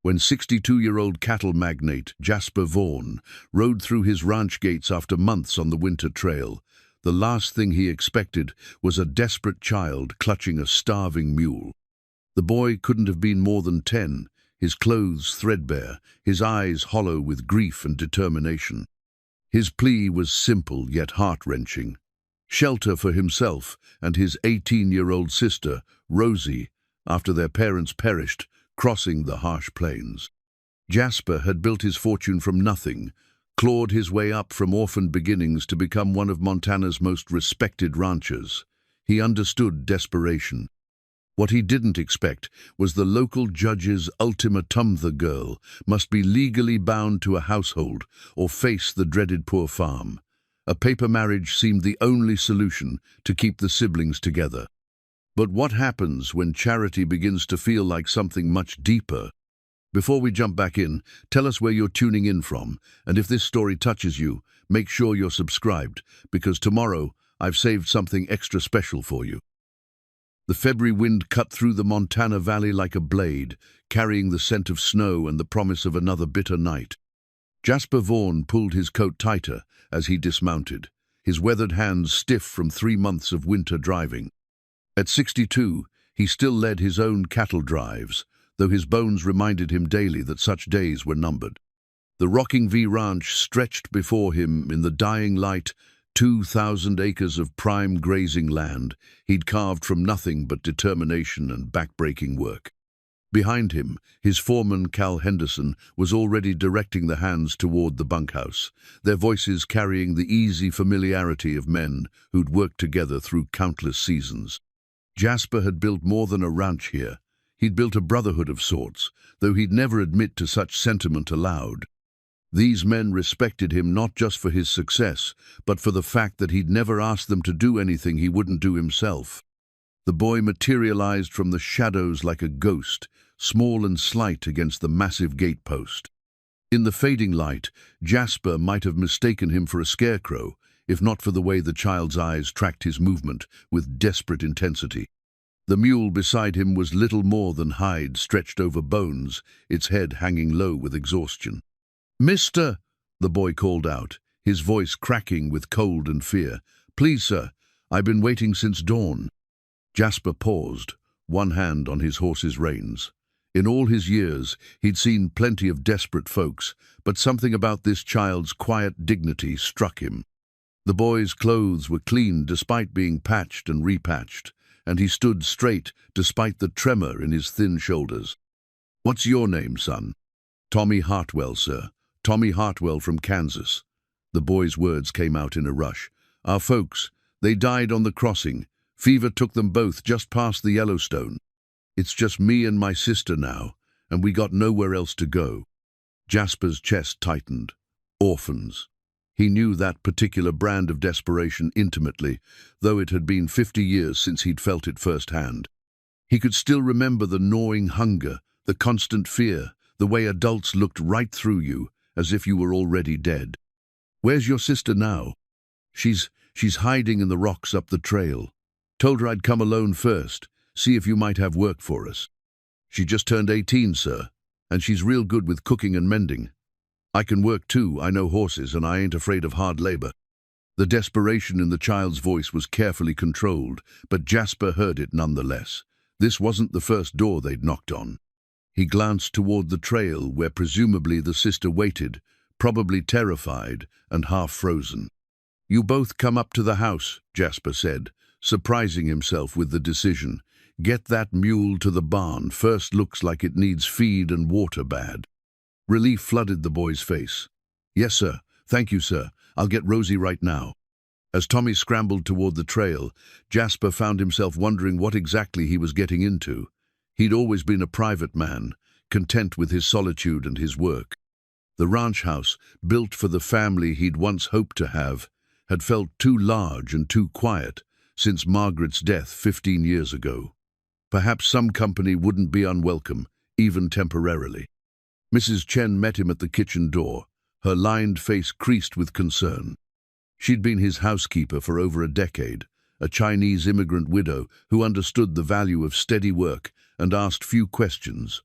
when 62-year-old cattle magnate Jasper Vaughan rode through his ranch gates after months on the winter trail. The last thing he expected was a desperate child clutching a starving mule. The boy couldn't have been more than 10, his clothes threadbare, his eyes hollow with grief and determination. His plea was simple yet heart-wrenching. Shelter for himself and his 18-year-old sister, Rosie, after their parents perished crossing the harsh plains. Jasper had built his fortune from nothing, clawed his way up from orphan beginnings to become one of Montana's most respected ranchers. He understood desperation. What he didn't expect was the local judge's ultimatum: the girl must be legally bound to a household or face the dreaded poor farm. A paper marriage seemed the only solution to keep the siblings together. But what happens when charity begins to feel like something much deeper? Before we jump back in, tell us where you're tuning in from, and if this story touches you, make sure you're subscribed, because tomorrow I've saved something extra special for you. The February wind cut through the Montana Valley like a blade, carrying the scent of snow and the promise of another bitter night. Jasper Vaughan pulled his coat tighter as he dismounted, his weathered hands stiff from 3 months of winter driving. At 62, he still led his own cattle drives, though his bones reminded him daily that such days were numbered. The Rocking V Ranch stretched before him in the dying light, 2,000 acres of prime grazing land he'd carved from nothing but determination and backbreaking work. Behind him, his foreman, Cal Henderson, was already directing the hands toward the bunkhouse, their voices carrying the easy familiarity of men who'd worked together through countless seasons. Jasper had built more than a ranch here. He'd built a brotherhood of sorts, though he'd never admit to such sentiment aloud. These men respected him not just for his success, but for the fact that he'd never asked them to do anything he wouldn't do himself. The boy materialized from the shadows like a ghost, small and slight against the massive gatepost. In the fading light, Jasper might have mistaken him for a scarecrow, if not for the way the child's eyes tracked his movement with desperate intensity. The mule beside him was little more than hide stretched over bones, its head hanging low with exhaustion. "Mister," the boy called out, his voice cracking with cold and fear. "Please, sir, I've been waiting since dawn." Jasper paused, one hand on his horse's reins. In all his years, he'd seen plenty of desperate folks, but something about this child's quiet dignity struck him. The boy's clothes were clean despite being patched and repatched, and he stood straight despite the tremor in his thin shoulders. "What's your name, son?" "Tommy Hartwell, sir. Tommy Hartwell from Kansas." The boy's words came out in a rush. "Our folks, they died on the crossing. Fever took them both just past the Yellowstone. It's just me and my sister now, and we got nowhere else to go." Jasper's chest tightened. Orphans. He knew that particular brand of desperation intimately, though it had been 50 years since he'd felt it firsthand. He could still remember the gnawing hunger, the constant fear, the way adults looked right through you, as if you were already dead. "Where's your sister now?" She's hiding in the rocks up the trail. Told her I'd come alone first, see if you might have work for us. She just turned 18, sir, and she's real good with cooking and mending. I can work too, I know horses, and I ain't afraid of hard labor." The desperation in the child's voice was carefully controlled, but Jasper heard it nonetheless. This wasn't the first door they'd knocked on. He glanced toward the trail where presumably the sister waited, probably terrified and half frozen. "You both come up to the house," Jasper said, surprising himself with the decision. "Get that mule to the barn. First looks like it needs feed and water bad." Relief flooded the boy's face. "Yes, sir. Thank you, sir. I'll get Rosie right now." As Tommy scrambled toward the trail, Jasper found himself wondering what exactly he was getting into. He'd always been a private man, content with his solitude and his work. The ranch house, built for the family he'd once hoped to have, had felt too large and too quiet since Margaret's death 15 years ago. Perhaps some company wouldn't be unwelcome, even temporarily. Mrs. Chen met him at the kitchen door, her lined face creased with concern. She'd been his housekeeper for over a decade, a Chinese immigrant widow who understood the value of steady work and asked few questions.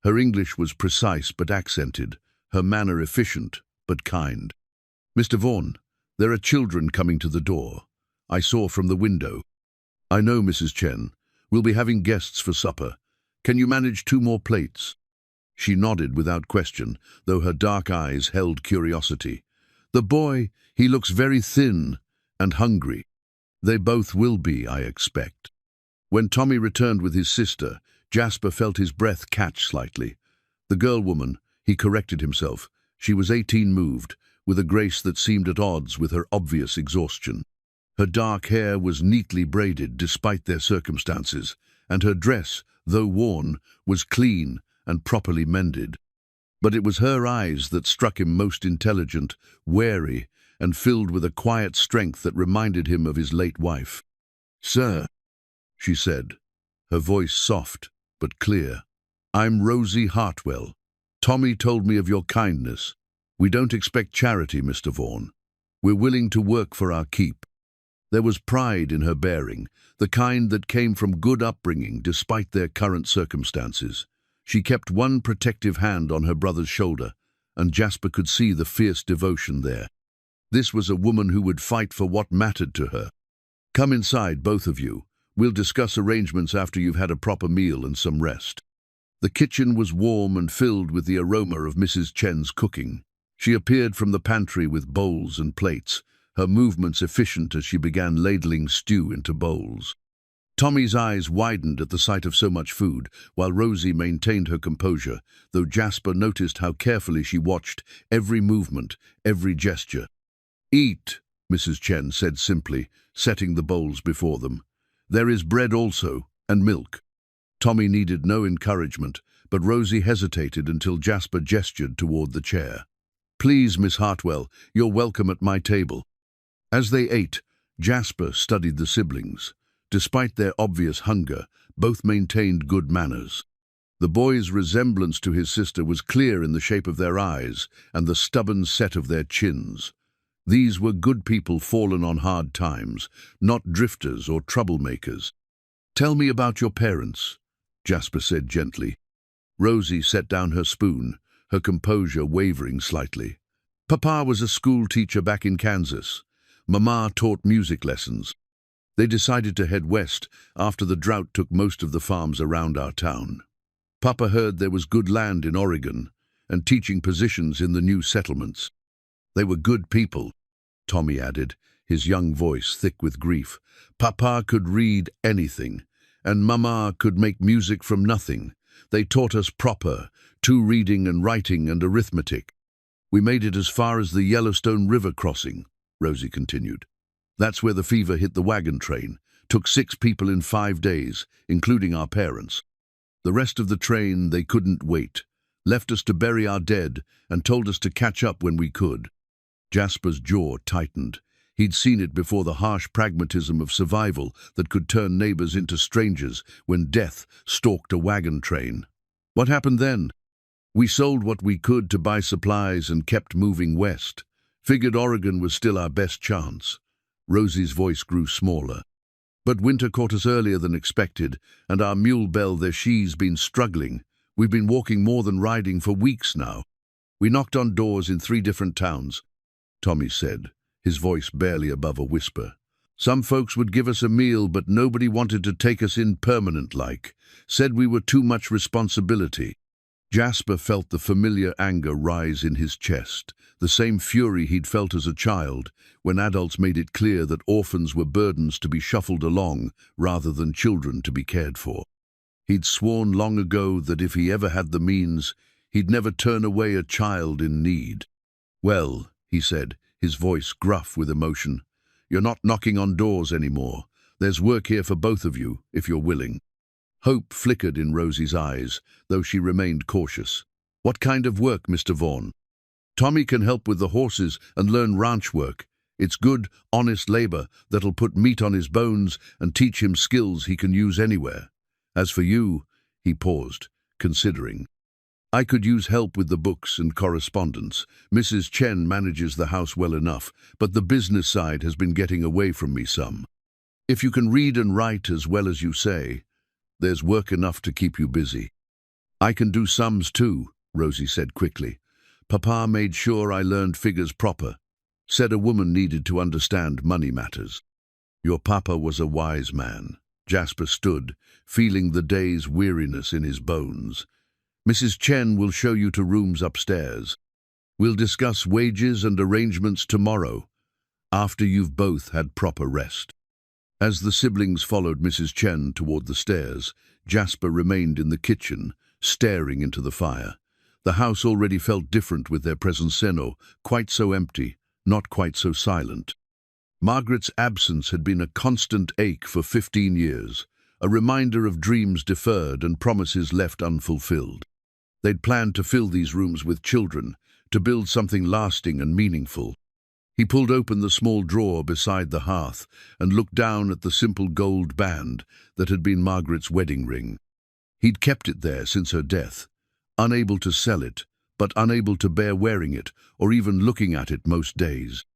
Her English was precise but accented, her manner efficient but kind. "Mr. Vaughan, there are children coming to the door. I saw from the window." "I know, Mrs. Chen. We'll be having guests for supper. Can you manage 2 more plates?" She nodded without question, though her dark eyes held curiosity. "The boy, he looks very thin and hungry." "They both will be, I expect." When Tommy returned with his sister, Jasper felt his breath catch slightly. The girl woman, he corrected himself. She was 18, moved, with a grace that seemed at odds with her obvious exhaustion. Her dark hair was neatly braided despite their circumstances, and her dress, though worn, was clean and properly mended. But it was her eyes that struck him most intelligent, wary, and filled with a quiet strength that reminded him of his late wife. "Sir," she said, her voice soft but clear, "I'm Rosie Hartwell. Tommy told me of your kindness. We don't expect charity, Mr. Vaughan. We're willing to work for our keep." There was pride in her bearing, the kind that came from good upbringing despite their current circumstances. She kept one protective hand on her brother's shoulder, and Jasper could see the fierce devotion there. This was a woman who would fight for what mattered to her. "Come inside, both of you. We'll discuss arrangements after you've had a proper meal and some rest." The kitchen was warm and filled with the aroma of Mrs. Chen's cooking. She appeared from the pantry with bowls and plates, her movements efficient as she began ladling stew into bowls. Tommy's eyes widened at the sight of so much food, while Rosie maintained her composure, though Jasper noticed how carefully she watched every movement, every gesture. "Eat," Mrs. Chen said simply, setting the bowls before them. "There is bread also, and milk." Tommy needed no encouragement, but Rosie hesitated until Jasper gestured toward the chair. "Please, Miss Hartwell, you're welcome at my table." As they ate, Jasper studied the siblings. Despite their obvious hunger, both maintained good manners. The boy's resemblance to his sister was clear in the shape of their eyes and the stubborn set of their chins. These were good people fallen on hard times, not drifters or troublemakers. "Tell me about your parents," Jasper said gently. Rosie set down her spoon, her composure wavering slightly. "Papa was a school teacher back in Kansas. Mama taught music lessons. They decided to head west after the drought took most of the farms around our town. Papa heard there was good land in Oregon and teaching positions in the new settlements. They were good people," Tommy added, his young voice thick with grief. "Papa could read anything, and Mama could make music from nothing. They taught us proper, 2 reading and writing and arithmetic. We made it as far as the Yellowstone River crossing," Rosie continued. "That's where the fever hit the wagon train. Took 6 people in 5 days, including our parents. The rest of the train, they couldn't wait. Left us to bury our dead and told us to catch up when we could." Jasper's jaw tightened. He'd seen it before, the harsh pragmatism of survival that could turn neighbors into strangers when death stalked a wagon train. "What happened then?" "We sold what we could to buy supplies and kept moving west. Figured Oregon was still our best chance." Rosie's voice grew smaller. "But winter caught us earlier than expected, and our mule Belle there, she's been struggling. We've been walking more than riding for weeks now. We knocked on doors in 3 different towns," Tommy said, his voice barely above a whisper. "Some folks would give us a meal, but nobody wanted to take us in permanent-like. Said we were too much responsibility." Jasper felt the familiar anger rise in his chest, the same fury he'd felt as a child, when adults made it clear that orphans were burdens to be shuffled along rather than children to be cared for. He'd sworn long ago that if he ever had the means, he'd never turn away a child in need. "Well," he said, his voice gruff with emotion, "you're not knocking on doors anymore. There's work here for both of you, if you're willing." Hope flickered in Rosie's eyes, though she remained cautious. "What kind of work, Mr. Vaughan?" "Tommy can help with the horses and learn ranch work. It's good, honest labor that'll put meat on his bones and teach him skills he can use anywhere. As for you," he paused, considering, "I could use help with the books and correspondence. Mrs. Chen manages the house well enough, but the business side has been getting away from me some. If you can read and write as well as you say, there's work enough to keep you busy." I can do sums too, Rosie said quickly. Papa made sure I learned figures proper. Said a woman needed to understand money matters. Your papa was a wise man. Jasper stood, feeling the day's weariness in his bones. Mrs. Chen will show you to rooms upstairs. We'll discuss wages and arrangements tomorrow, after you've both had proper rest. As the siblings followed Mrs. Chen toward the stairs, Jasper remained in the kitchen, staring into the fire. The house already felt different with their presence, quite so empty, not quite so silent. Margaret's absence had been a constant ache for 15 years, a reminder of dreams deferred and promises left unfulfilled. They'd planned to fill these rooms with children, to build something lasting and meaningful. He pulled open the small drawer beside the hearth and looked down at the simple gold band that had been Margaret's wedding ring. He'd kept it there since her death, unable to sell it, but unable to bear wearing it or even looking at it most days.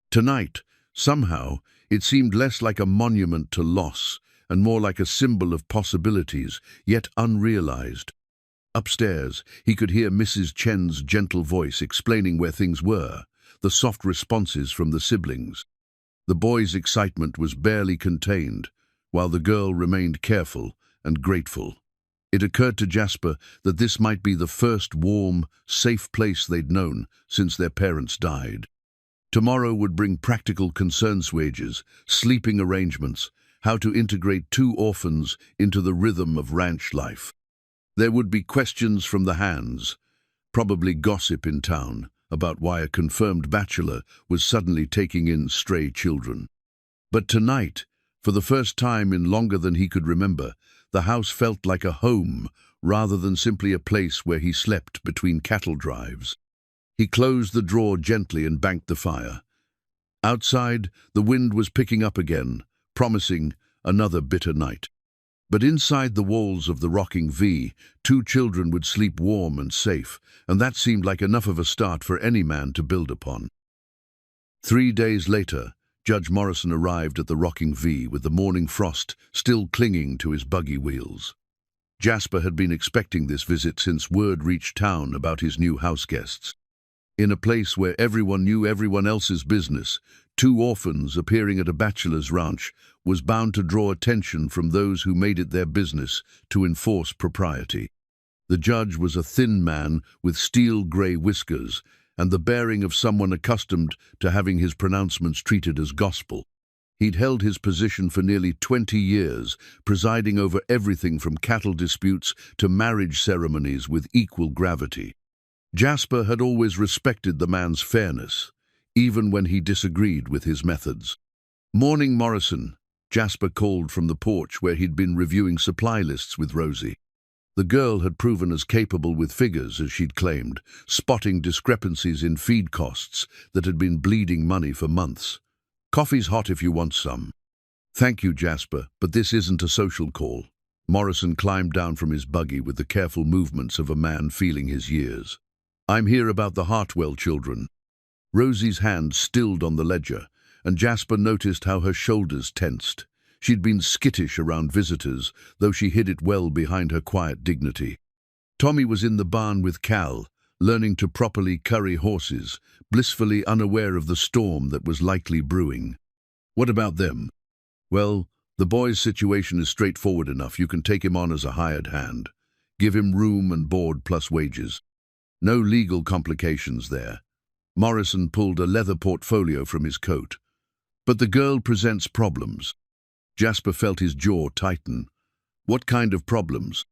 Tonight, somehow, it seemed less like a monument to loss and more like a symbol of possibilities, yet unrealized. Upstairs, he could hear Mrs. Chen's gentle voice explaining where things were, the soft responses from the siblings. The boy's excitement was barely contained, while the girl remained careful and grateful. It occurred to Jasper that this might be the first warm, safe place they'd known since their parents died. Tomorrow would bring practical concerns: wages, sleeping arrangements, how to integrate two orphans into the rhythm of ranch life. There would be questions from the hands, probably gossip in town about why a confirmed bachelor was suddenly taking in stray children. But tonight, for the first time in longer than he could remember, the house felt like a home rather than simply a place where he slept between cattle drives. He closed the drawer gently and banked the fire. Outside, the wind was picking up again, promising another bitter night. But inside the walls of the rocking V, two children would sleep warm and safe, and that seemed like enough of a start for any man to build upon. 3 days later, Judge Morrison arrived at the rocking V with the morning frost still clinging to his buggy wheels. Jasper had been expecting this visit since word reached town about his new house guests. In a place where everyone knew everyone else's business, two orphans appearing at a bachelor's ranch was bound to draw attention from those who made it their business to enforce propriety. The judge was a thin man with steel-gray whiskers and the bearing of someone accustomed to having his pronouncements treated as gospel. He'd held his position for nearly 20 years, presiding over everything from cattle disputes to marriage ceremonies with equal gravity. Jasper had always respected the man's fairness, even when he disagreed with his methods. "Morning, Morrison," Jasper called from the porch where he'd been reviewing supply lists with Rosie. The girl had proven as capable with figures as she'd claimed, spotting discrepancies in feed costs that had been bleeding money for months. "Coffee's hot if you want some." "Thank you, Jasper, but this isn't a social call." Morrison climbed down from his buggy with the careful movements of a man feeling his years. "I'm here about the Hartwell children." Rosie's hand stilled on the ledger, and Jasper noticed how her shoulders tensed. She'd been skittish around visitors, though she hid it well behind her quiet dignity. Tommy was in the barn with Cal, learning to properly curry horses, blissfully unaware of the storm that was likely brewing. "What about them?" "Well, the boy's situation is straightforward enough. You can take him on as a hired hand. Give him room and board plus wages. No legal complications there." Morrison pulled a leather portfolio from his coat. "But the girl presents problems." Jasper felt his jaw tighten. "What kind of problems?"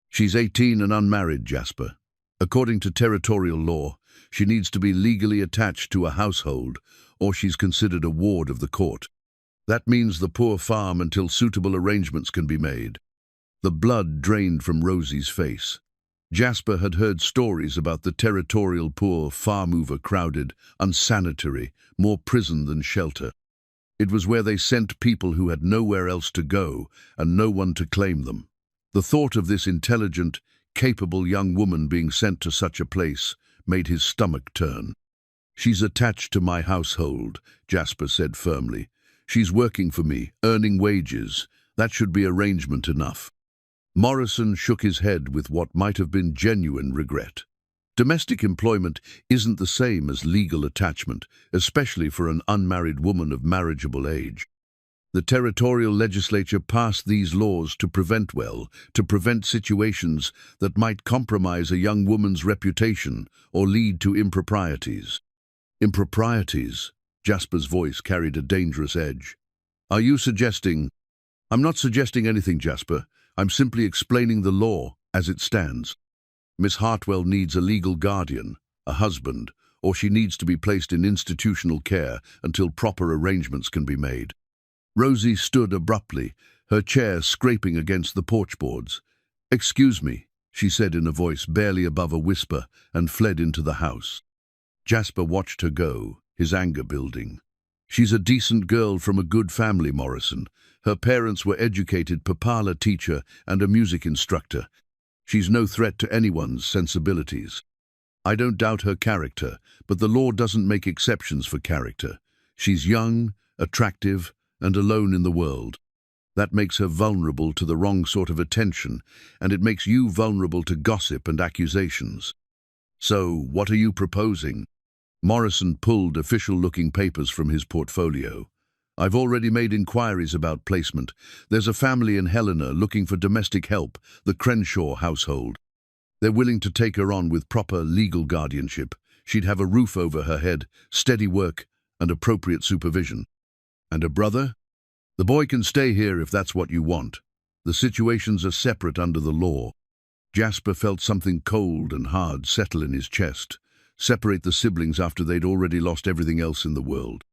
"She's 18 and unmarried, Jasper. According to territorial law, she needs to be legally attached to a household, or she's considered a ward of the court. That means the poor farm until suitable arrangements can be made." The blood drained from Rosie's face. Jasper had heard stories about the territorial poor farm overcrowded, unsanitary, more prison than shelter. It was where they sent people who had nowhere else to go and no one to claim them. The thought of this intelligent, capable young woman being sent to such a place made his stomach turn. "She's attached to my household," Jasper said firmly. "She's working for me, earning wages. That should be arrangement enough." Morrison shook his head with what might have been genuine regret. Domestic employment isn't the same as legal attachment, especially for an unmarried woman of marriageable age. The territorial legislature passed these laws to prevent situations that might compromise a young woman's reputation or lead to improprieties. Improprieties? Jasper's voice carried a dangerous edge. Are you suggesting? I'm not suggesting anything, Jasper. I'm simply explaining the law as it stands. Miss Hartwell needs a legal guardian, a husband, or she needs to be placed in institutional care until proper arrangements can be made. Rosie stood abruptly, her chair scraping against the porch boards. "Excuse me," she said in a voice barely above a whisper, and fled into the house. Jasper watched her go, his anger building. "She's a decent girl from a good family, Morrison. Her parents were educated Papala teacher and a music instructor. She's no threat to anyone's sensibilities. I don't doubt her character, but the law doesn't make exceptions for character. She's young, attractive, and alone in the world. That makes her vulnerable to the wrong sort of attention, and it makes you vulnerable to gossip and accusations. So, what are you proposing?" Morrison pulled official-looking papers from his portfolio. "I've already made inquiries about placement. There's a family in Helena looking for domestic help, the Crenshaw household. They're willing to take her on with proper legal guardianship. She'd have a roof over her head, steady work, and appropriate supervision. And a brother? The boy can stay here if that's what you want. The situations are separate under the law." Jasper felt something cold and hard settle in his chest. Separate the siblings after they'd already lost everything else in the world.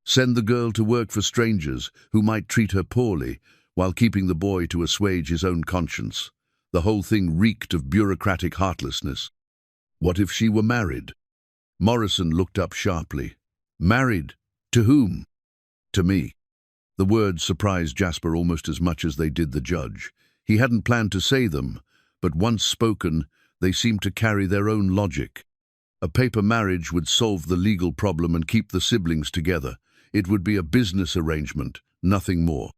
Send the girl to work for strangers who might treat her poorly, while keeping the boy to assuage his own conscience. The whole thing reeked of bureaucratic heartlessness. What if she were married? Morrison looked up sharply. "Married? To whom?" "To me." The words surprised Jasper almost as much as they did the judge. He hadn't planned to say them, but once spoken, they seemed to carry their own logic. A paper marriage would solve the legal problem and keep the siblings together. It would be a business arrangement, nothing more.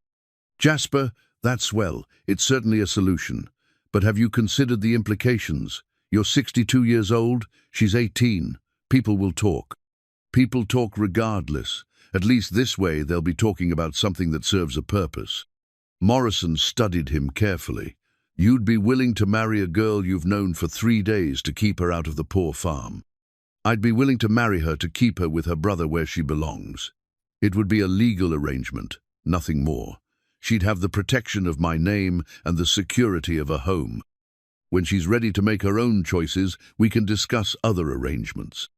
"Jasper, that's swell. It's certainly a solution. But have you considered the implications? You're 62 years old, she's 18. People will talk. People talk regardless. At least this way they'll be talking about something that serves a purpose." Morrison studied him carefully. "You'd be willing to marry a girl you've known for 3 days to keep her out of the poor farm." "I'd be willing to marry her to keep her with her brother where she belongs. It would be a legal arrangement, nothing more. She'd have the protection of my name and the security of a home. When she's ready to make her own choices, we can discuss other arrangements."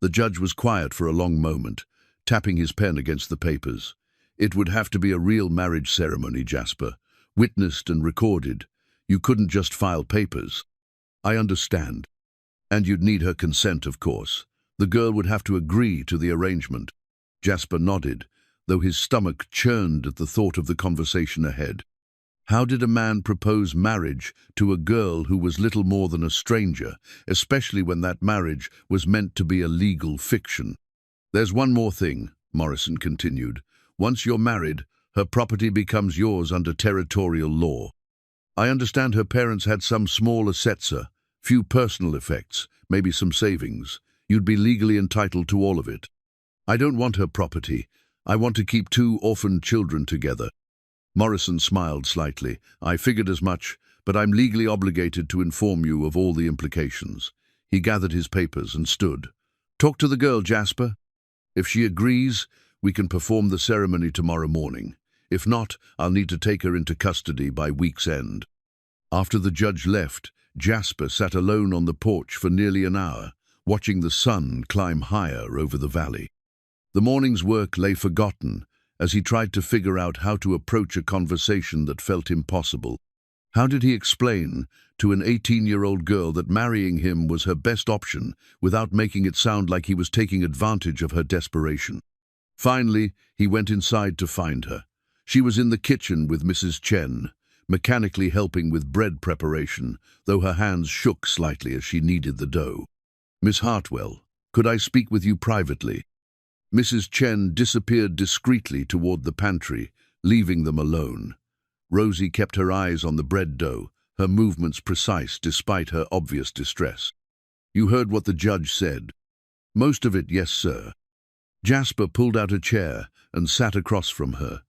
The judge was quiet for a long moment, tapping his pen against the papers. "It would have to be a real marriage ceremony, Jasper, witnessed and recorded. You couldn't just file papers." "I understand. And you'd need her consent, of course. The girl would have to agree to the arrangement." Jasper nodded, though his stomach churned at the thought of the conversation ahead. How did a man propose marriage to a girl who was little more than a stranger, especially when that marriage was meant to be a legal fiction? "There's one more thing," Morrison continued. "Once you're married, her property becomes yours under territorial law. I understand her parents had some small assets, few personal effects, maybe some savings. You'd be legally entitled to all of it. I don't want her property. I want to keep 2 orphaned children together." Morrison smiled slightly. "I figured as much, but I'm legally obligated to inform you of all the implications." He gathered his papers and stood. "Talk to the girl, Jasper. If she agrees, we can perform the ceremony tomorrow morning. If not, I'll need to take her into custody by week's end." After the judge left, Jasper sat alone on the porch for nearly an hour, watching the sun climb higher over the valley. The morning's work lay forgotten as he tried to figure out how to approach a conversation that felt impossible. How did he explain to an 18-year-old girl that marrying him was her best option without making it sound like he was taking advantage of her desperation? Finally, he went inside to find her. She was in the kitchen with Mrs. Chen, mechanically helping with bread preparation, though her hands shook slightly as she kneaded the dough. "Miss Hartwell, could I speak with you privately?" Mrs. Chen disappeared discreetly toward the pantry, leaving them alone. Rosie kept her eyes on the bread dough, her movements precise despite her obvious distress. "You heard what the judge said." "Most of it, yes, sir." Jasper pulled out a chair and sat across from her.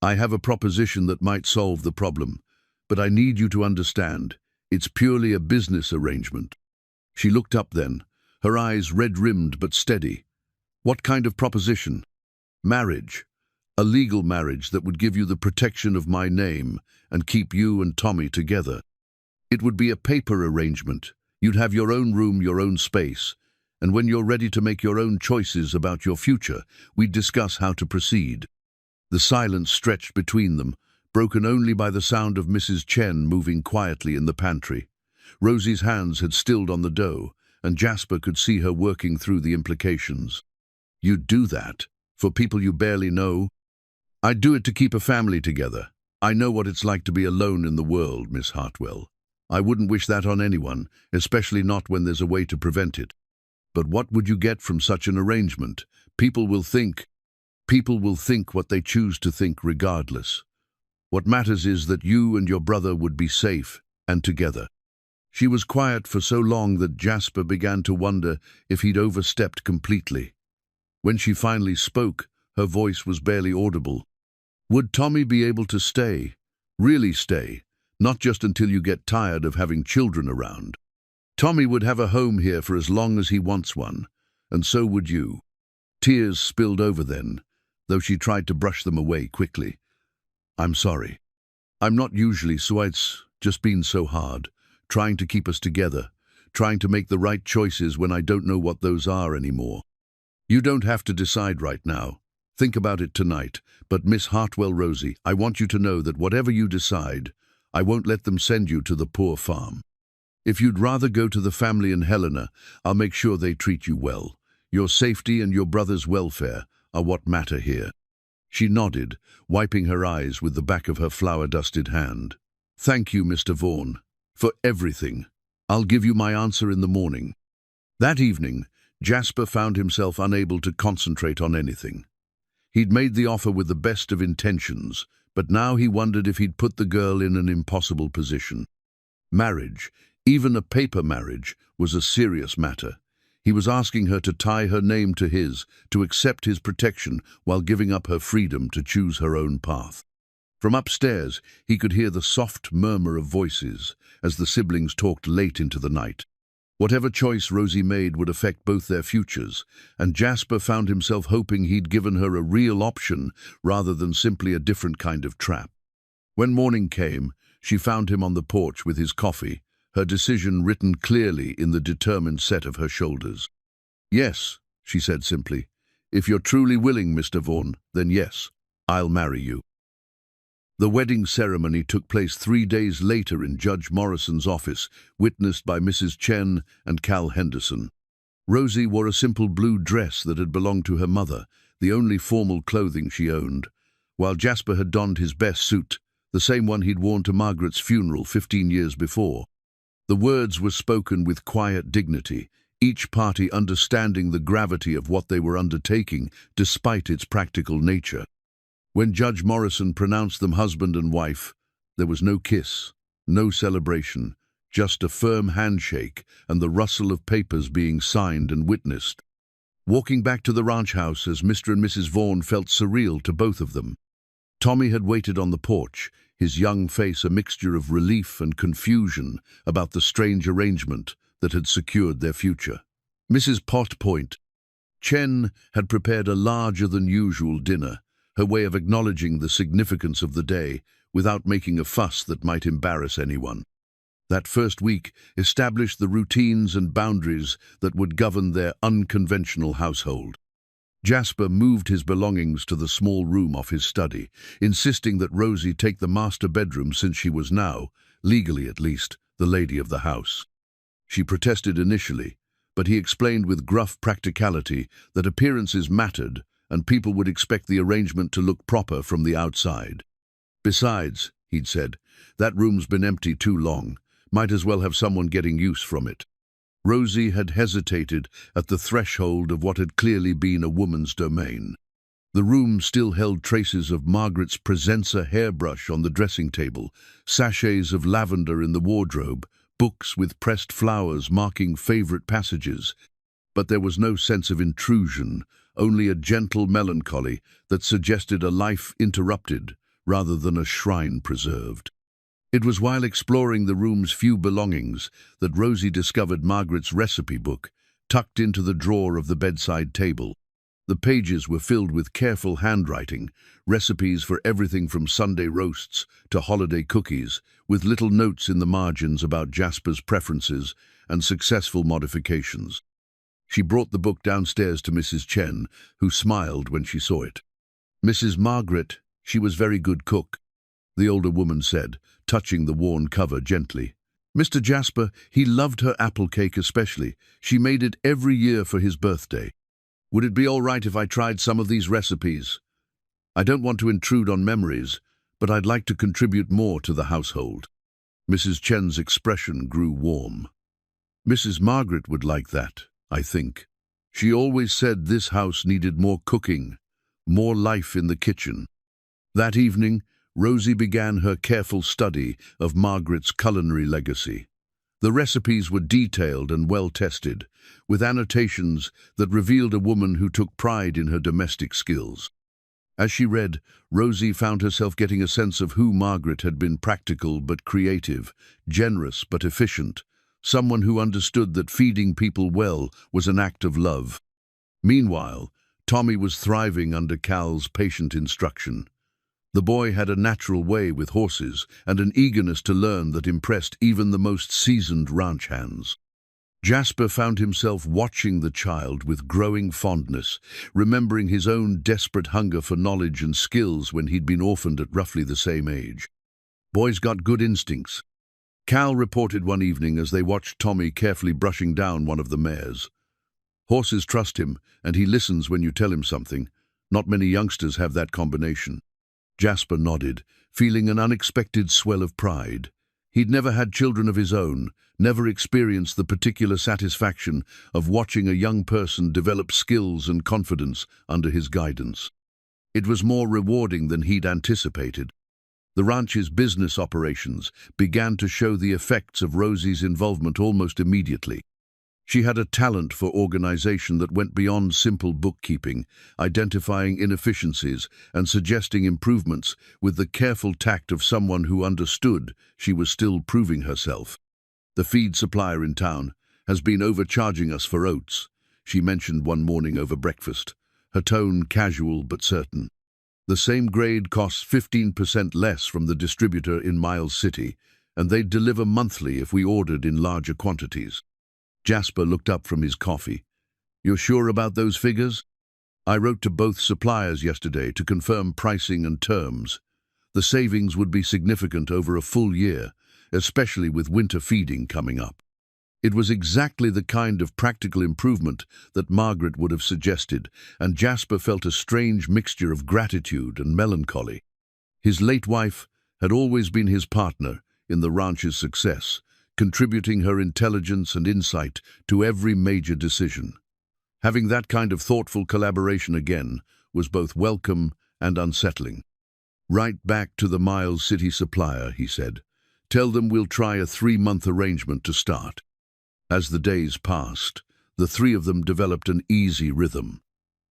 "I have a proposition that might solve the problem, but I need you to understand, it's purely a business arrangement." She looked up then, her eyes red-rimmed but steady. "What kind of proposition?" "Marriage. A legal marriage that would give you the protection of my name and keep you and Tommy together. It would be a paper arrangement. You'd have your own room, your own space, and when you're ready to make your own choices about your future, we'd discuss how to proceed." The silence stretched between them, broken only by the sound of Mrs. Chen moving quietly in the pantry. Rosie's hands had stilled on the dough, and Jasper could see her working through the implications. "You'd do that? For people you barely know?" "I'd do it to keep a family together. I know what it's like to be alone in the world, Miss Hartwell. I wouldn't wish that on anyone, especially not when there's a way to prevent it. But what would you get from such an arrangement? People will think what they choose to think regardless. What matters is that you and your brother would be safe and together." She was quiet for so long that Jasper began to wonder if he'd overstepped completely. When she finally spoke, her voice was barely audible. "Would Tommy be able to stay? Really stay? Not just until you get tired of having children around. Tommy would have a home here for as long as he wants one, and so would you." Tears spilled over then, though she tried to brush them away quickly. "I'm sorry. I'm not usually, so it's just been so hard, trying to keep us together, trying to make the right choices when I don't know what those are anymore. You don't have to decide right now. Think about it tonight, but Miss Hartwell, Rosie, I want you to know that whatever you decide, I won't let them send you to the poor farm. If you'd rather go to the family in Helena, I'll make sure they treat you well. Your safety and your brother's welfare are what matter here." She nodded, wiping her eyes with the back of her flour-dusted hand. "Thank you, Mr. Vaughan, for everything. I'll give you my answer in the morning." That evening, Jasper found himself unable to concentrate on anything. He'd made the offer with the best of intentions, but now he wondered if he'd put the girl in an impossible position. Marriage, even a paper marriage, was a serious matter. He was asking her to tie her name to his, to accept his protection while giving up her freedom to choose her own path. From upstairs, he could hear the soft murmur of voices as the siblings talked late into the night. Whatever choice Rosie made would affect both their futures, and Jasper found himself hoping he'd given her a real option rather than simply a different kind of trap. When morning came, she found him on the porch with his coffee, her decision written clearly in the determined set of her shoulders. "Yes," she said simply. "If you're truly willing, Mr. Vaughan, then yes, I'll marry you." The wedding ceremony took place 3 days later in Judge Morrison's office, witnessed by Mrs. Chen and Cal Henderson. Rosie wore a simple blue dress that had belonged to her mother, the only formal clothing she owned, while Jasper had donned his best suit, the same one he'd worn to Margaret's funeral 15 years before. The words were spoken with quiet dignity, each party understanding the gravity of what they were undertaking despite its practical nature. When Judge Morrison pronounced them husband and wife, there was no kiss, no celebration, just a firm handshake and the rustle of papers being signed and witnessed. Walking back to the ranch house as Mr. and Mrs. Vaughan felt surreal to both of them. Tommy had waited on the porch, his young face a mixture of relief and confusion about the strange arrangement that had secured their future. Mrs. Potpoint Chen had prepared a larger-than-usual dinner, her way of acknowledging the significance of the day without making a fuss that might embarrass anyone. That first week established the routines and boundaries that would govern their unconventional household. Jasper moved his belongings to the small room off his study, insisting that Rosie take the master bedroom since she was now, legally at least, the lady of the house. She protested initially, but he explained with gruff practicality that appearances mattered and people would expect the arrangement to look proper from the outside. "Besides," he'd said, "that room's been empty too long. Might as well have someone getting use from it." Rosie had hesitated at the threshold of what had clearly been a woman's domain. The room still held traces of Margaret's Presenza hairbrush on the dressing table, sachets of lavender in the wardrobe, books with pressed flowers marking favorite passages. But there was no sense of intrusion, only a gentle melancholy that suggested a life interrupted rather than a shrine preserved. It was while exploring the room's few belongings that Rosie discovered Margaret's recipe book, tucked into the drawer of the bedside table. The pages were filled with careful handwriting, recipes for everything from Sunday roasts to holiday cookies, with little notes in the margins about Jasper's preferences and successful modifications. She brought the book downstairs to Mrs. Chen, who smiled when she saw it. "Mrs. Margaret, she was very good cook," the older woman said, touching the worn cover gently. "Mr. Jasper, he loved her apple cake especially. She made it every year for his birthday. Would it be all right if I tried some of these recipes? I don't want to intrude on memories, but I'd like to contribute more to the household." Mrs. Chen's expression grew warm. "Mrs. Margaret would like that, I think. She always said this house needed more cooking, more life in the kitchen." That evening, Rosie began her careful study of Margaret's culinary legacy. The recipes were detailed and well-tested, with annotations that revealed a woman who took pride in her domestic skills. As she read, Rosie found herself getting a sense of who Margaret had been: practical but creative, generous but efficient, someone who understood that feeding people well was an act of love. Meanwhile, Tommy was thriving under Cal's patient instruction. The boy had a natural way with horses and an eagerness to learn that impressed even the most seasoned ranch hands. Jasper found himself watching the child with growing fondness, remembering his own desperate hunger for knowledge and skills when he'd been orphaned at roughly the same age. "Boy's got good instincts," Cal reported one evening as they watched Tommy carefully brushing down one of the mares. "Horses trust him, and he listens when you tell him something. Not many youngsters have that combination." Jasper nodded, feeling an unexpected swell of pride. He'd never had children of his own, never experienced the particular satisfaction of watching a young person develop skills and confidence under his guidance. It was more rewarding than he'd anticipated. The ranch's business operations began to show the effects of Rosie's involvement almost immediately. She had a talent for organization that went beyond simple bookkeeping, identifying inefficiencies and suggesting improvements with the careful tact of someone who understood she was still proving herself. "The feed supplier in town has been overcharging us for oats," she mentioned one morning over breakfast, her tone casual but certain. "The same grade costs 15% less from the distributor in Miles City, and they'd deliver monthly if we ordered in larger quantities." Jasper looked up from his coffee. "You're sure about those figures?" "I wrote to both suppliers yesterday to confirm pricing and terms. The savings would be significant over a full year, especially with winter feeding coming up." It was exactly the kind of practical improvement that Margaret would have suggested, and Jasper felt a strange mixture of gratitude and melancholy. His late wife had always been his partner in the ranch's success, contributing her intelligence and insight to every major decision. Having that kind of thoughtful collaboration again was both welcome and unsettling. "Right back to the Miles City supplier," he said. "Tell them we'll try a 3-month arrangement to start." As the days passed, the three of them developed an easy rhythm.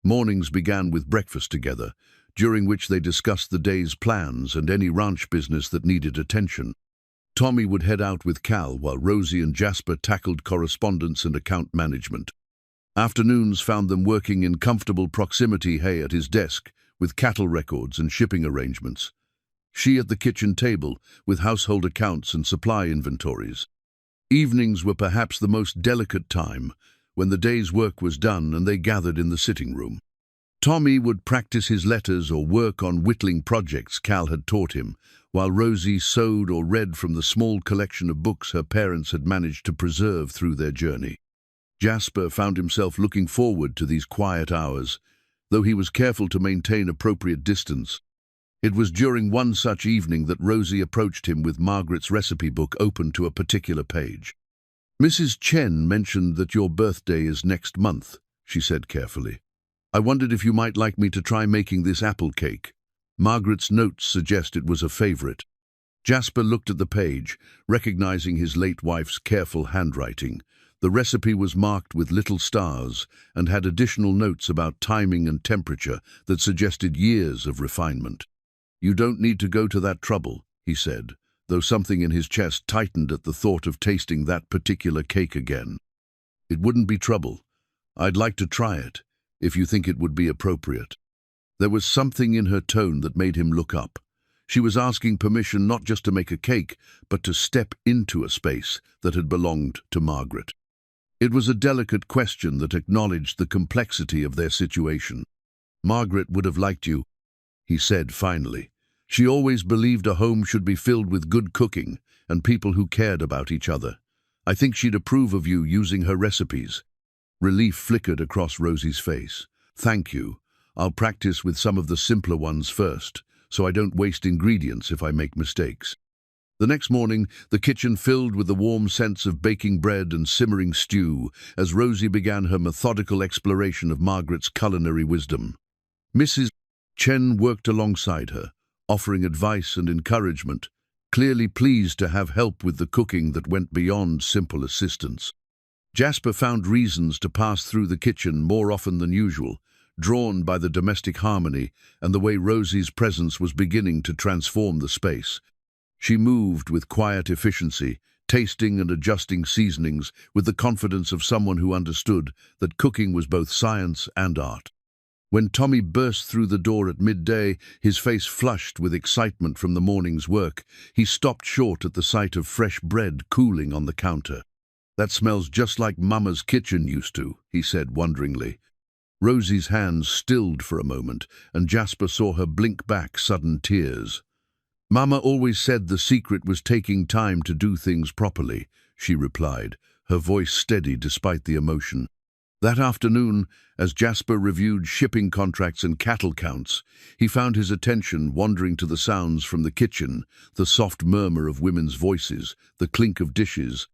Mornings began with breakfast together, during which they discussed the day's plans and any ranch business that needed attention. Tommy would head out with Cal while Rosie and Jasper tackled correspondence and account management. Afternoons found them working in comfortable proximity at his desk with cattle records and shipping arrangements. She at the kitchen table with household accounts and supply inventories. Evenings were perhaps the most delicate time, when the day's work was done and they gathered in the sitting room. Tommy would practice his letters or work on whittling projects Cal had taught him, while Rosie sewed or read from the small collection of books her parents had managed to preserve through their journey. Jasper found himself looking forward to these quiet hours, though he was careful to maintain appropriate distance. It was during one such evening that Rosie approached him with Margaret's recipe book open to a particular page. "Mrs. Chen mentioned that your birthday is next month," she said carefully. I wondered if you might like me to try making this apple cake. Margaret's notes suggest it was a favorite. Jasper looked at the page, recognizing his late wife's careful handwriting. The recipe was marked with little stars and had additional notes about timing and temperature that suggested years of refinement. You don't need to go to that trouble, he said, though something in his chest tightened at the thought of tasting that particular cake again. It wouldn't be trouble. I'd like to try it, if you think it would be appropriate. There was something in her tone that made him look up. She was asking permission not just to make a cake, but to step into a space that had belonged to Margaret. It was a delicate question that acknowledged the complexity of their situation. Margaret would have liked you, he said finally. She always believed a home should be filled with good cooking and people who cared about each other. I think she'd approve of you using her recipes. Relief flickered across Rosie's face. Thank you. I'll practice with some of the simpler ones first, so I don't waste ingredients if I make mistakes. The next morning, the kitchen filled with the warm scents of baking bread and simmering stew as Rosie began her methodical exploration of Margaret's culinary wisdom. Mrs. Chen worked alongside her, offering advice and encouragement, clearly pleased to have help with the cooking that went beyond simple assistance. Jasper found reasons to pass through the kitchen more often than usual, drawn by the domestic harmony and the way Rosie's presence was beginning to transform the space. She moved with quiet efficiency, tasting and adjusting seasonings with the confidence of someone who understood that cooking was both science and art. When Tommy burst through the door at midday, his face flushed with excitement from the morning's work, he stopped short at the sight of fresh bread cooling on the counter. That smells just like Mama's kitchen used to, he said wonderingly. Rosie's hands stilled for a moment, and Jasper saw her blink back sudden tears. Mama always said the secret was taking time to do things properly, she replied, her voice steady despite the emotion. That afternoon, as Jasper reviewed shipping contracts and cattle counts, he found his attention wandering to the sounds from the kitchen, the soft murmur of women's voices, the clink of dishes,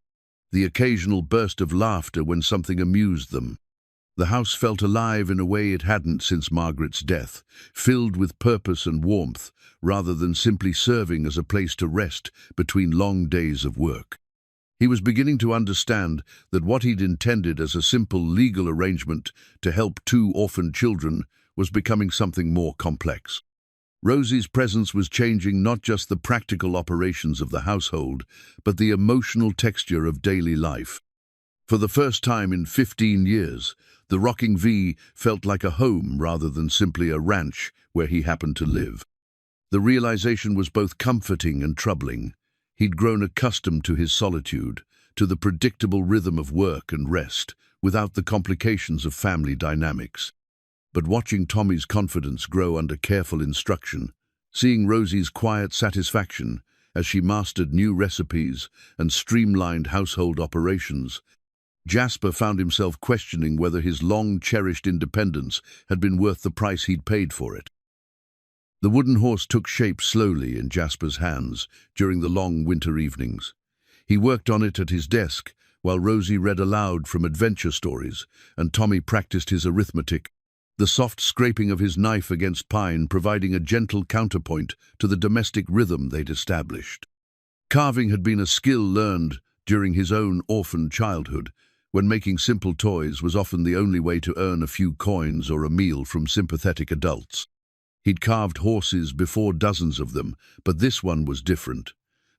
the occasional burst of laughter when something amused them. The house felt alive in a way it hadn't since Margaret's death, filled with purpose and warmth, rather than simply serving as a place to rest between long days of work. He was beginning to understand that what he'd intended as a simple legal arrangement to help two orphaned children was becoming something more complex. Rosie's presence was changing not just the practical operations of the household, but the emotional texture of daily life. For the first time in 15 years, the Rocking V felt like a home rather than simply a ranch where he happened to live. The realization was both comforting and troubling. He'd grown accustomed to his solitude, to the predictable rhythm of work and rest, without the complications of family dynamics. But watching Tommy's confidence grow under careful instruction, seeing Rosie's quiet satisfaction as she mastered new recipes and streamlined household operations, Jasper found himself questioning whether his long-cherished independence had been worth the price he'd paid for it. The wooden horse took shape slowly in Jasper's hands during the long winter evenings. He worked on it at his desk while Rosie read aloud from adventure stories and Tommy practiced his arithmetic, the soft scraping of his knife against pine providing a gentle counterpoint to the domestic rhythm they'd established. Carving had been a skill learned during his own orphaned childhood, when making simple toys was often the only way to earn a few coins or a meal from sympathetic adults. He'd carved horses before, dozens of them, but this one was different.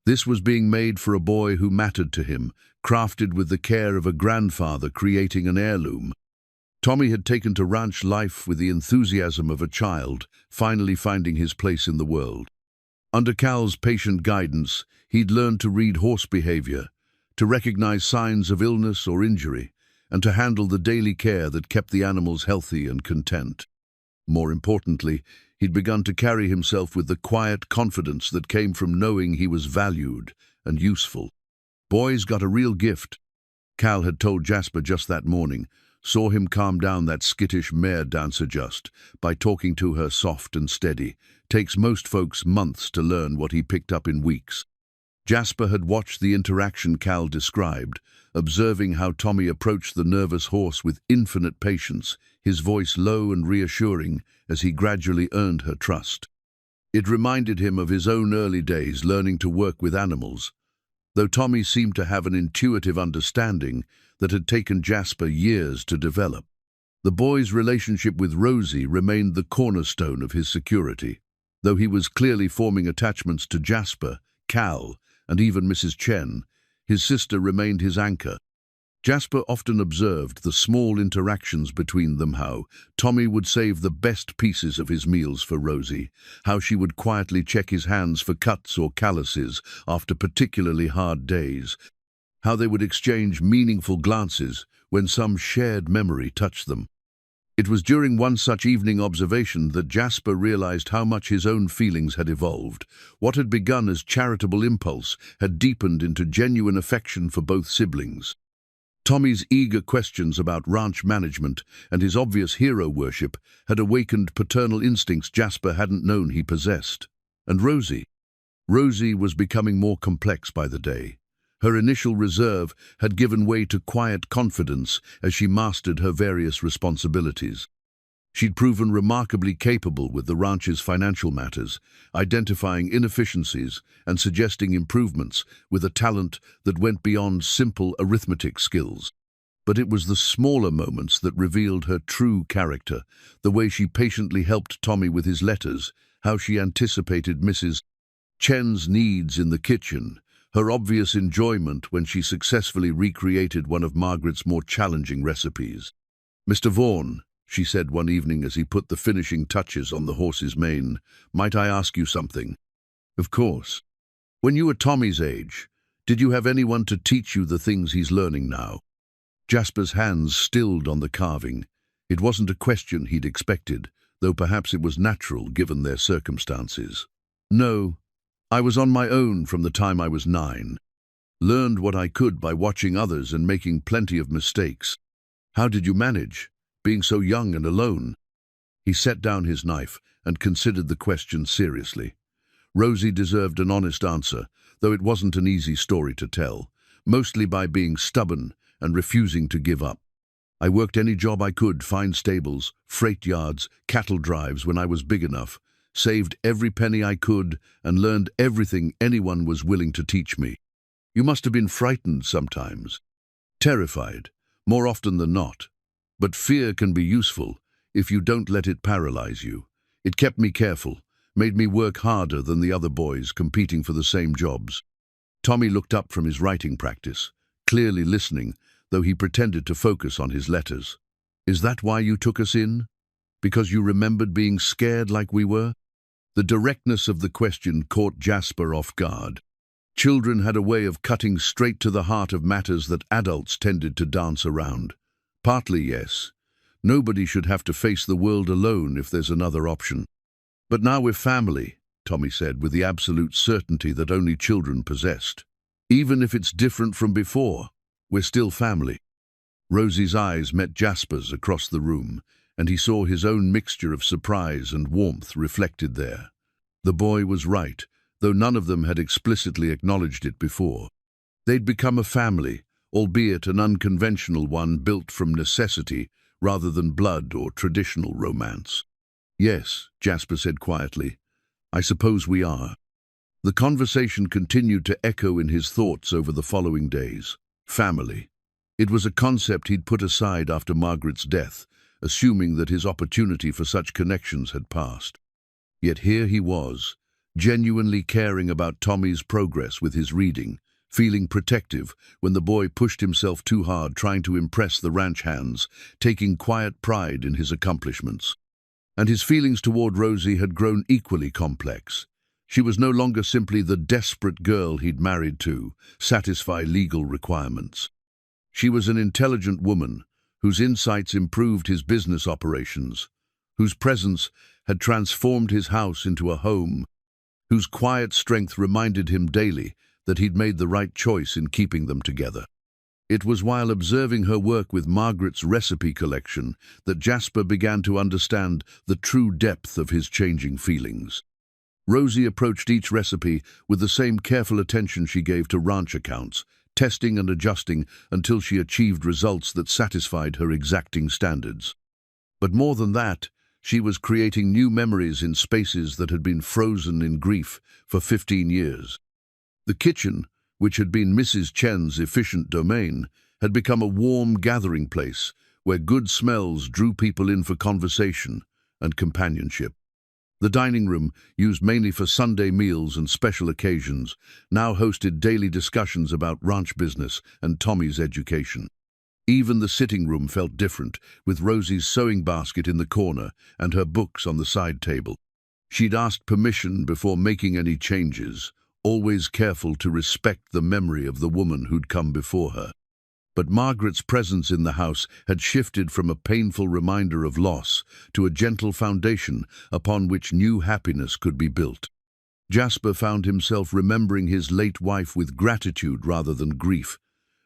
This was being made for a boy who mattered to him, crafted with the care of a grandfather creating an heirloom. Tommy had taken to ranch life with the enthusiasm of a child, finally finding his place in the world. Under Cal's patient guidance, he'd learned to read horse behavior, to recognize signs of illness or injury, and to handle the daily care that kept the animals healthy and content. More importantly, he'd begun to carry himself with the quiet confidence that came from knowing he was valued and useful. Boys got a real gift, Cal had told Jasper just that morning, saw him calm down that skittish mare dancer just by talking to her soft and steady. Takes most folks months to learn what he picked up in weeks. Jasper had watched the interaction Cal described, observing how Tommy approached the nervous horse with infinite patience, his voice low and reassuring as he gradually earned her trust. It reminded him of his own early days learning to work with animals, though Tommy seemed to have an intuitive understanding that had taken Jasper years to develop. The boy's relationship with Rosie remained the cornerstone of his security. Though he was clearly forming attachments to Jasper, Cal, and even Mrs. Chen, his sister remained his anchor. Jasper often observed the small interactions between them, how Tommy would save the best pieces of his meals for Rosie, how she would quietly check his hands for cuts or calluses after particularly hard days, how they would exchange meaningful glances when some shared memory touched them. It was during one such evening observation that Jasper realized how much his own feelings had evolved. What had begun as charitable impulse had deepened into genuine affection for both siblings. Tommy's eager questions about ranch management and his obvious hero worship had awakened paternal instincts Jasper hadn't known he possessed. And Rosie was becoming more complex by the day. Her initial reserve had given way to quiet confidence as she mastered her various responsibilities. She'd proven remarkably capable with the ranch's financial matters, identifying inefficiencies and suggesting improvements with a talent that went beyond simple arithmetic skills. But it was the smaller moments that revealed her true character, the way she patiently helped Tommy with his letters, how she anticipated Mrs. Chen's needs in the kitchen, her obvious enjoyment when she successfully recreated one of Margaret's more challenging recipes. "Mr. Vaughan," she said one evening as he put the finishing touches on the horse's mane, "might I ask you something?" "Of course." "When you were Tommy's age, did you have anyone to teach you the things he's learning now?" Jasper's hands stilled on the carving. It wasn't a question he'd expected, though perhaps it was natural given their circumstances. "No. I was on my own from the time I was 9. Learned what I could by watching others and making plenty of mistakes." "How did you manage, being so young and alone?" He set down his knife and considered the question seriously. Rosie deserved an honest answer, though it wasn't an easy story to tell, mostly by being stubborn and refusing to give up. "I worked any job I could, find stables, freight yards, cattle drives when I was big enough, saved every penny I could, and learned everything anyone was willing to teach me." "You must have been frightened sometimes." "Terrified, more often than not. But fear can be useful if you don't let it paralyze you. It kept me careful, made me work harder than the other boys competing for the same jobs." Tommy looked up from his writing practice, clearly listening, though he pretended to focus on his letters. "Is that why you took us in? Because you remembered being scared like we were?" The directness of the question caught Jasper off guard. Children had a way of cutting straight to the heart of matters that adults tended to dance around. "Partly, yes. Nobody should have to face the world alone if there's another option." "But now we're family," Tommy said with the absolute certainty that only children possessed. "Even if it's different from before, we're still family." Rosie's eyes met Jasper's across the room, and he saw his own mixture of surprise and warmth reflected there. The boy was right, though none of them had explicitly acknowledged it before. They'd become a family, albeit an unconventional one built from necessity rather than blood or traditional romance. "Yes," Jasper said quietly, "I suppose we are." The conversation continued to echo in his thoughts over the following days. Family. It was a concept he'd put aside after Margaret's death, assuming that his opportunity for such connections had passed. Yet here he was, genuinely caring about Tommy's progress with his reading, feeling protective when the boy pushed himself too hard trying to impress the ranch hands, taking quiet pride in his accomplishments. And his feelings toward Rosie had grown equally complex. She was no longer simply the desperate girl he'd married to satisfy legal requirements. She was an intelligent woman whose insights improved his business operations, whose presence had transformed his house into a home, whose quiet strength reminded him daily that he'd made the right choice in keeping them together. It was while observing her work with Margaret's recipe collection that Jasper began to understand the true depth of his changing feelings. Rosie approached each recipe with the same careful attention she gave to ranch accounts, testing and adjusting until she achieved results that satisfied her exacting standards. But more than that, she was creating new memories in spaces that had been frozen in grief for 15 years. The kitchen, which had been Mrs. Chen's efficient domain, had become a warm gathering place where good smells drew people in for conversation and companionship. The dining room, used mainly for Sunday meals and special occasions, now hosted daily discussions about ranch business and Tommy's education. Even the sitting room felt different, with Rosie's sewing basket in the corner and her books on the side table. She'd asked permission before making any changes, always careful to respect the memory of the woman who'd come before her. But Margaret's presence in the house had shifted from a painful reminder of loss to a gentle foundation upon which new happiness could be built. Jasper found himself remembering his late wife with gratitude rather than grief,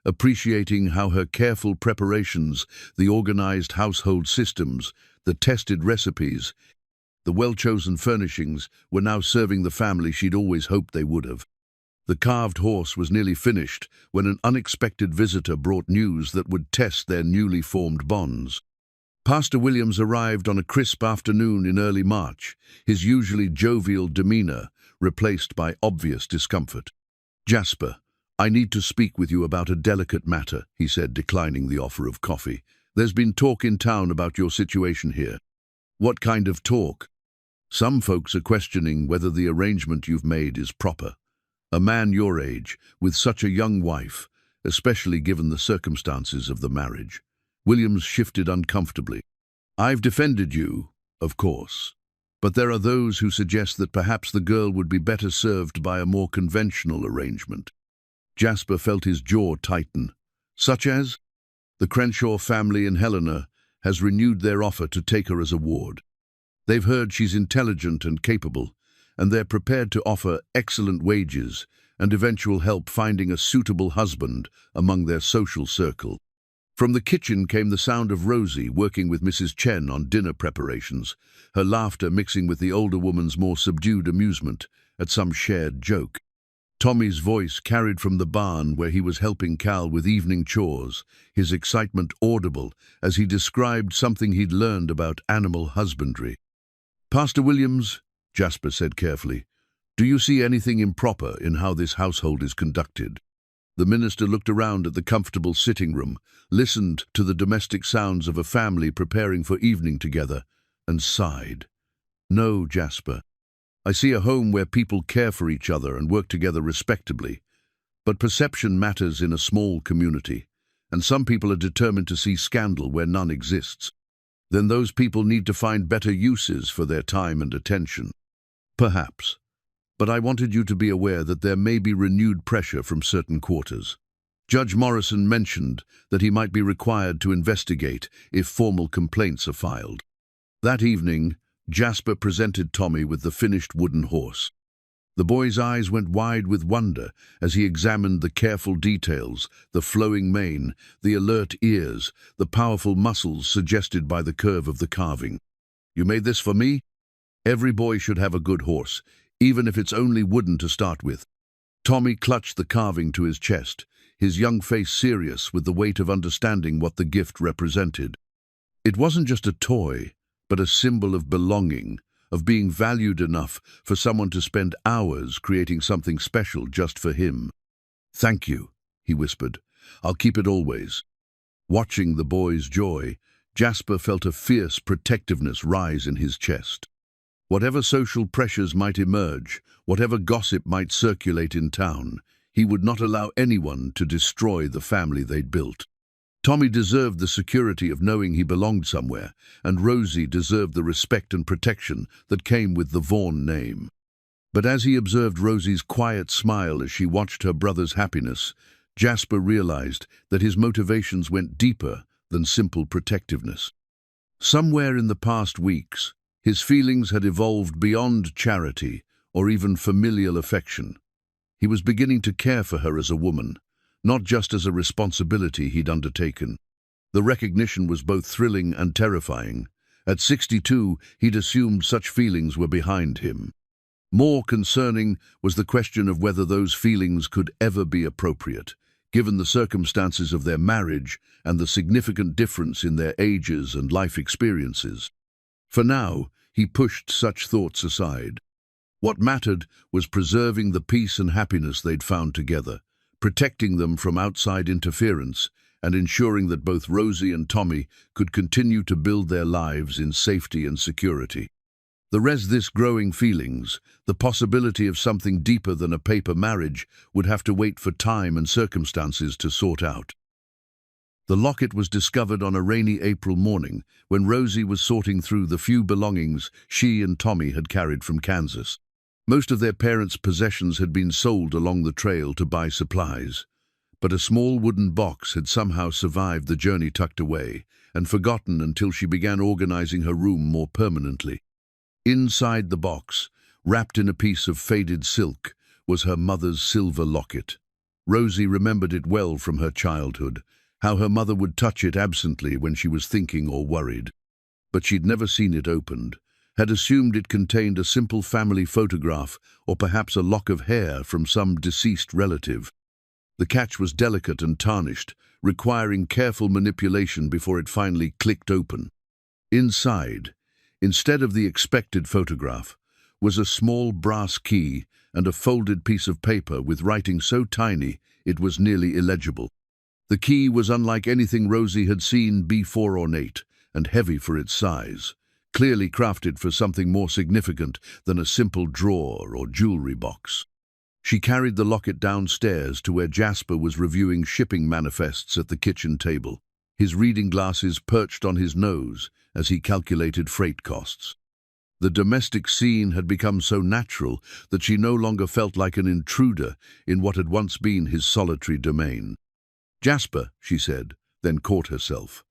appreciating how her careful preparations, the organized household systems, the tested recipes, the well-chosen furnishings were now serving the family she'd always hoped they would have. The carved horse was nearly finished when an unexpected visitor brought news that would test their newly formed bonds. Pastor Williams arrived on a crisp afternoon in early March, his usually jovial demeanor replaced by obvious discomfort. "Jasper, I need to speak with you about a delicate matter," he said, declining the offer of coffee. "There's been talk in town about your situation here." "What kind of talk?" "Some folks are questioning whether the arrangement you've made is proper. A man your age, with such a young wife, especially given the circumstances of the marriage." Williams shifted uncomfortably. "I've defended you, of course, but there are those who suggest that perhaps the girl would be better served by a more conventional arrangement." Jasper felt his jaw tighten. "Such as?" "The Crenshaw family in Helena has renewed their offer to take her as a ward. They've heard she's intelligent and capable, and they're prepared to offer excellent wages and eventual help finding a suitable husband among their social circle." From the kitchen came the sound of Rosie working with Mrs. Chen on dinner preparations, her laughter mixing with the older woman's more subdued amusement at some shared joke. Tommy's voice carried from the barn where he was helping Cal with evening chores, his excitement audible as he described something he'd learned about animal husbandry. "Pastor Williams," Jasper said carefully, "do you see anything improper in how this household is conducted?" The minister looked around at the comfortable sitting room, listened to the domestic sounds of a family preparing for evening together, and sighed. "No, Jasper. I see a home where people care for each other and work together respectably. But perception matters in a small community, and some people are determined to see scandal where none exists. Then those people need to find better uses for their time and attention." "Perhaps. But I wanted you to be aware that there may be renewed pressure from certain quarters. Judge Morrison mentioned that he might be required to investigate if formal complaints are filed." That evening, Jasper presented Tommy with the finished wooden horse. The boy's eyes went wide with wonder as he examined the careful details, the flowing mane, the alert ears, the powerful muscles suggested by the curve of the carving. "You made this for me? Every boy should have a good horse, even if it's only wooden to start with." Tommy clutched the carving to his chest, his young face serious with the weight of understanding what the gift represented. It wasn't just a toy, but a symbol of belonging, of being valued enough for someone to spend hours creating something special just for him. "Thank you," he whispered. "I'll keep it always." Watching the boy's joy, Jasper felt a fierce protectiveness rise in his chest. Whatever social pressures might emerge, whatever gossip might circulate in town, he would not allow anyone to destroy the family they'd built. Tommy deserved the security of knowing he belonged somewhere, and Rosie deserved the respect and protection that came with the Vaughn name. But as he observed Rosie's quiet smile as she watched her brother's happiness, Jasper realized that his motivations went deeper than simple protectiveness. Somewhere in the past weeks, his feelings had evolved beyond charity or even familial affection. He was beginning to care for her as a woman, not just as a responsibility he'd undertaken. The recognition was both thrilling and terrifying. At 62, he'd assumed such feelings were behind him. More concerning was the question of whether those feelings could ever be appropriate, given the circumstances of their marriage and the significant difference in their ages and life experiences. For now, he pushed such thoughts aside. What mattered was preserving the peace and happiness they'd found together, protecting them from outside interference, and ensuring that both Rosie and Tommy could continue to build their lives in safety and security. This growing feelings, the possibility of something deeper than a paper marriage, would have to wait for time and circumstances to sort out. The locket was discovered on a rainy April morning when Rosie was sorting through the few belongings she and Tommy had carried from Kansas. Most of their parents' possessions had been sold along the trail to buy supplies, but a small wooden box had somehow survived the journey tucked away and forgotten until she began organizing her room more permanently. Inside the box, wrapped in a piece of faded silk, was her mother's silver locket. Rosie remembered it well from her childhood, how her mother would touch it absently when she was thinking or worried. But she'd never seen it opened, had assumed it contained a simple family photograph or perhaps a lock of hair from some deceased relative. The catch was delicate and tarnished, requiring careful manipulation before it finally clicked open. Inside, instead of the expected photograph, was a small brass key and a folded piece of paper with writing so tiny it was nearly illegible. The key was unlike anything Rosie had seen before, ornate and heavy for its size, clearly crafted for something more significant than a simple drawer or jewelry box. She carried the locket downstairs to where Jasper was reviewing shipping manifests at the kitchen table, his reading glasses perched on his nose as he calculated freight costs. The domestic scene had become so natural that she no longer felt like an intruder in what had once been his solitary domain. "Jasper," she said, then caught herself.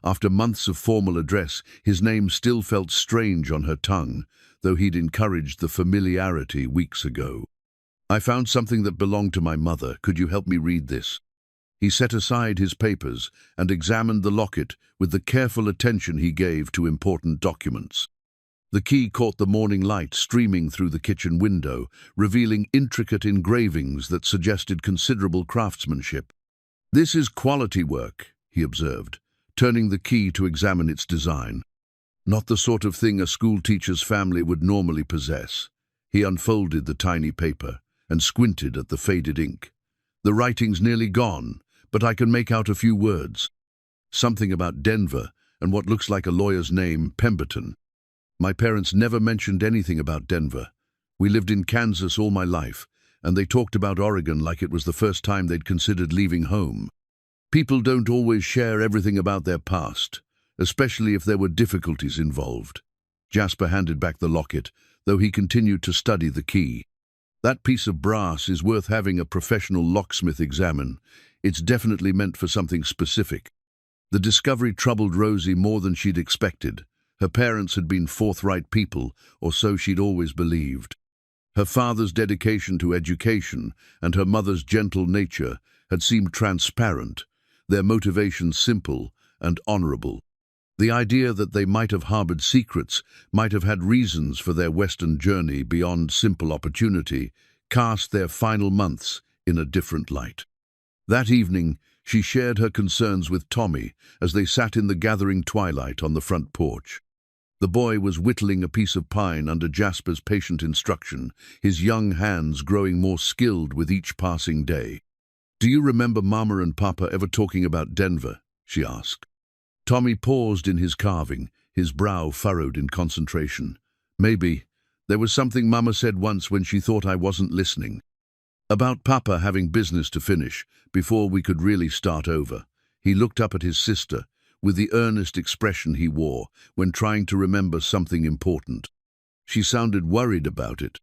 After months of formal address, his name still felt strange on her tongue, though he'd encouraged the familiarity weeks ago. "I found something that belonged to my mother. Could you help me read this?" He set aside his papers and examined the locket with the careful attention he gave to important documents. The key caught the morning light streaming through the kitchen window, revealing intricate engravings that suggested considerable craftsmanship. "This is quality work," he observed, turning the key to examine its design. Not the sort of thing a schoolteacher's family would normally possess. He unfolded the tiny paper and squinted at the faded ink. "The writing's nearly gone, but I can make out a few words. Something about Denver and what looks like a lawyer's name, Pemberton. My parents never mentioned anything about Denver. We lived in Kansas all my life, and they talked about Oregon like it was the first time they'd considered leaving home. People don't always share everything about their past, especially if there were difficulties involved." Jasper handed back the locket, though he continued to study the key. "That piece of brass is worth having a professional locksmith examine. It's definitely meant for something specific." The discovery troubled Rosie more than she'd expected. Her parents had been forthright people, or so she'd always believed. Her father's dedication to education and her mother's gentle nature had seemed transparent, their motivations simple and honorable. The idea that they might have harbored secrets, might have had reasons for their Western journey beyond simple opportunity, cast their final months in a different light. That evening, she shared her concerns with Tommy as they sat in the gathering twilight on the front porch. The boy was whittling a piece of pine under Jasper's patient instruction, his young hands growing more skilled with each passing day. "Do you remember Mama and Papa ever talking about Denver?" she asked. Tommy paused in his carving, his brow furrowed in concentration. "Maybe. There was something Mama said once when she thought I wasn't listening. About Papa having business to finish before we could really start over." He looked up at his sister with the earnest expression he wore when trying to remember something important. She sounded worried about it.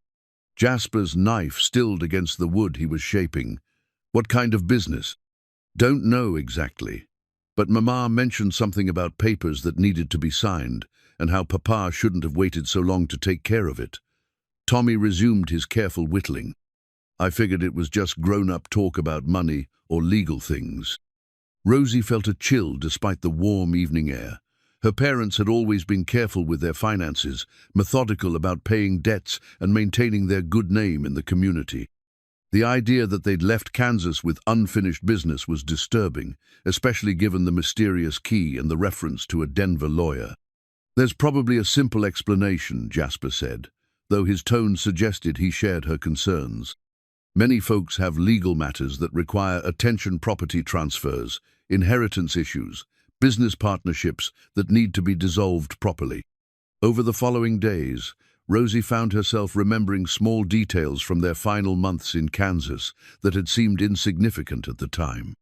Jasper's knife stilled against the wood he was shaping. "What kind of business?" "Don't know exactly. But Mama mentioned something about papers that needed to be signed, and how Papa shouldn't have waited so long to take care of it." Tommy resumed his careful whittling. "I figured it was just grown-up talk about money or legal things." Rosie felt a chill despite the warm evening air. Her parents had always been careful with their finances, methodical about paying debts and maintaining their good name in the community. The idea that they'd left Kansas with unfinished business was disturbing, especially given the mysterious key and the reference to a Denver lawyer. "There's probably a simple explanation," Jasper said, though his tone suggested he shared her concerns. "Many folks have legal matters that require attention, property transfers, inheritance issues, business partnerships that need to be dissolved properly." Over the following days, Rosie found herself remembering small details from their final months in Kansas that had seemed insignificant at the time.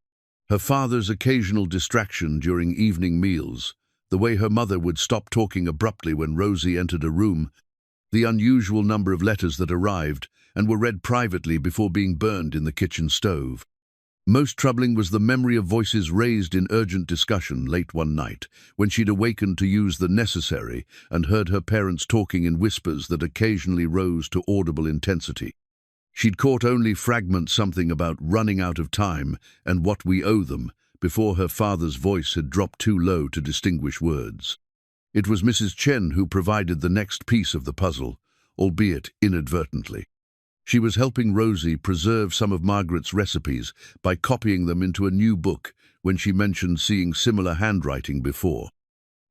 Her father's occasional distraction during evening meals, the way her mother would stop talking abruptly when Rosie entered a room, the unusual number of letters that arrived and were read privately before being burned in the kitchen stove. Most troubling was the memory of voices raised in urgent discussion late one night, when she'd awakened to use the necessary and heard her parents talking in whispers that occasionally rose to audible intensity. She'd caught only fragments, something about running out of time and what we owe them, before her father's voice had dropped too low to distinguish words. It was Mrs. Chen who provided the next piece of the puzzle, albeit inadvertently. She was helping Rosie preserve some of Margaret's recipes by copying them into a new book when she mentioned seeing similar handwriting before.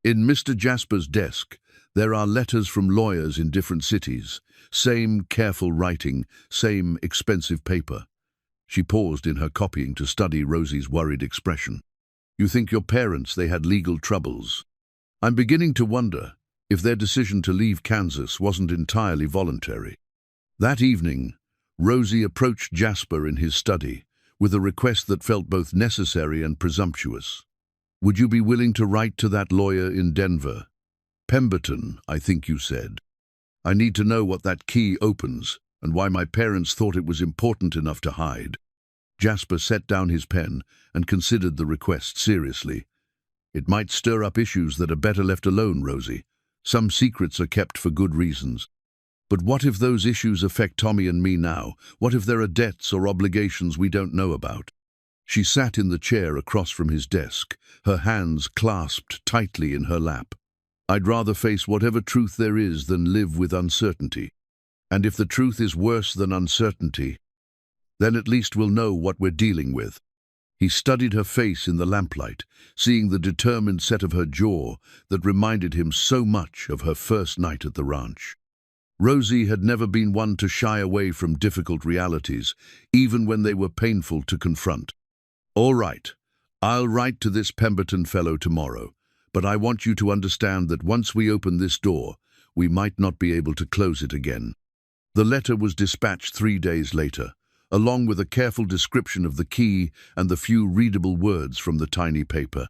In Mr. Jasper's desk, there are letters from lawyers in different cities, same careful writing, same expensive paper. She paused in her copying to study Rosie's worried expression. "You think your parents, they had legal troubles?" "I'm beginning to wonder if their decision to leave Kansas wasn't entirely voluntary." That evening, Rosie approached Jasper in his study with a request that felt both necessary and presumptuous. "Would you be willing to write to that lawyer in Denver? Pemberton, I think you said. I need to know what that key opens and why my parents thought it was important enough to hide." Jasper set down his pen and considered the request seriously. "It might stir up issues that are better left alone, Rosie. Some secrets are kept for good reasons. But what if those issues affect Tommy and me now? What if there are debts or obligations we don't know about?" She sat in the chair across from his desk, her hands clasped tightly in her lap. "I'd rather face whatever truth there is than live with uncertainty. And if the truth is worse than uncertainty, then at least we'll know what we're dealing with." He studied her face in the lamplight, seeing the determined set of her jaw that reminded him so much of her first night at the ranch. Rosie had never been one to shy away from difficult realities, even when they were painful to confront. "All right, I'll write to this Pemberton fellow tomorrow, but I want you to understand that once we open this door, we might not be able to close it again." The letter was dispatched 3 days later, along with a careful description of the key and the few readable words from the tiny paper.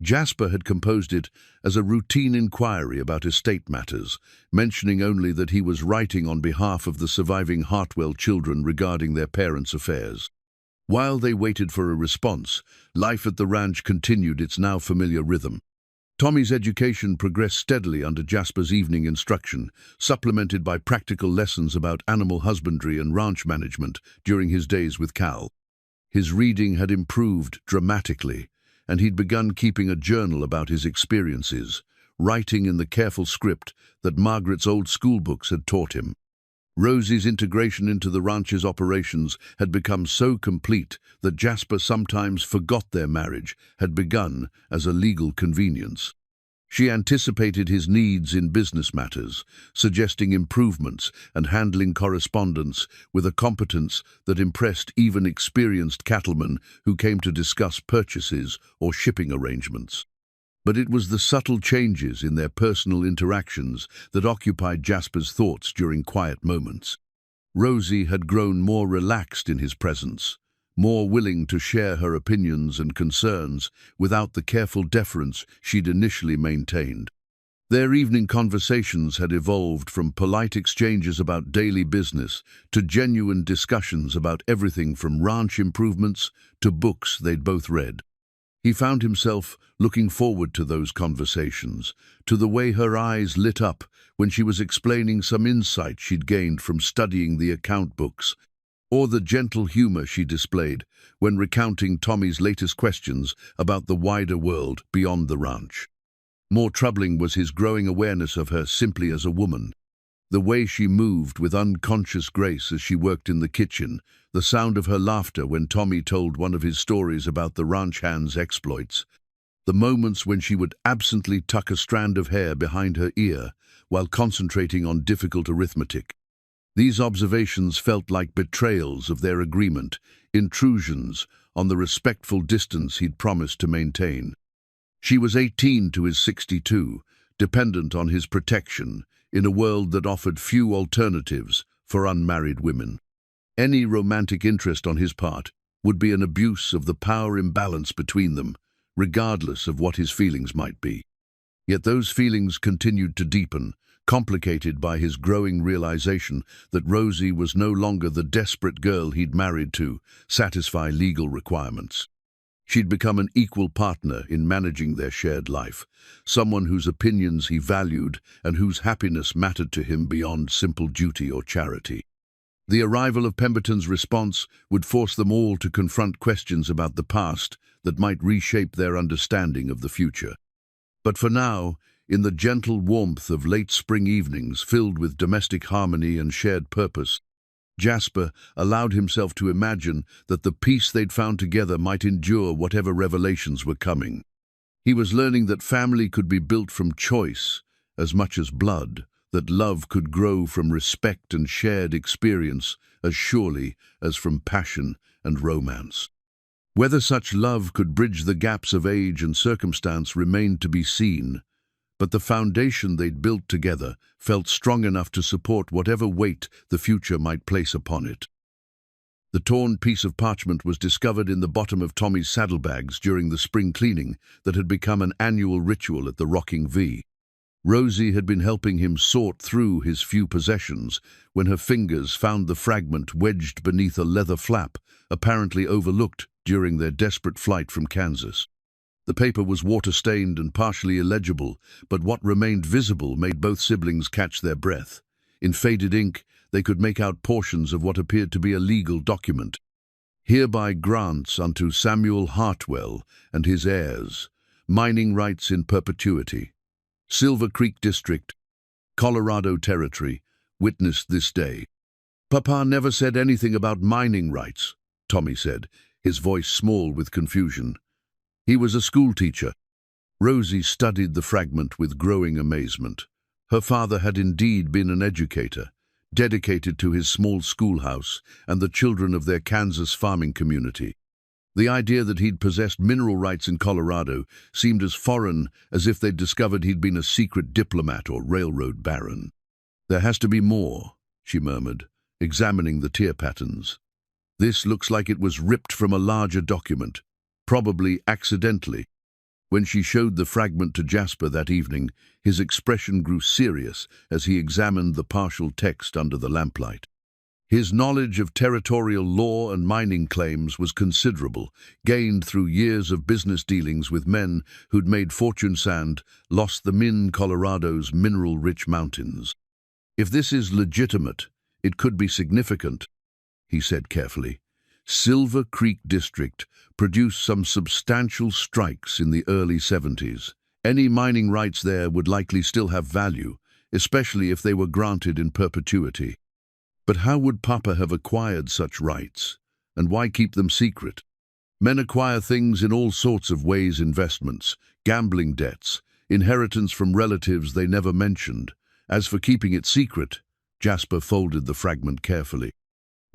Jasper had composed it as a routine inquiry about estate matters, mentioning only that he was writing on behalf of the surviving Hartwell children regarding their parents' affairs. While they waited for a response, life at the ranch continued its now familiar rhythm. Tommy's education progressed steadily under Jasper's evening instruction, supplemented by practical lessons about animal husbandry and ranch management during his days with Cal. His reading had improved dramatically, and he'd begun keeping a journal about his experiences, writing in the careful script that Margaret's old schoolbooks had taught him. Rosie's integration into the ranch's operations had become so complete that Jasper sometimes forgot their marriage had begun as a legal convenience. She anticipated his needs in business matters, suggesting improvements and handling correspondence with a competence that impressed even experienced cattlemen who came to discuss purchases or shipping arrangements. But it was the subtle changes in their personal interactions that occupied Jasper's thoughts during quiet moments. Rosie had grown more relaxed in his presence, more willing to share her opinions and concerns without the careful deference she'd initially maintained. Their evening conversations had evolved from polite exchanges about daily business to genuine discussions about everything from ranch improvements to books they'd both read. He found himself looking forward to those conversations, to the way her eyes lit up when she was explaining some insight she'd gained from studying the account books, or the gentle humor she displayed when recounting Tommy's latest questions about the wider world beyond the ranch. More troubling was his growing awareness of her simply as a woman. The way she moved with unconscious grace as she worked in the kitchen, the sound of her laughter when Tommy told one of his stories about the ranch hand's exploits, the moments when she would absently tuck a strand of hair behind her ear while concentrating on difficult arithmetic. These observations felt like betrayals of their agreement, intrusions on the respectful distance he'd promised to maintain. She was 18 to his 62, dependent on his protection, in a world that offered few alternatives for unmarried women. Any romantic interest on his part would be an abuse of the power imbalance between them, regardless of what his feelings might be. Yet those feelings continued to deepen, complicated by his growing realization that Rosie was no longer the desperate girl he'd married to satisfy legal requirements. She'd become an equal partner in managing their shared life, someone whose opinions he valued and whose happiness mattered to him beyond simple duty or charity. The arrival of Pemberton's response would force them all to confront questions about the past that might reshape their understanding of the future. But for now, in the gentle warmth of late spring evenings filled with domestic harmony and shared purpose, Jasper allowed himself to imagine that the peace they'd found together might endure whatever revelations were coming. He was learning that family could be built from choice as much as blood, that love could grow from respect and shared experience as surely as from passion and romance. Whether such love could bridge the gaps of age and circumstance remained to be seen, but the foundation they'd built together felt strong enough to support whatever weight the future might place upon it. The torn piece of parchment was discovered in the bottom of Tommy's saddlebags during the spring cleaning that had become an annual ritual at the Rocking V. Rosie had been helping him sort through his few possessions when her fingers found the fragment wedged beneath a leather flap, apparently overlooked during their desperate flight from Kansas. The paper was water-stained and partially illegible, but what remained visible made both siblings catch their breath. In faded ink, they could make out portions of what appeared to be a legal document. Hereby grants unto Samuel Hartwell and his heirs mining rights in perpetuity. Silver Creek District, Colorado Territory, witnessed this day. Papa never said anything about mining rights, Tommy said, his voice small with confusion. He was a schoolteacher. Rosie studied the fragment with growing amazement. Her father had indeed been an educator, dedicated to his small schoolhouse and the children of their Kansas farming community. The idea that he'd possessed mineral rights in Colorado seemed as foreign as if they'd discovered he'd been a secret diplomat or railroad baron. "There has to be more," she murmured, examining the tear patterns. "This looks like it was ripped from a larger document, probably accidentally." When she showed the fragment to Jasper that evening, his expression grew serious as he examined the partial text under the lamplight. His knowledge of territorial law and mining claims was considerable, gained through years of business dealings with men who'd made fortunes and lost them in Colorado's mineral-rich mountains. "If this is legitimate, it could be significant," he said carefully. Silver Creek District produced some substantial strikes in the early 70s. Any mining rights there would likely still have value, especially if they were granted in perpetuity. But how would Papa have acquired such rights, and why keep them secret? Men acquire things in all sorts of ways: investments, gambling debts, inheritance from relatives they never mentioned. As for keeping it secret, Jasper folded the fragment carefully.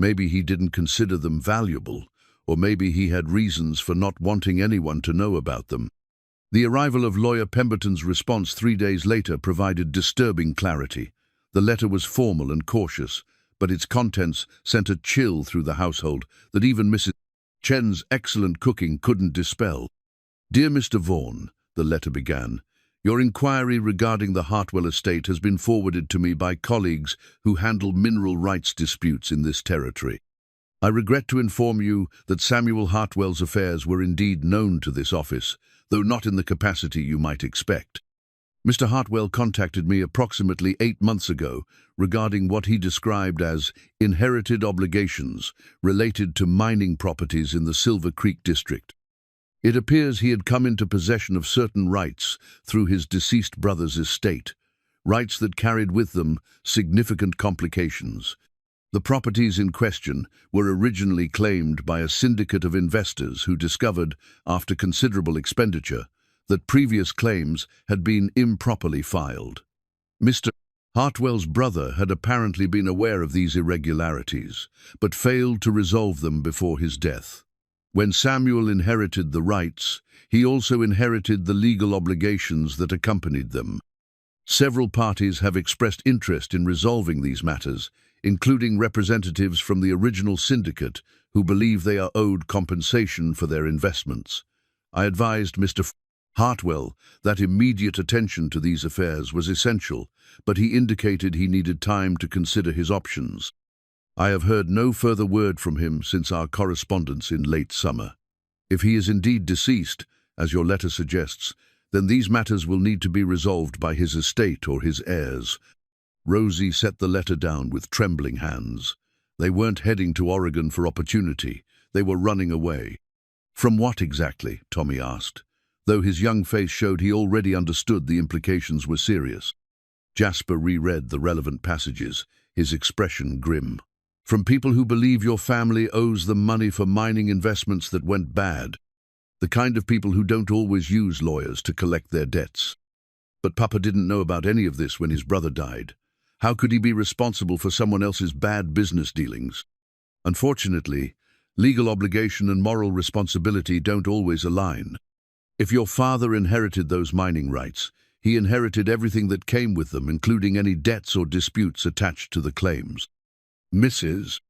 Maybe he didn't consider them valuable, or maybe he had reasons for not wanting anyone to know about them. The arrival of Lawyer Pemberton's response 3 days later provided disturbing clarity. The letter was formal and cautious, but its contents sent a chill through the household that even Mrs. Chen's excellent cooking couldn't dispel. "Dear Mr. Vaughan," the letter began, "your inquiry regarding the Hartwell estate has been forwarded to me by colleagues who handle mineral rights disputes in this territory. I regret to inform you that Samuel Hartwell's affairs were indeed known to this office, though not in the capacity you might expect. Mr. Hartwell contacted me approximately 8 months ago regarding what he described as inherited obligations related to mining properties in the Silver Creek District. It appears he had come into possession of certain rights through his deceased brother's estate, rights that carried with them significant complications. The properties in question were originally claimed by a syndicate of investors who discovered, after considerable expenditure, that previous claims had been improperly filed. Mr. Hartwell's brother had apparently been aware of these irregularities, but failed to resolve them before his death. When Samuel inherited the rights, he also inherited the legal obligations that accompanied them. Several parties have expressed interest in resolving these matters, including representatives from the original syndicate who believe they are owed compensation for their investments. I advised Mr. Hartwell that immediate attention to these affairs was essential, but he indicated he needed time to consider his options. I have heard no further word from him since our correspondence in late summer. If he is indeed deceased, as your letter suggests, then these matters will need to be resolved by his estate or his heirs. Rosie set the letter down with trembling hands. They weren't heading to Oregon for opportunity. They were running away. From what exactly? Tommy asked, though his young face showed he already understood the implications were serious. Jasper reread the relevant passages, his expression grim. From people who believe your family owes them money for mining investments that went bad. The kind of people who don't always use lawyers to collect their debts. But Papa didn't know about any of this when his brother died. How could he be responsible for someone else's bad business dealings? Unfortunately, legal obligation and moral responsibility don't always align. If your father inherited those mining rights, he inherited everything that came with them, including any debts or disputes attached to the claims. Mrs.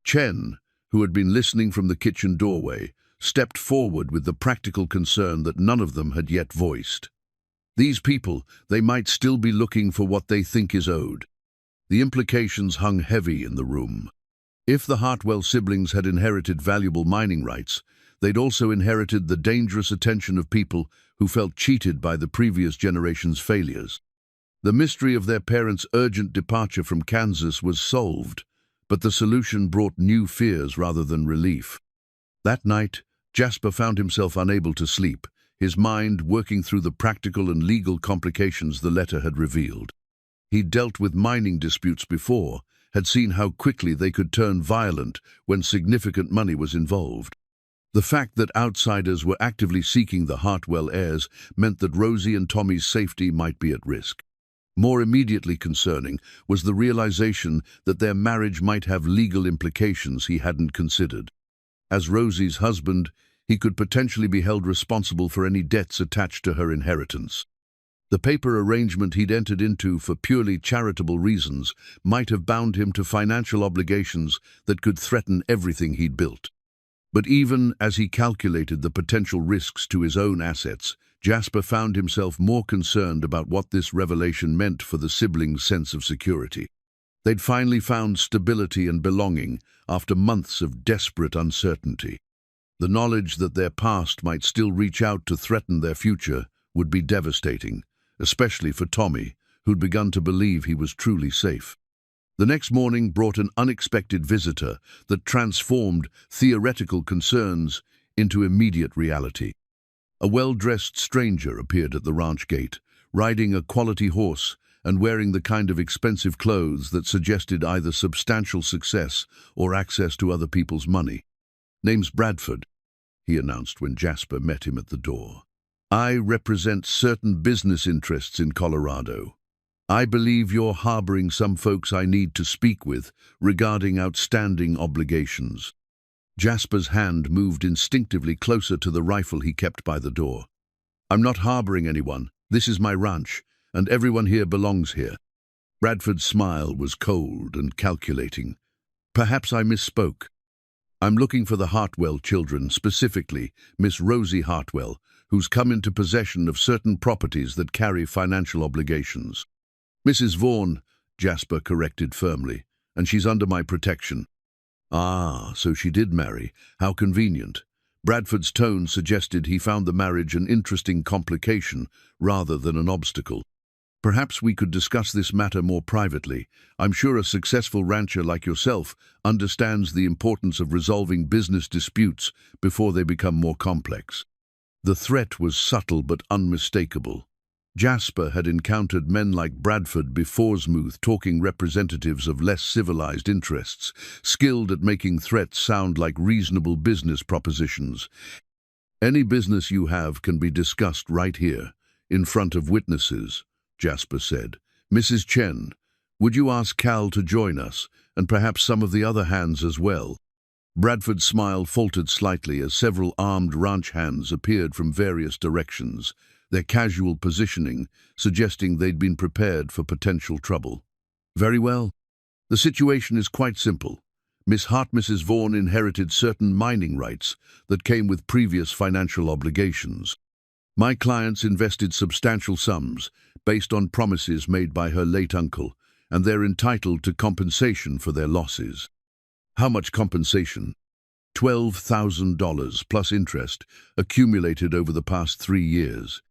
Chen, who had been listening from the kitchen doorway, stepped forward with the practical concern that none of them had yet voiced. These people, they might still be looking for what they think is owed. The implications hung heavy in the room. If the Hartwell siblings had inherited valuable mining rights, they'd also inherited the dangerous attention of people who felt cheated by the previous generation's failures. The mystery of their parents' urgent departure from Kansas was solved, but the solution brought new fears rather than relief. That night, Jasper found himself unable to sleep, his mind working through the practical and legal complications the letter had revealed. He'd dealt with mining disputes before, had seen how quickly they could turn violent when significant money was involved. The fact that outsiders were actively seeking the Hartwell heirs meant that Rosie and Tommy's safety might be at risk. More immediately concerning was the realization that their marriage might have legal implications he hadn't considered. As Rosie's husband, he could potentially be held responsible for any debts attached to her inheritance. The paper arrangement he'd entered into for purely charitable reasons might have bound him to financial obligations that could threaten everything he'd built. But even as he calculated the potential risks to his own assets, Jasper found himself more concerned about what this revelation meant for the siblings' sense of security. They'd finally found stability and belonging after months of desperate uncertainty. The knowledge that their past might still reach out to threaten their future would be devastating, especially for Tommy, who'd begun to believe he was truly safe. The next morning brought an unexpected visitor that transformed theoretical concerns into immediate reality. A well-dressed stranger appeared at the ranch gate, riding a quality horse and wearing the kind of expensive clothes that suggested either substantial success or access to other people's money. "Name's Bradford," he announced when Jasper met him at the door. "I represent certain business interests in Colorado. I believe you're harboring some folks I need to speak with regarding outstanding obligations." Jasper's hand moved instinctively closer to the rifle he kept by the door. "I'm not harboring anyone. This is my ranch, and everyone here belongs here." Bradford's smile was cold and calculating. "Perhaps I misspoke. I'm looking for the Hartwell children, specifically Miss Rosie Hartwell, who's come into possession of certain properties that carry financial obligations." "Mrs. Vaughn," Jasper corrected firmly, "and she's under my protection." "Ah, so she did marry. How convenient." Bradford's tone suggested he found the marriage an interesting complication rather than an obstacle. "Perhaps we could discuss this matter more privately. I'm sure a successful rancher like yourself understands the importance of resolving business disputes before they become more complex." The threat was subtle but unmistakable. Jasper had encountered men like Bradford Beforesmouth, talking representatives of less civilized interests, skilled at making threats sound like reasonable business propositions. "Any business you have can be discussed right here, in front of witnesses," Jasper said. "Mrs. Chen, would you ask Cal to join us, and perhaps some of the other hands as well?" Bradford's smile faltered slightly as several armed ranch hands appeared from various directions, their casual positioning suggesting they'd been prepared for potential trouble. "Very well. The situation is quite simple. Mrs. Vaughn inherited certain mining rights that came with previous financial obligations. My clients invested substantial sums based on promises made by her late uncle, and they're entitled to compensation for their losses." "How much compensation?" $12,000 plus interest accumulated over the past 3 years.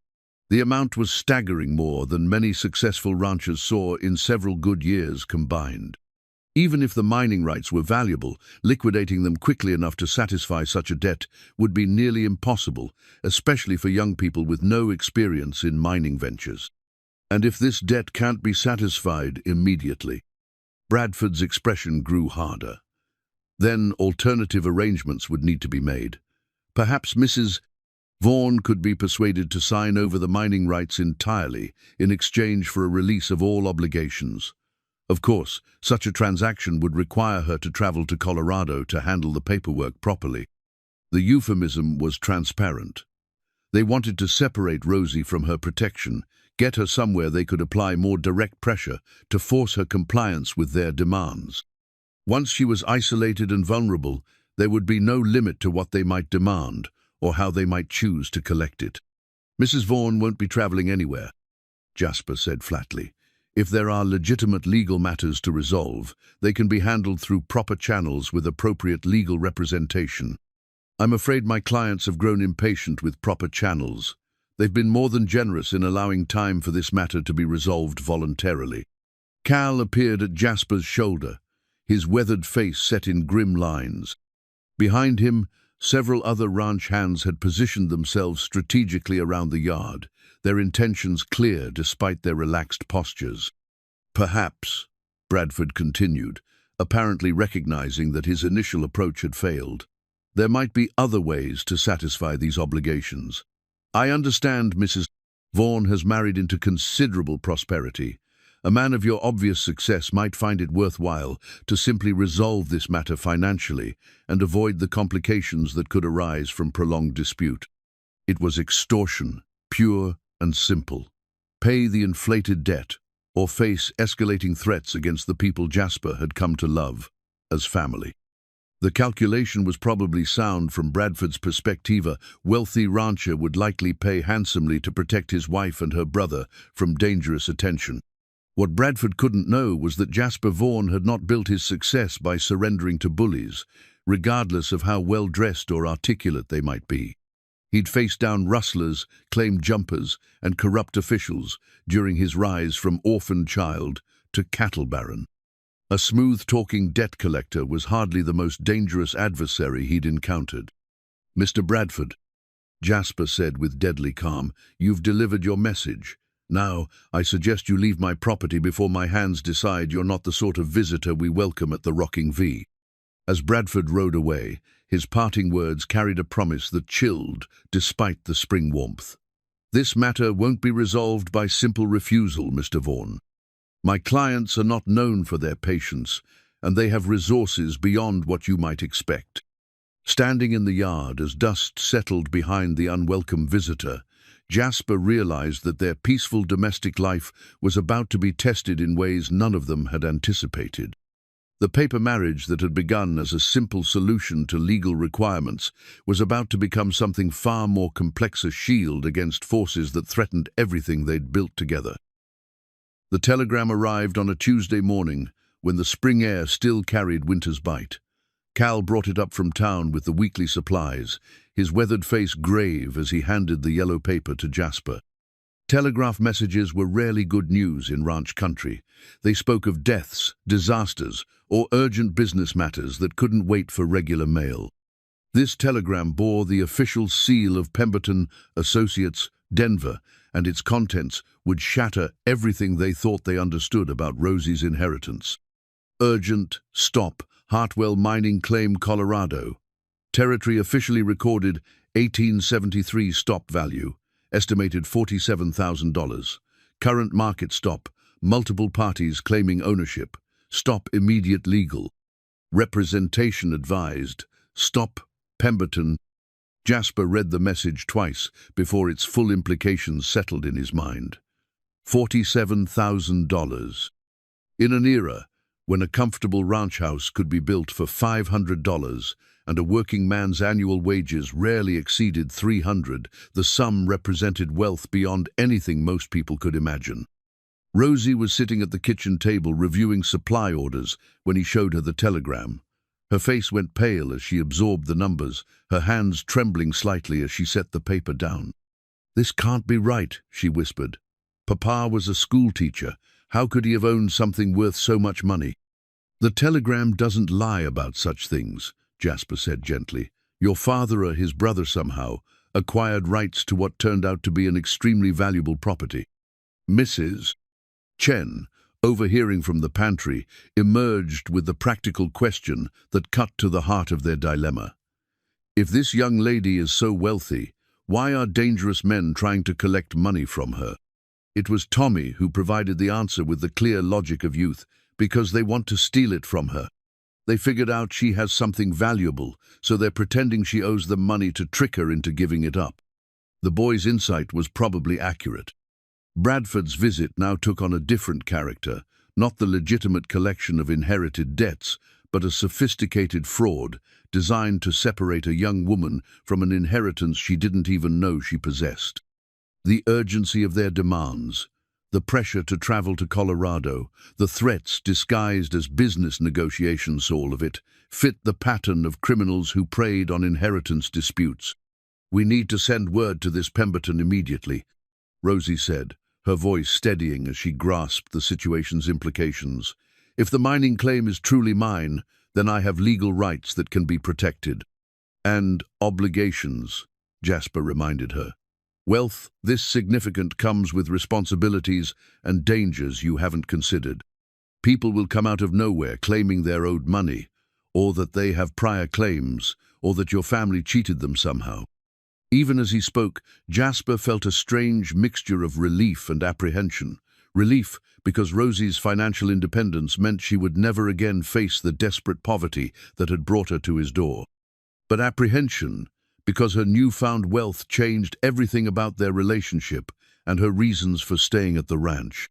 The amount was staggering, more than many successful ranchers saw in several good years combined. Even if the mining rights were valuable, liquidating them quickly enough to satisfy such a debt would be nearly impossible, especially for young people with no experience in mining ventures. "And if this debt can't be satisfied immediately?" Bradford's expression grew harder. "Then alternative arrangements would need to be made. Perhaps Mrs. Vaughn could be persuaded to sign over the mining rights entirely in exchange for a release of all obligations. Of course, such a transaction would require her to travel to Colorado to handle the paperwork properly." The euphemism was transparent. They wanted to separate Rosie from her protection, get her somewhere they could apply more direct pressure to force her compliance with their demands. Once she was isolated and vulnerable, there would be no limit to what they might demand or how they might choose to collect it. "Mrs. Vaughn won't be traveling anywhere," Jasper said flatly. "If there are legitimate legal matters to resolve, they can be handled through proper channels with appropriate legal representation. I'm afraid my clients have grown impatient with proper channels. They've been more than generous in allowing time for this matter to be resolved voluntarily." Cal appeared at Jasper's shoulder, his weathered face set in grim lines. Behind him, several other ranch hands had positioned themselves strategically around the yard, their intentions clear despite their relaxed postures. "Perhaps," Bradford continued, apparently recognizing that his initial approach had failed, "there might be other ways to satisfy these obligations. I understand Mrs. Vaughn has married into considerable prosperity. A man of your obvious success might find it worthwhile to simply resolve this matter financially and avoid the complications that could arise from prolonged dispute." It was extortion, pure and simple. Pay the inflated debt or face escalating threats against the people Jasper had come to love as family. The calculation was probably sound from Bradford's perspective. A wealthy rancher would likely pay handsomely to protect his wife and her brother from dangerous attention. What Bradford couldn't know was that Jasper Vaughn had not built his success by surrendering to bullies, regardless of how well-dressed or articulate they might be. He'd faced down rustlers, claimed jumpers, and corrupt officials during his rise from orphan child to cattle baron. A smooth-talking debt collector was hardly the most dangerous adversary he'd encountered. "Mr. Bradford," Jasper said with deadly calm, "you've delivered your message. Now, I suggest you leave my property before my hands decide you're not the sort of visitor we welcome at the Rocking V." As Bradford rode away, his parting words carried a promise that chilled despite the spring warmth. "This matter won't be resolved by simple refusal, Mr. Vaughn. My clients are not known for their patience, and they have resources beyond what you might expect." Standing in the yard as dust settled behind the unwelcome visitor, Jasper realized that their peaceful domestic life was about to be tested in ways none of them had anticipated. The paper marriage that had begun as a simple solution to legal requirements was about to become something far more complex, a shield against forces that threatened everything they'd built together. The telegram arrived on a Tuesday morning when the spring air still carried winter's bite. Cal brought it up from town with the weekly supplies, his weathered face grave as he handed the yellow paper to Jasper. Telegraph messages were rarely good news in ranch country. They spoke of deaths, disasters, or urgent business matters that couldn't wait for regular mail. This telegram bore the official seal of Pemberton Associates, Denver, and its contents would shatter everything they thought they understood about Rosie's inheritance. Urgent, stop, Hartwell mining claim Colorado. Territory officially recorded 1873 stop value, estimated $47,000. Current market stop, multiple parties claiming ownership. Stop immediate legal. Representation advised. Stop Pemberton. Jasper read the message twice before its full implications settled in his mind. $47,000. In an era when a comfortable ranch house could be built for $500 and a working man's annual wages rarely exceeded $300, the sum represented wealth beyond anything most people could imagine. Rosie was sitting at the kitchen table reviewing supply orders when he showed her the telegram. Her face went pale as she absorbed the numbers, her hands trembling slightly as she set the paper down. "This can't be right," she whispered. "Papa was a schoolteacher. How could he have owned something worth so much money?" "The telegram doesn't lie about such things," Jasper said gently. "Your father or his brother somehow acquired rights to what turned out to be an extremely valuable property." Mrs. Chen, overhearing from the pantry, emerged with the practical question that cut to the heart of their dilemma. If this young lady is so wealthy, why are dangerous men trying to collect money from her? It was Tommy who provided the answer with the clear logic of youth, because they want to steal it from her. They figured out she has something valuable, so they're pretending she owes them money to trick her into giving it up. The boy's insight was probably accurate. Bradford's visit now took on a different character, not the legitimate collection of inherited debts, but a sophisticated fraud designed to separate a young woman from an inheritance she didn't even know she possessed. The urgency of their demands, the pressure to travel to Colorado, the threats disguised as business negotiations, all of it, fit the pattern of criminals who preyed on inheritance disputes. "We need to send word to this Pemberton immediately," Rosie said, her voice steadying as she grasped the situation's implications. "If the mining claim is truly mine, then I have legal rights that can be protected." "And obligations," Jasper reminded her. "Wealth this significant comes with responsibilities and dangers you haven't considered. People will come out of nowhere claiming they're owed money, or that they have prior claims, or that your family cheated them somehow." Even as he spoke, Jasper felt a strange mixture of relief and apprehension. Relief because Rosie's financial independence meant she would never again face the desperate poverty that had brought her to his door. But apprehension because her newfound wealth changed everything about their relationship and her reasons for staying at the ranch.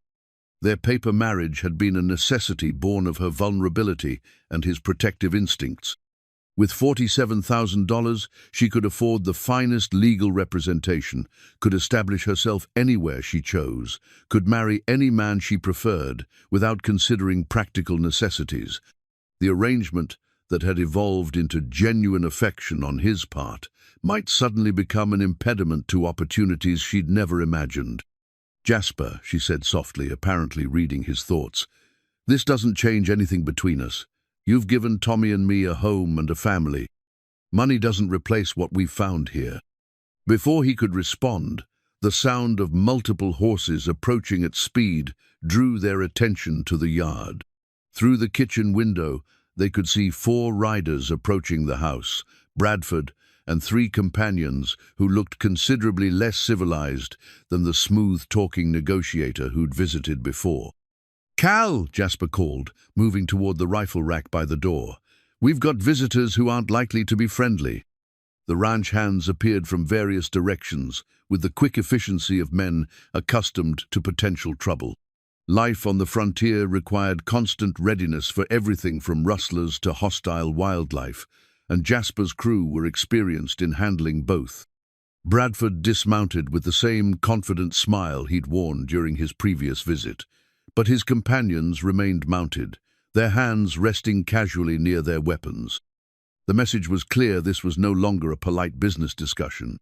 Their paper marriage had been a necessity born of her vulnerability and his protective instincts. With $47,000, she could afford the finest legal representation, could establish herself anywhere she chose, could marry any man she preferred without considering practical necessities. The arrangement that had evolved into genuine affection on his part might suddenly become an impediment to opportunities she'd never imagined. "Jasper," she said softly, apparently reading his thoughts, "this doesn't change anything between us. You've given Tommy and me a home and a family. Money doesn't replace what we've found here." Before he could respond, the sound of multiple horses approaching at speed drew their attention to the yard. Through the kitchen window, they could see 4 riders approaching the house, Bradford and 3 companions who looked considerably less civilized than the smooth-talking negotiator who'd visited before. "Cal," Jasper called, moving toward the rifle rack by the door. "We've got visitors who aren't likely to be friendly." The ranch hands appeared from various directions, with the quick efficiency of men accustomed to potential trouble. Life on the frontier required constant readiness for everything from rustlers to hostile wildlife, and Jasper's crew were experienced in handling both. Bradford dismounted with the same confident smile he'd worn during his previous visit, but his companions remained mounted, their hands resting casually near their weapons. The message was clear. This was no longer a polite business discussion.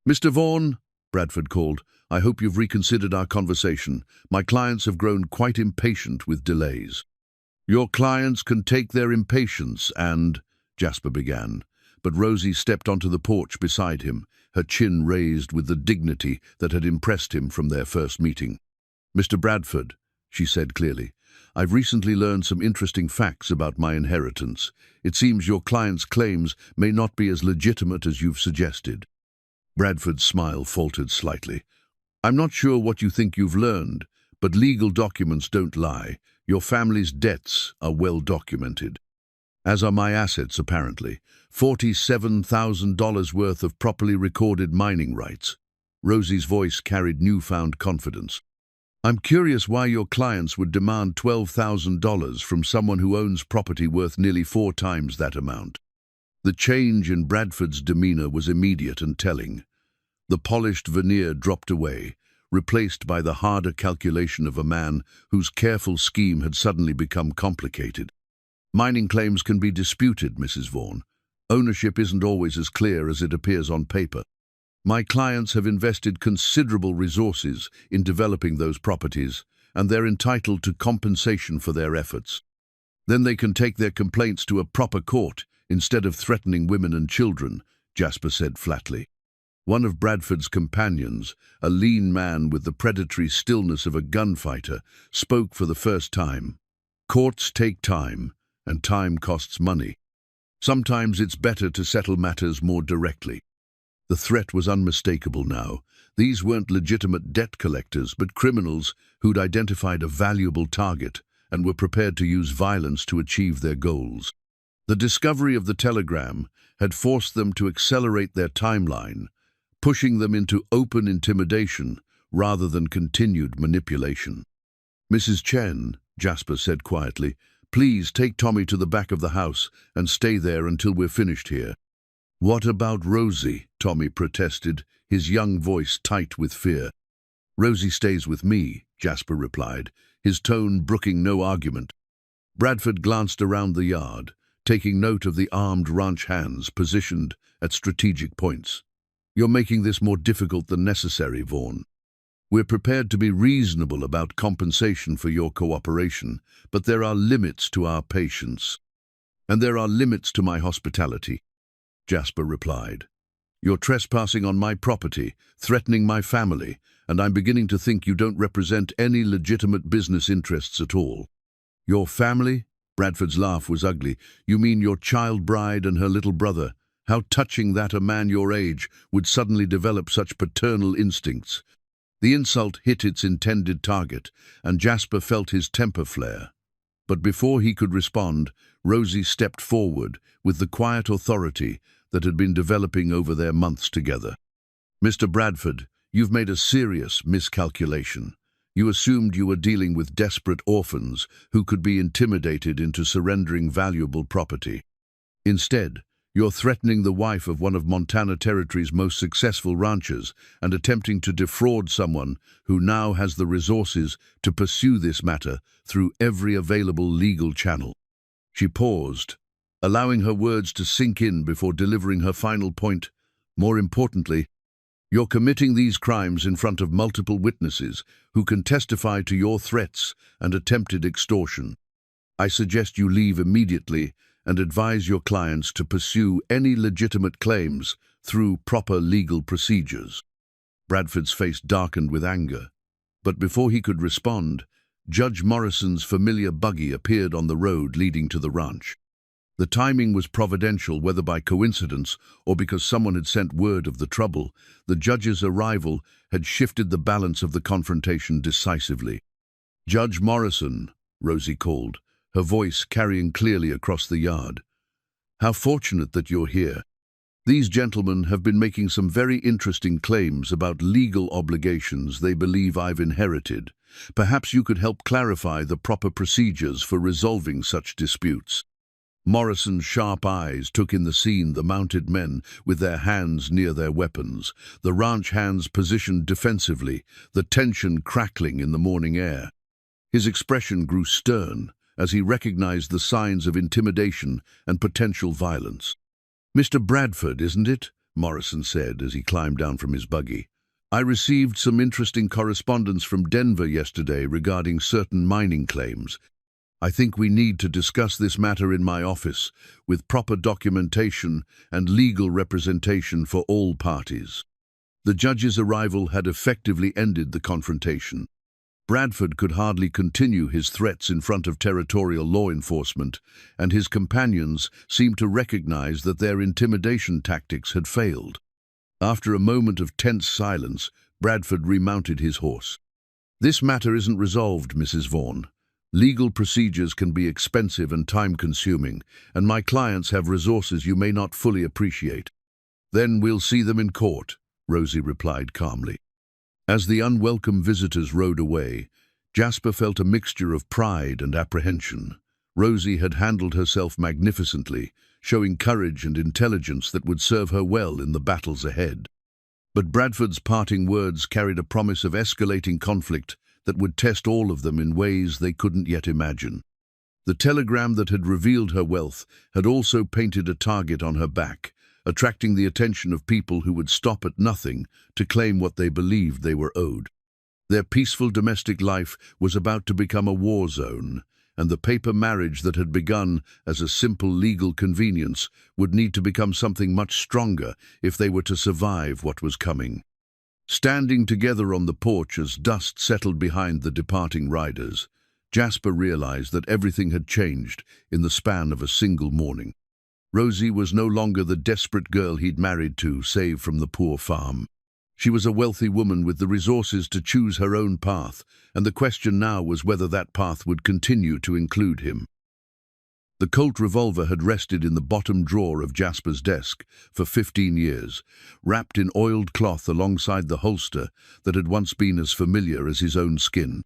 "Mr. Vaughn," Bradford called, "I hope you've reconsidered our conversation. My clients have grown quite impatient with delays." "Your clients can take their impatience and," Jasper began, but Rosie stepped onto the porch beside him, her chin raised with the dignity that had impressed him from their first meeting. "Mr. Bradford," she said clearly, "I've recently learned some interesting facts about my inheritance. It seems your client's claims may not be as legitimate as you've suggested." Bradford's smile faltered slightly. "I'm not sure what you think you've learned, but legal documents don't lie. Your family's debts are well documented. As are my assets, apparently. $47,000 worth of properly recorded mining rights." Rosie's voice carried newfound confidence. "I'm curious why your clients would demand $12,000 from someone who owns property worth nearly 4 times that amount." The change in Bradford's demeanor was immediate and telling. The polished veneer dropped away, replaced by the harder calculation of a man whose careful scheme had suddenly become complicated. "Mining claims can be disputed, Mrs. Vaughan. Ownership isn't always as clear as it appears on paper. My clients have invested considerable resources in developing those properties, and they're entitled to compensation for their efforts. Then they can take their complaints to a proper court instead of threatening women and children," Jasper said flatly. One of Bradford's companions, a lean man with the predatory stillness of a gunfighter, spoke for the first time. "Courts take time, and time costs money. Sometimes it's better to settle matters more directly." The threat was unmistakable now. These weren't legitimate debt collectors, but criminals who'd identified a valuable target and were prepared to use violence to achieve their goals. The discovery of the telegram had forced them to accelerate their timeline, pushing them into open intimidation rather than continued manipulation. "Mrs. Chen," Jasper said quietly, "please take Tommy to the back of the house and stay there until we're finished here." "What about Rosie?" Tommy protested, his young voice tight with fear. "Rosie stays with me," Jasper replied, his tone brooking no argument. Bradford glanced around the yard, taking note of the armed ranch hands positioned at strategic points. "You're making this more difficult than necessary, Vaughan. We're prepared to be reasonable about compensation for your cooperation, but there are limits to our patience. And there are limits to my hospitality," Jasper replied. "You're trespassing on my property, threatening my family, and I'm beginning to think you don't represent any legitimate business interests at all." "Your family?" Bradford's laugh was ugly. "You mean your child bride and her little brother? How touching that a man your age would suddenly develop such paternal instincts." The insult hit its intended target, and Jasper felt his temper flare. But before he could respond, Rosie stepped forward with the quiet authority that had been developing over their months together. "Mr. Bradford, you've made a serious miscalculation. You assumed you were dealing with desperate orphans who could be intimidated into surrendering valuable property. Instead, you're threatening the wife of one of Montana Territory's most successful ranchers and attempting to defraud someone who now has the resources to pursue this matter through every available legal channel." She paused, allowing her words to sink in before delivering her final point. "More importantly, you're committing these crimes in front of multiple witnesses who can testify to your threats and attempted extortion. I suggest you leave immediately and advise your clients to pursue any legitimate claims through proper legal procedures." Bradford's face darkened with anger, but before he could respond, Judge Morrison's familiar buggy appeared on the road leading to the ranch. The timing was providential, whether by coincidence or because someone had sent word of the trouble. The judge's arrival had shifted the balance of the confrontation decisively. "Judge Morrison," Rosie called, her voice carrying clearly across the yard. "How fortunate that you're here. These gentlemen have been making some very interesting claims about legal obligations they believe I've inherited. Perhaps you could help clarify the proper procedures for resolving such disputes." Morrison's sharp eyes took in the scene, the mounted men with their hands near their weapons, the ranch hands positioned defensively, the tension crackling in the morning air. His expression grew stern as he recognized the signs of intimidation and potential violence. "Mr. Bradford, isn't it?" Morrison said as he climbed down from his buggy. "I received some interesting correspondence from Denver yesterday regarding certain mining claims. I think we need to discuss this matter in my office, with proper documentation and legal representation for all parties. The judge's arrival had effectively ended the confrontation. Bradford could hardly continue his threats in front of territorial law enforcement, and his companions seemed to recognize that their intimidation tactics had failed. After a moment of tense silence, Bradford remounted his horse. "This matter isn't resolved, Mrs. Vaughn. Legal procedures can be expensive and time-consuming, and my clients have resources you may not fully appreciate." "Then we'll see them in court," Rosie replied calmly. As the unwelcome visitors rode away, Jasper felt a mixture of pride and apprehension. Rosie had handled herself magnificently, showing courage and intelligence that would serve her well in the battles ahead. But Bradford's parting words carried a promise of escalating conflict that would test all of them in ways they couldn't yet imagine. The telegram that had revealed her wealth had also painted a target on her back, attracting the attention of people who would stop at nothing to claim what they believed they were owed. Their peaceful domestic life was about to become a war zone, and the paper marriage that had begun as a simple legal convenience would need to become something much stronger if they were to survive what was coming. Standing together on the porch as dust settled behind the departing riders, Jasper realized that everything had changed in the span of a single morning. Rosie was no longer the desperate girl he'd married to, save from the poor farm. She was a wealthy woman with the resources to choose her own path, and the question now was whether that path would continue to include him. The Colt revolver had rested in the bottom drawer of Jasper's desk for 15 years, wrapped in oiled cloth alongside the holster that had once been as familiar as his own skin.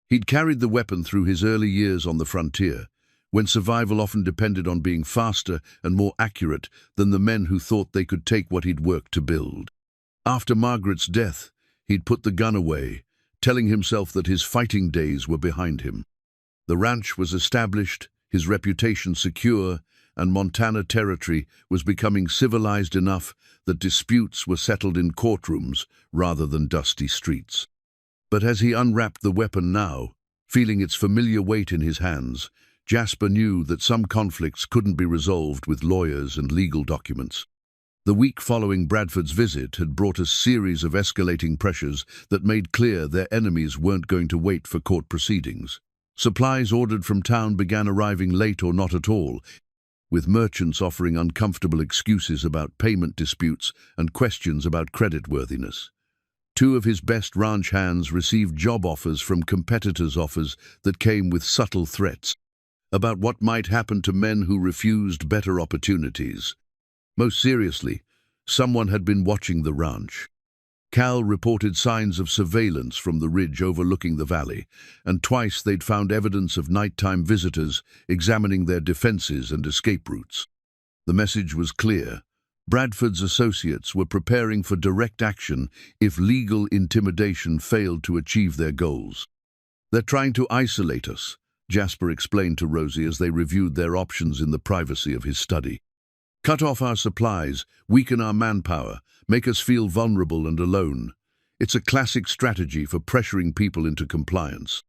He'd carried the weapon through his early years on the frontier, when survival often depended on being faster and more accurate than the men who thought they could take what he'd worked to build. After Margaret's death, he'd put the gun away, telling himself that his fighting days were behind him. The ranch was established, his reputation secure, and Montana territory was becoming civilized enough that disputes were settled in courtrooms rather than dusty streets. But as he unwrapped the weapon now, feeling its familiar weight in his hands, Jasper knew that some conflicts couldn't be resolved with lawyers and legal documents. The week following Bradford's visit had brought a series of escalating pressures that made clear their enemies weren't going to wait for court proceedings. Supplies ordered from town began arriving late or not at all, with merchants offering uncomfortable excuses about payment disputes and questions about creditworthiness. Two of his best ranch hands received job offers from competitors' offers that came with subtle threats about what might happen to men who refused better opportunities. Most seriously, someone had been watching the ranch. Cal reported signs of surveillance from the ridge overlooking the valley, and twice they'd found evidence of nighttime visitors examining their defenses and escape routes. The message was clear. Bradford's associates were preparing for direct action if legal intimidation failed to achieve their goals. "They're trying to isolate us," Jasper explained to Rosie as they reviewed their options in the privacy of his study. "Cut off our supplies, weaken our manpower, make us feel vulnerable and alone. It's a classic strategy for pressuring people into compliance."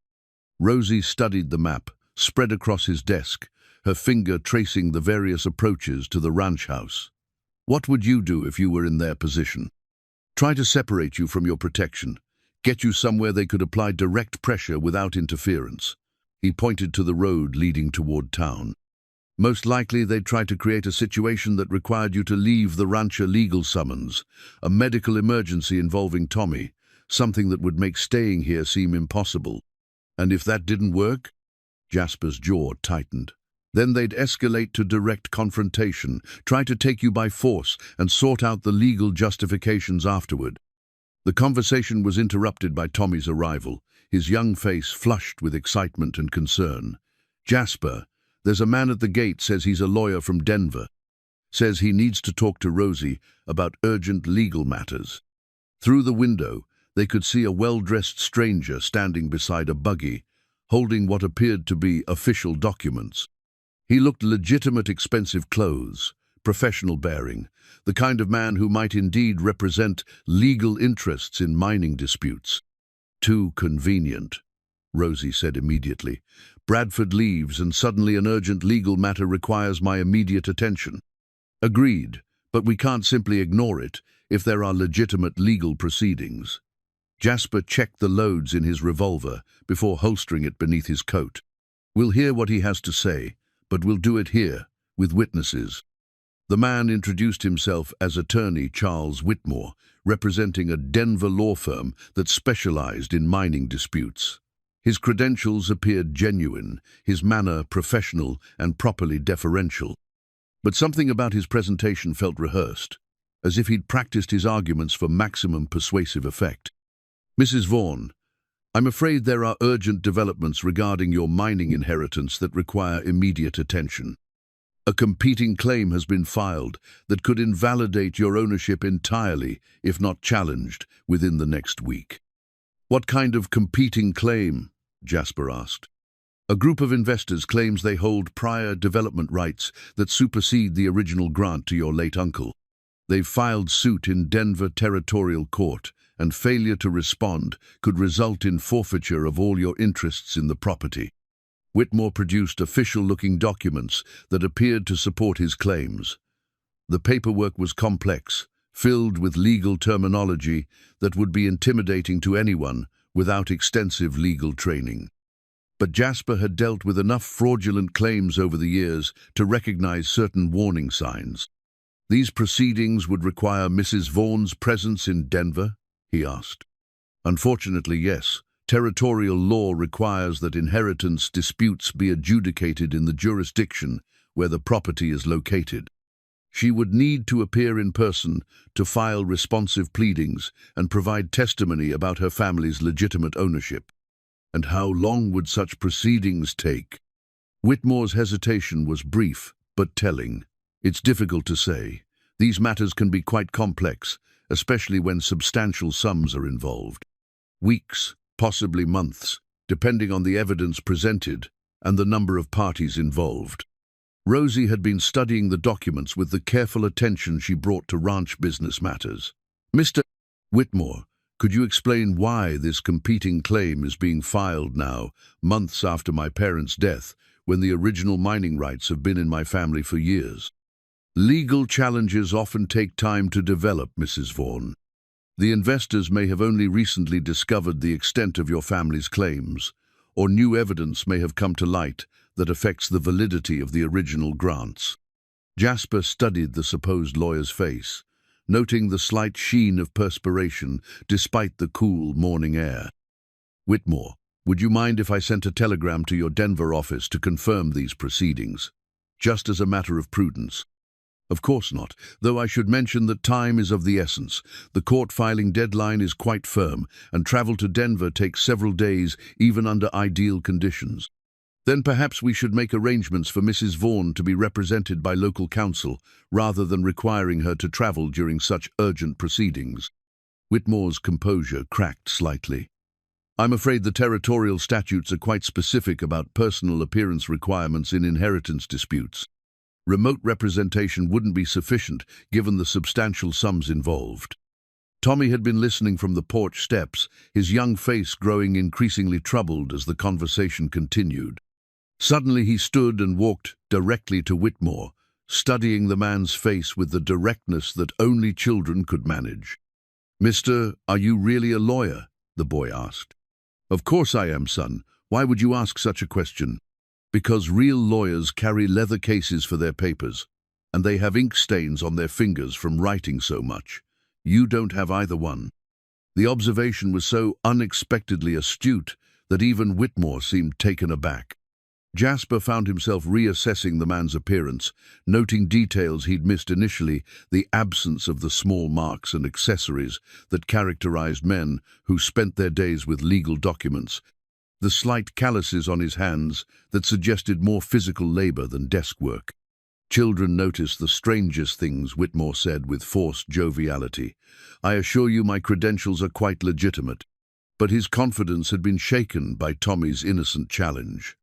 Rosie studied the map, spread across his desk, her finger tracing the various approaches to the ranch house. "What would you do if you were in their position?" "Try to separate you from your protection, get you somewhere they could apply direct pressure without interference." He pointed to the road leading toward town. "Most likely they'd try to create a situation that required you to leave the rancher legal summons, a medical emergency involving Tommy, something that would make staying here seem impossible. And if that didn't work?" Jasper's jaw tightened. "Then they'd escalate to direct confrontation, try to take you by force, and sort out the legal justifications afterward." The conversation was interrupted by Tommy's arrival, his young face flushed with excitement and concern. "Jasper, there's a man at the gate says he's a lawyer from Denver. Says he needs to talk to Rosie about urgent legal matters." Through the window, they could see a well-dressed stranger standing beside a buggy, holding what appeared to be official documents. He looked legitimate, expensive clothes, professional bearing, the kind of man who might indeed represent legal interests in mining disputes. "Too convenient," Rosie said immediately. Bradford leaves and suddenly an urgent legal matter requires my immediate attention. Agreed, but we can't simply ignore it if there are legitimate legal proceedings. Jasper checked the loads in his revolver before holstering it beneath his coat. We'll hear what he has to say, but we'll do it here, with witnesses. The man introduced himself as attorney Charles Whitmore, representing a Denver law firm that specialized in mining disputes. His credentials appeared genuine, his manner professional and properly deferential. But something about his presentation felt rehearsed, as if he'd practiced his arguments for maximum persuasive effect. Mrs. Vaughn, I'm afraid there are urgent developments regarding your mining inheritance that require immediate attention. A competing claim has been filed that could invalidate your ownership entirely, if not challenged, within the next week. What kind of competing claim? Jasper asked. A group of investors claims they hold prior development rights that supersede the original grant to your late uncle. They've filed suit in Denver Territorial Court, and failure to respond could result in forfeiture of all your interests in the property. Whitmore produced official-looking documents that appeared to support his claims. The paperwork was complex, filled with legal terminology that would be intimidating to anyone without extensive legal training. But Jasper had dealt with enough fraudulent claims over the years to recognize certain warning signs. These proceedings would require Mrs. Vaughn's presence in Denver? He asked. Unfortunately, yes. Territorial law requires that inheritance disputes be adjudicated in the jurisdiction where the property is located. She would need to appear in person to file responsive pleadings and provide testimony about her family's legitimate ownership. And how long would such proceedings take? Whitmore's hesitation was brief, but telling. It's difficult to say. These matters can be quite complex, especially when substantial sums are involved. Weeks, possibly months, depending on the evidence presented and the number of parties involved. Rosie had been studying the documents with the careful attention she brought to ranch business matters. Mr. Whitmore, could you explain why this competing claim is being filed now, months after my parents' death, when the original mining rights have been in my family for years? Legal challenges often take time to develop, Mrs. Vaughn. The investors may have only recently discovered the extent of your family's claims, or new evidence may have come to light that affects the validity of the original grants. Jasper studied the supposed lawyer's face, noting the slight sheen of perspiration despite the cool morning air. Whitmore, would you mind if I sent a telegram to your Denver office to confirm these proceedings, just as a matter of prudence? Of course not, though I should mention that time is of the essence. The court filing deadline is quite firm, and travel to Denver takes several days, even under ideal conditions. Then perhaps we should make arrangements for Mrs. Vaughn to be represented by local counsel, rather than requiring her to travel during such urgent proceedings. Whitmore's composure cracked slightly. I'm afraid the territorial statutes are quite specific about personal appearance requirements in inheritance disputes. Remote representation wouldn't be sufficient, given the substantial sums involved. Tommy had been listening from the porch steps, his young face growing increasingly troubled as the conversation continued. Suddenly he stood and walked directly to Whitmore, studying the man's face with the directness that only children could manage. "Mister, are you really a lawyer?" the boy asked. "Of course I am, son. Why would you ask such a question?" "Because real lawyers carry leather cases for their papers, and they have ink stains on their fingers from writing so much. You don't have either one." The observation was so unexpectedly astute that even Whitmore seemed taken aback. Jasper found himself reassessing the man's appearance, noting details he'd missed initially, the absence of the small marks and accessories that characterized men who spent their days with legal documents, the slight calluses on his hands that suggested more physical labor than desk work. Children noticed the strangest things, Whitmore said with forced joviality. "I assure you my credentials are quite legitimate." But his confidence had been shaken by Tommy's innocent challenge.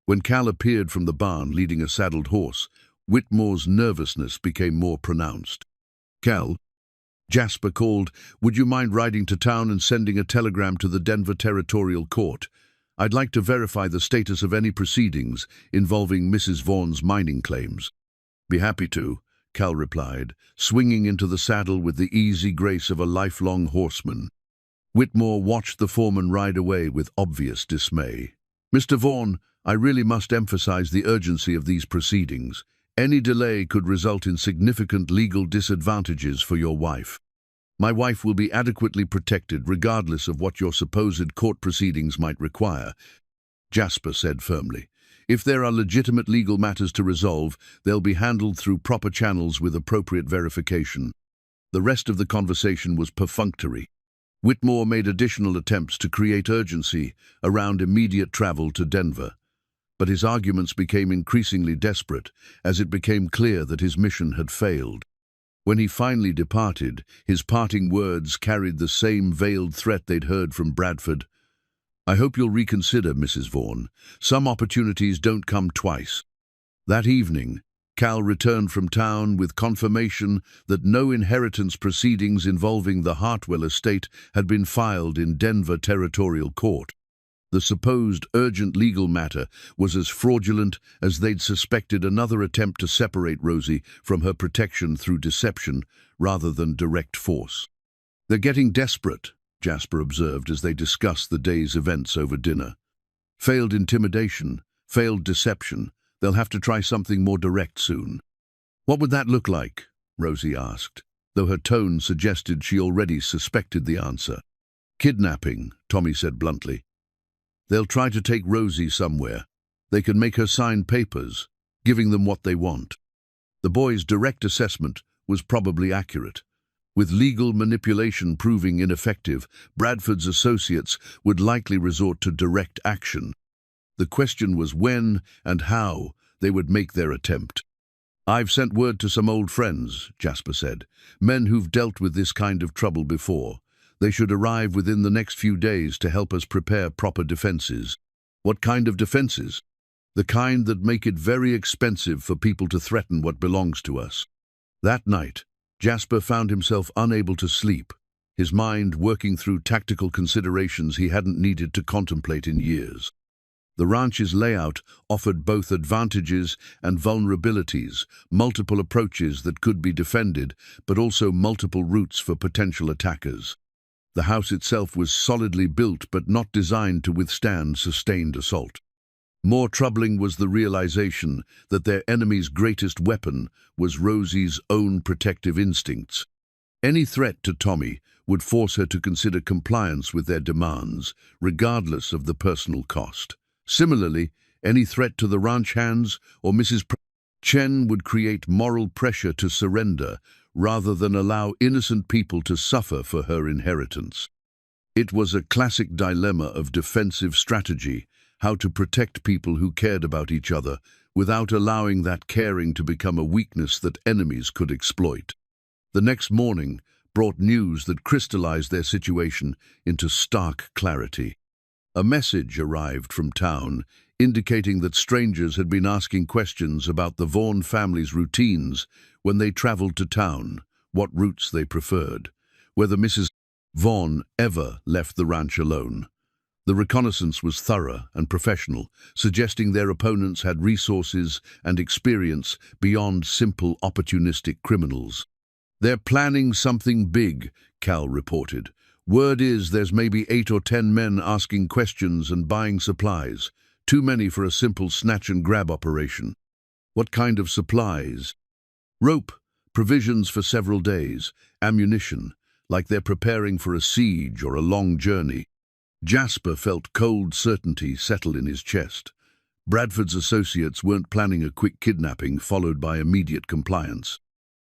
When Cal appeared from the barn leading a saddled horse, Whitmore's nervousness became more pronounced. "Cal," Jasper called, "would you mind riding to town and sending a telegram to the Denver Territorial Court? I'd like to verify the status of any proceedings involving Mrs. Vaughan's mining claims. Be happy to, Cal replied, swinging into the saddle with the easy grace of a lifelong horseman. Whitmore watched the foreman ride away with obvious dismay. Mr. Vaughan, I really must emphasize the urgency of these proceedings. Any delay could result in significant legal disadvantages for your wife. My wife will be adequately protected regardless of what your supposed court proceedings might require, Jasper said firmly. If there are legitimate legal matters to resolve, they'll be handled through proper channels with appropriate verification. The rest of the conversation was perfunctory. Whitmore made additional attempts to create urgency around immediate travel to Denver, but his arguments became increasingly desperate as it became clear that his mission had failed. When he finally departed, his parting words carried the same veiled threat they'd heard from Bradford. I hope you'll reconsider, Mrs. Vaughan. Some opportunities don't come twice. That evening, Cal returned from town with confirmation that no inheritance proceedings involving the Hartwell estate had been filed in Denver Territorial Court. The supposed urgent legal matter was as fraudulent as they'd suspected another attempt to separate Rosie from her protection through deception rather than direct force. They're getting desperate, Jasper observed as they discussed the day's events over dinner. Failed intimidation, failed deception. They'll have to try something more direct soon. What would that look like? Rosie asked, though her tone suggested she already suspected the answer. Kidnapping, Tommy said bluntly. They'll try to take Rosie somewhere. They can make her sign papers, giving them what they want. The boy's direct assessment was probably accurate. With legal manipulation proving ineffective, Bradford's associates would likely resort to direct action. The question was when and how they would make their attempt. I've sent word to some old friends, Jasper said, men who've dealt with this kind of trouble before. They should arrive within the next few days to help us prepare proper defenses. What kind of defenses? The kind that make it very expensive for people to threaten what belongs to us. That night, Jasper found himself unable to sleep, his mind working through tactical considerations he hadn't needed to contemplate in years. The ranch's layout offered both advantages and vulnerabilities, multiple approaches that could be defended, but also multiple routes for potential attackers. The house itself was solidly built but not designed to withstand sustained assault. More troubling was the realization that their enemy's greatest weapon was Rosie's own protective instincts. Any threat to Tommy would force her to consider compliance with their demands, regardless of the personal cost. Similarly, any threat to the ranch hands or Mrs. Chen would create moral pressure to surrender rather than allow innocent people to suffer for her inheritance. It was a classic dilemma of defensive strategy, how to protect people who cared about each other without allowing that caring to become a weakness that enemies could exploit. The next morning brought news that crystallized their situation into stark clarity. A message arrived from town indicating that strangers had been asking questions about the Vaughan family's routines when they traveled to town, what routes they preferred, whether Mrs. Vaughan ever left the ranch alone. The reconnaissance was thorough and professional, suggesting their opponents had resources and experience beyond simple opportunistic criminals. They're planning something big, Cal reported. Word is there's maybe 8 or 10 men asking questions and buying supplies. Too many for a simple snatch-and-grab operation. What kind of supplies? Rope, provisions for several days, ammunition, like they're preparing for a siege or a long journey. Jasper felt cold certainty settle in his chest. Bradford's associates weren't planning a quick kidnapping followed by immediate compliance.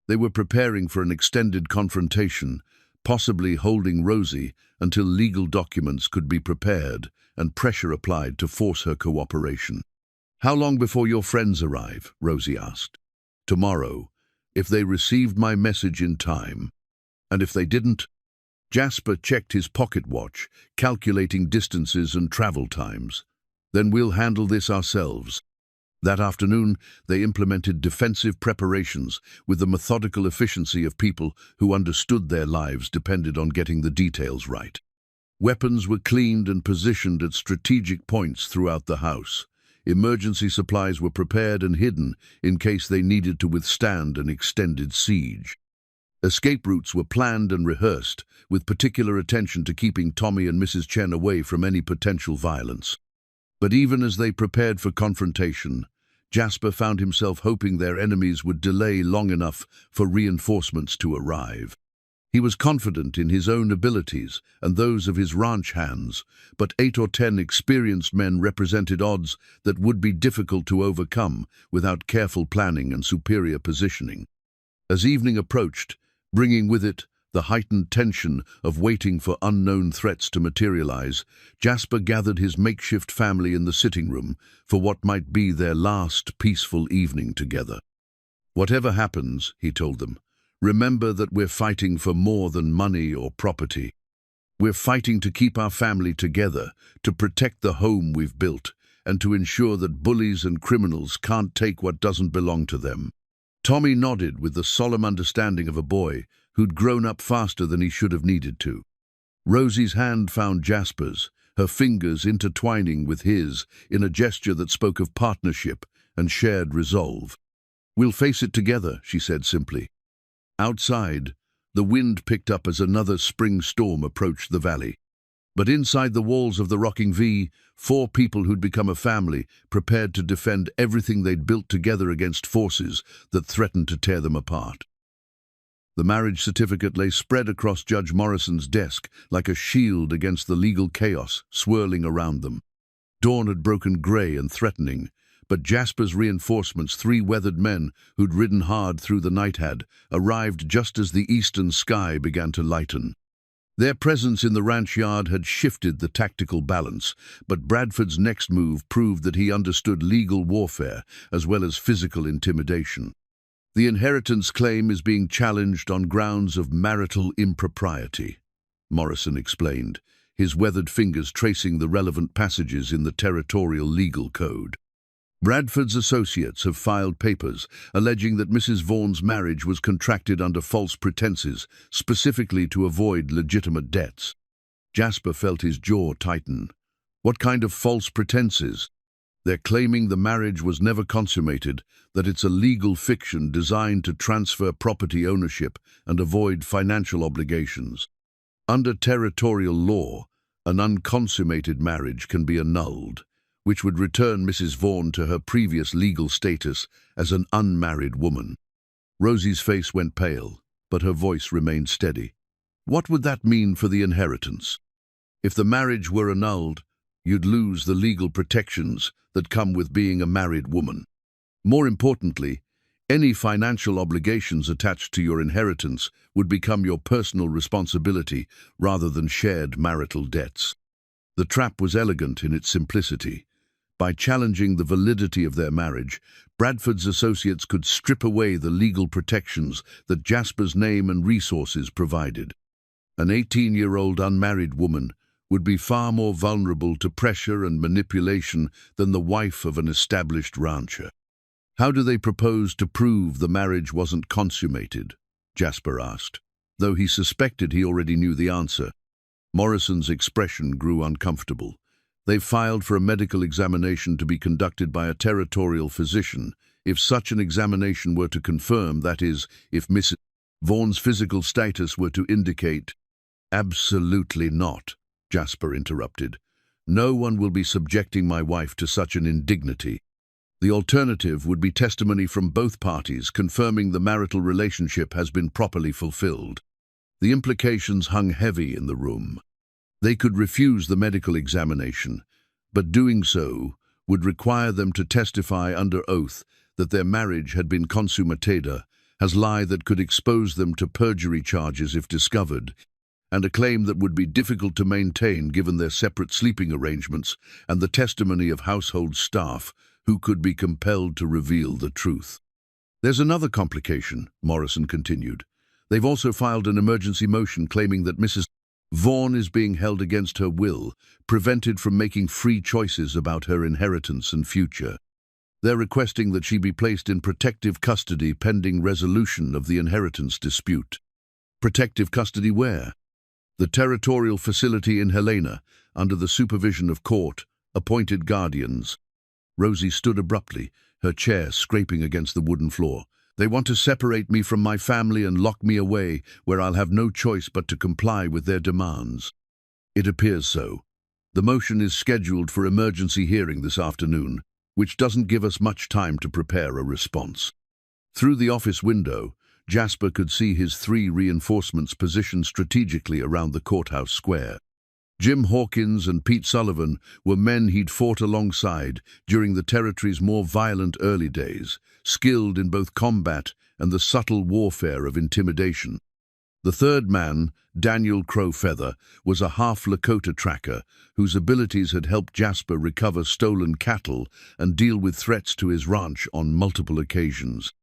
They were preparing for an extended confrontation, possibly holding Rosie until legal documents could be prepared and pressure applied to force her cooperation. How long before your friends arrive? Rosie asked. Tomorrow, if they received my message in time. And if they didn't? Jasper checked his pocket watch, calculating distances and travel times. Then we'll handle this ourselves. That afternoon, they implemented defensive preparations with the methodical efficiency of people who understood their lives depended on getting the details right. Weapons were cleaned and positioned at strategic points throughout the house. Emergency supplies were prepared and hidden in case they needed to withstand an extended siege. Escape routes were planned and rehearsed, with particular attention to keeping Tommy and Mrs. Chen away from any potential violence. But even as they prepared for confrontation, Jasper found himself hoping their enemies would delay long enough for reinforcements to arrive. He was confident in his own abilities and those of his ranch hands, but 8 or 10 experienced men represented odds that would be difficult to overcome without careful planning and superior positioning. As evening approached, bringing with it the heightened tension of waiting for unknown threats to materialize, Jasper gathered his makeshift family in the sitting room for what might be their last peaceful evening together. "Whatever happens," he told them, "remember that we're fighting for more than money or property. We're fighting to keep our family together, to protect the home we've built, and to ensure that bullies and criminals can't take what doesn't belong to them." Tommy nodded with the solemn understanding of a boy who'd grown up faster than he should have needed to. Rosie's hand found Jasper's, her fingers intertwining with his in a gesture that spoke of partnership and shared resolve. "We'll face it together," she said simply. Outside, the wind picked up as another spring storm approached the valley. But inside the walls of the rocking V, 4 people who'd become a family prepared to defend everything they'd built together against forces that threatened to tear them apart. The marriage certificate lay spread across Judge Morrison's desk like a shield against the legal chaos swirling around them. Dawn had broken grey and threatening, but Jasper's reinforcements, 3 weathered men who'd ridden hard through the night, had arrived just as the eastern sky began to lighten. Their presence in the ranch yard had shifted the tactical balance, but Bradford's next move proved that he understood legal warfare as well as physical intimidation. "The inheritance claim is being challenged on grounds of marital impropriety," Morrison explained, his weathered fingers tracing the relevant passages in the territorial legal code. "Bradford's associates have filed papers alleging that Mrs. Vaughan's marriage was contracted under false pretenses, specifically to avoid legitimate debts." Jasper felt his jaw tighten. "What kind of false pretenses?" "They're claiming the marriage was never consummated, that it's a legal fiction designed to transfer property ownership and avoid financial obligations. Under territorial law, an unconsummated marriage can be annulled, which would return Mrs. Vaughan to her previous legal status as an unmarried woman." Rosie's face went pale, but her voice remained steady. "What would that mean for the inheritance? If the marriage were annulled, you'd lose the legal protections that come with being a married woman. More importantly, any financial obligations attached to your inheritance would become your personal responsibility rather than shared marital debts." The trap was elegant in its simplicity. By challenging the validity of their marriage, Bradford's associates could strip away the legal protections that Jasper's name and resources provided. An 18-year-old unmarried woman would be far more vulnerable to pressure and manipulation than the wife of an established rancher. "How do they propose to prove the marriage wasn't consummated?" Jasper asked, though he suspected he already knew the answer. Morrison's expression grew uncomfortable. "They've filed for a medical examination to be conducted by a territorial physician. If such an examination were to confirm, that is, if Mrs. Vaughan's physical status were to indicate—" "Absolutely not," Jasper interrupted. "No one will be subjecting my wife to such an indignity. The alternative would be testimony from both parties confirming the marital relationship has been properly fulfilled." The implications hung heavy in the room. They could refuse the medical examination, but doing so would require them to testify under oath that their marriage had been consummated, a lie that could expose them to perjury charges if discovered, and a claim that would be difficult to maintain given their separate sleeping arrangements and the testimony of household staff who could be compelled to reveal the truth. "There's another complication," Morrison continued. "They've also filed an emergency motion claiming that Mrs. Vaughan is being held against her will, prevented from making free choices about her inheritance and future. They're requesting that she be placed in protective custody pending resolution of the inheritance dispute." "Protective custody where?" The territorial facility in Helena, under the supervision of court-appointed guardians. Rosie stood abruptly, her chair scraping against the wooden floor. They want to separate me from my family and lock me away, where I'll have no choice but to comply with their demands. It appears so. The motion is scheduled for emergency hearing this afternoon, which doesn't give us much time to prepare a response. Through the office window, Jasper could see his 3 reinforcements positioned strategically around the courthouse square. Jim Hawkins and Pete Sullivan were men he'd fought alongside during the territory's more violent early days, skilled in both combat and the subtle warfare of intimidation. The third man, Daniel Crowfeather, was a half-Lakota tracker whose abilities had helped Jasper recover stolen cattle and deal with threats to his ranch on multiple occasions.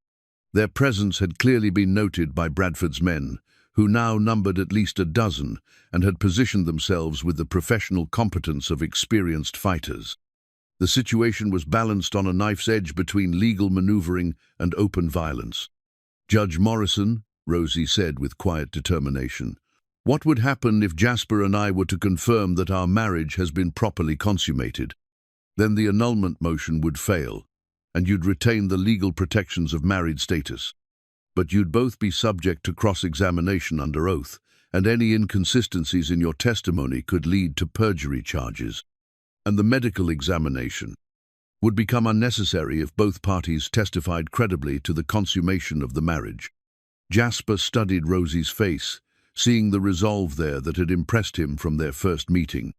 Their presence had clearly been noted by Bradford's men, who now numbered at least a dozen and had positioned themselves with the professional competence of experienced fighters. The situation was balanced on a knife's edge between legal maneuvering and open violence. "Judge Morrison," Rosie said with quiet determination, "what would happen if Jasper and I were to confirm that our marriage has been properly consummated? Then the annulment motion would fail, and you'd retain the legal protections of married status. But you'd both be subject to cross-examination under oath, and any inconsistencies in your testimony could lead to perjury charges. And the medical examination would become unnecessary if both parties testified credibly to the consummation of the marriage." Jasper studied Rosie's face, seeing the resolve there that had impressed him from their first meeting.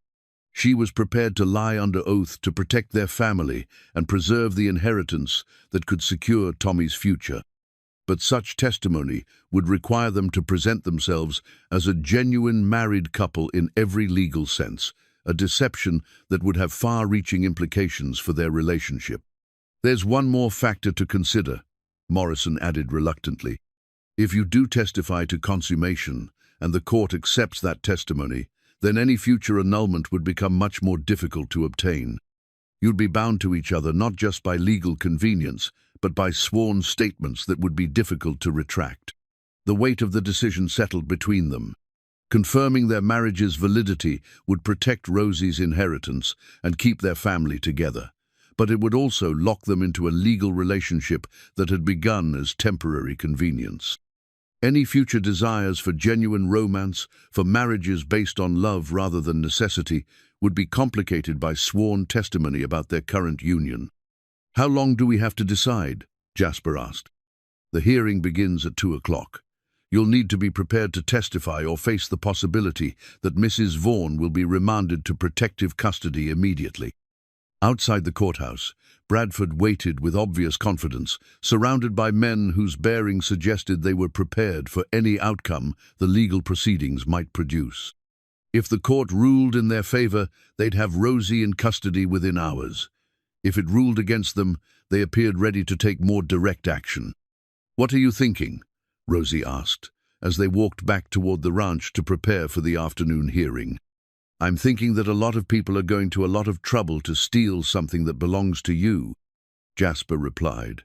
She was prepared to lie under oath to protect their family and preserve the inheritance that could secure Tommy's future. But such testimony would require them to present themselves as a genuine married couple in every legal sense, a deception that would have far-reaching implications for their relationship. "There's one more factor to consider," Morrison added reluctantly. "If you do testify to consummation, and the court accepts that testimony, then any future annulment would become much more difficult to obtain. You'd be bound to each other not just by legal convenience, but by sworn statements that would be difficult to retract. The weight of the decision settled between them. Confirming their marriage's validity would protect Rosie's inheritance and keep their family together, but it would also lock them into a legal relationship that had begun as temporary convenience. Any future desires for genuine romance, for marriages based on love rather than necessity, would be complicated by sworn testimony about their current union. "How long do we have to decide?" Jasper asked. "The hearing begins at 2 o'clock. You'll need to be prepared to testify or face the possibility that Mrs. Vaughn will be remanded to protective custody immediately." Outside the courthouse, Bradford waited with obvious confidence, surrounded by men whose bearing suggested they were prepared for any outcome the legal proceedings might produce. If the court ruled in their favor, they'd have Rosie in custody within hours. If it ruled against them, they appeared ready to take more direct action. "What are you thinking?" Rosie asked, as they walked back toward the ranch to prepare for the afternoon hearing. "I'm thinking that a lot of people are going to a lot of trouble to steal something that belongs to you," Jasper replied.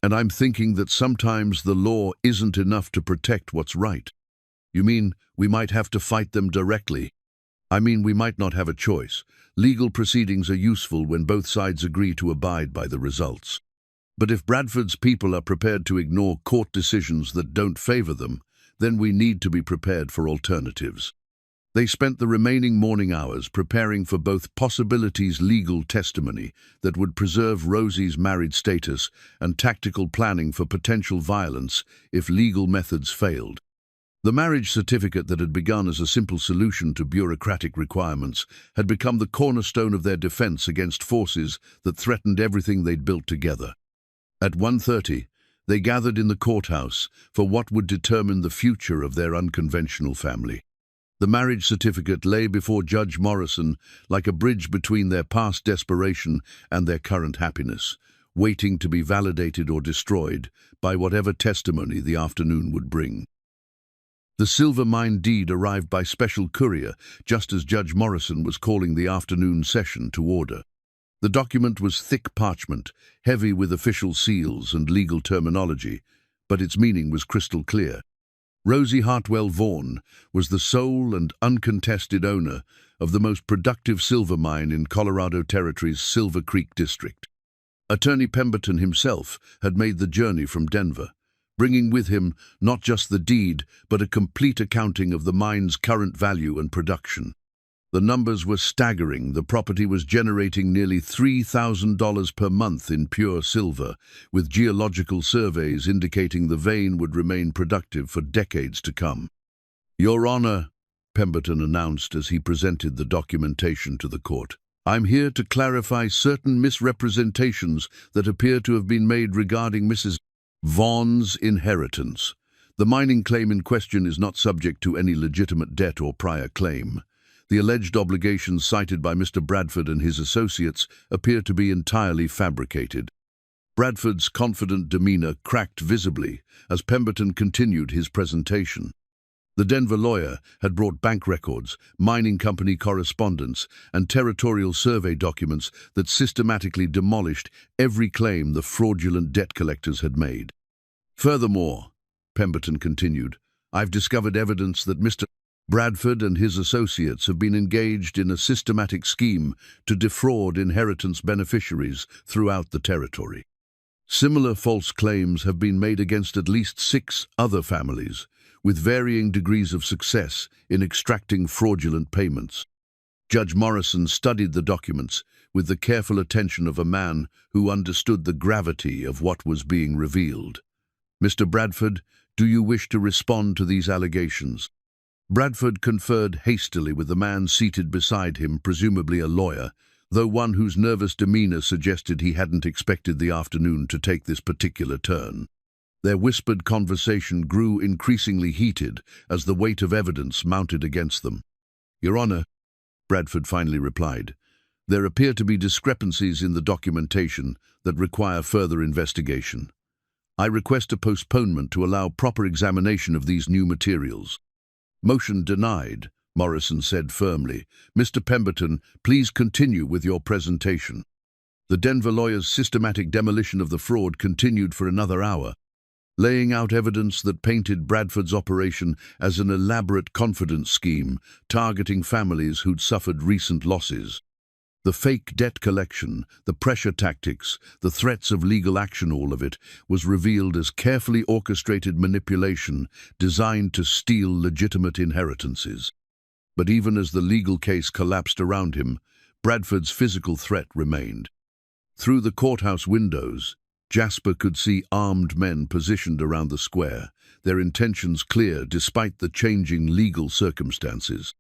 "And I'm thinking that sometimes the law isn't enough to protect what's right." "You mean we might have to fight them directly?" "I mean we might not have a choice. Legal proceedings are useful when both sides agree to abide by the results. But if Bradford's people are prepared to ignore court decisions that don't favor them, then we need to be prepared for alternatives." They spent the remaining morning hours preparing for both possibilities legal testimony that would preserve Rosie's married status and tactical planning for potential violence if legal methods failed. The marriage certificate that had begun as a simple solution to bureaucratic requirements had become the cornerstone of their defense against forces that threatened everything they'd built together. At 1:30, they gathered in the courthouse for what would determine the future of their unconventional family. The marriage certificate lay before Judge Morrison like a bridge between their past desperation and their current happiness, waiting to be validated or destroyed by whatever testimony the afternoon would bring. The silver mine deed arrived by special courier just as Judge Morrison was calling the afternoon session to order. The document was thick parchment, heavy with official seals and legal terminology, but its meaning was crystal clear. Rosie Hartwell Vaughan was the sole and uncontested owner of the most productive silver mine in Colorado Territory's Silver Creek district. Attorney Pemberton himself had made the journey from Denver, bringing with him not just the deed, but a complete accounting of the mine's current value and production. The numbers were staggering. The property was generating nearly $3,000 per month in pure silver, with geological surveys indicating the vein would remain productive for decades to come. "Your Honor," Pemberton announced as he presented the documentation to the court, "I'm here to clarify certain misrepresentations that appear to have been made regarding Mrs. Vaughan's inheritance. The mining claim in question is not subject to any legitimate debt or prior claim. The alleged obligations cited by Mr. Bradford and his associates appear to be entirely fabricated." Bradford's confident demeanor cracked visibly as Pemberton continued his presentation. The Denver lawyer had brought bank records, mining company correspondence, and territorial survey documents that systematically demolished every claim the fraudulent debt collectors had made. "Furthermore," Pemberton continued, "I've discovered evidence that Mr. Bradford and his associates have been engaged in a systematic scheme to defraud inheritance beneficiaries throughout the territory. Similar false claims have been made against at least 6 other families, with varying degrees of success in extracting fraudulent payments." Judge Morrison studied the documents with the careful attention of a man who understood the gravity of what was being revealed. "Mr. Bradford, do you wish to respond to these allegations?" Bradford conferred hastily with the man seated beside him, presumably a lawyer, though one whose nervous demeanor suggested he hadn't expected the afternoon to take this particular turn. Their whispered conversation grew increasingly heated as the weight of evidence mounted against them. "Your Honor," Bradford finally replied, "there appear to be discrepancies in the documentation that require further investigation. I request a postponement to allow proper examination of these new materials." "Motion denied," Morrison said firmly. "Mr. Pemberton, please continue with your presentation." The Denver lawyer's systematic demolition of the fraud continued for another hour, laying out evidence that painted Bradford's operation as an elaborate confidence scheme targeting families who'd suffered recent losses. The fake debt collection, the pressure tactics, the threats of legal action, all of it was revealed as carefully orchestrated manipulation designed to steal legitimate inheritances. But even as the legal case collapsed around him, Bradford's physical threat remained. Through the courthouse windows, Jasper could see armed men positioned around the square, their intentions clear despite the changing legal circumstances.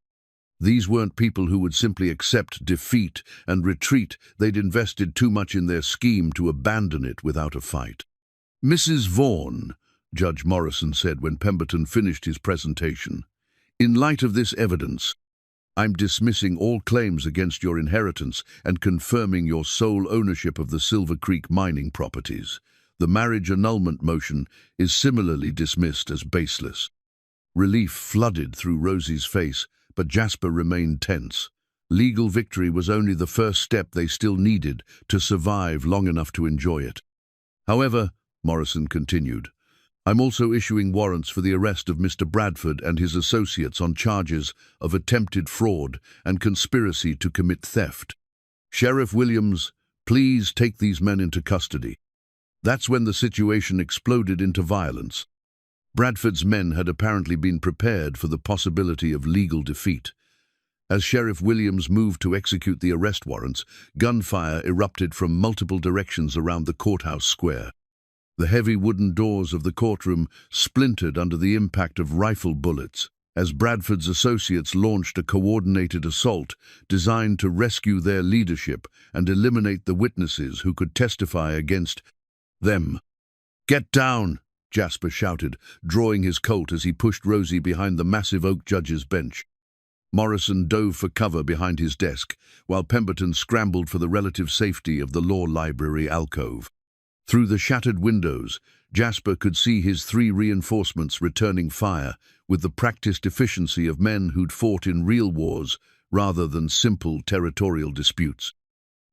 These weren't people who would simply accept defeat and retreat. They'd invested too much in their scheme to abandon it without a fight. "Mrs. Vaughan," Judge Morrison said when Pemberton finished his presentation, "in light of this evidence, I'm dismissing all claims against your inheritance and confirming your sole ownership of the Silver Creek mining properties. The marriage annulment motion is similarly dismissed as baseless." Relief flooded through Rosie's face, but Jasper remained tense. Legal victory was only the first step they still needed to survive long enough to enjoy it. "However," Morrison continued, "I'm also issuing warrants for the arrest of Mr. Bradford and his associates on charges of attempted fraud and conspiracy to commit theft. Sheriff Williams, please take these men into custody." That's when the situation exploded into violence. Bradford's men had apparently been prepared for the possibility of legal defeat. As Sheriff Williams moved to execute the arrest warrants, gunfire erupted from multiple directions around the courthouse square. The heavy wooden doors of the courtroom splintered under the impact of rifle bullets, as Bradford's associates launched a coordinated assault designed to rescue their leadership and eliminate the witnesses who could testify against them. "Get down!" Jasper shouted, drawing his Colt as he pushed Rosie behind the massive oak judge's bench. Morrison dove for cover behind his desk, while Pemberton scrambled for the relative safety of the law library alcove. Through the shattered windows, Jasper could see his 3 reinforcements returning fire with the practiced efficiency of men who'd fought in real wars rather than simple territorial disputes.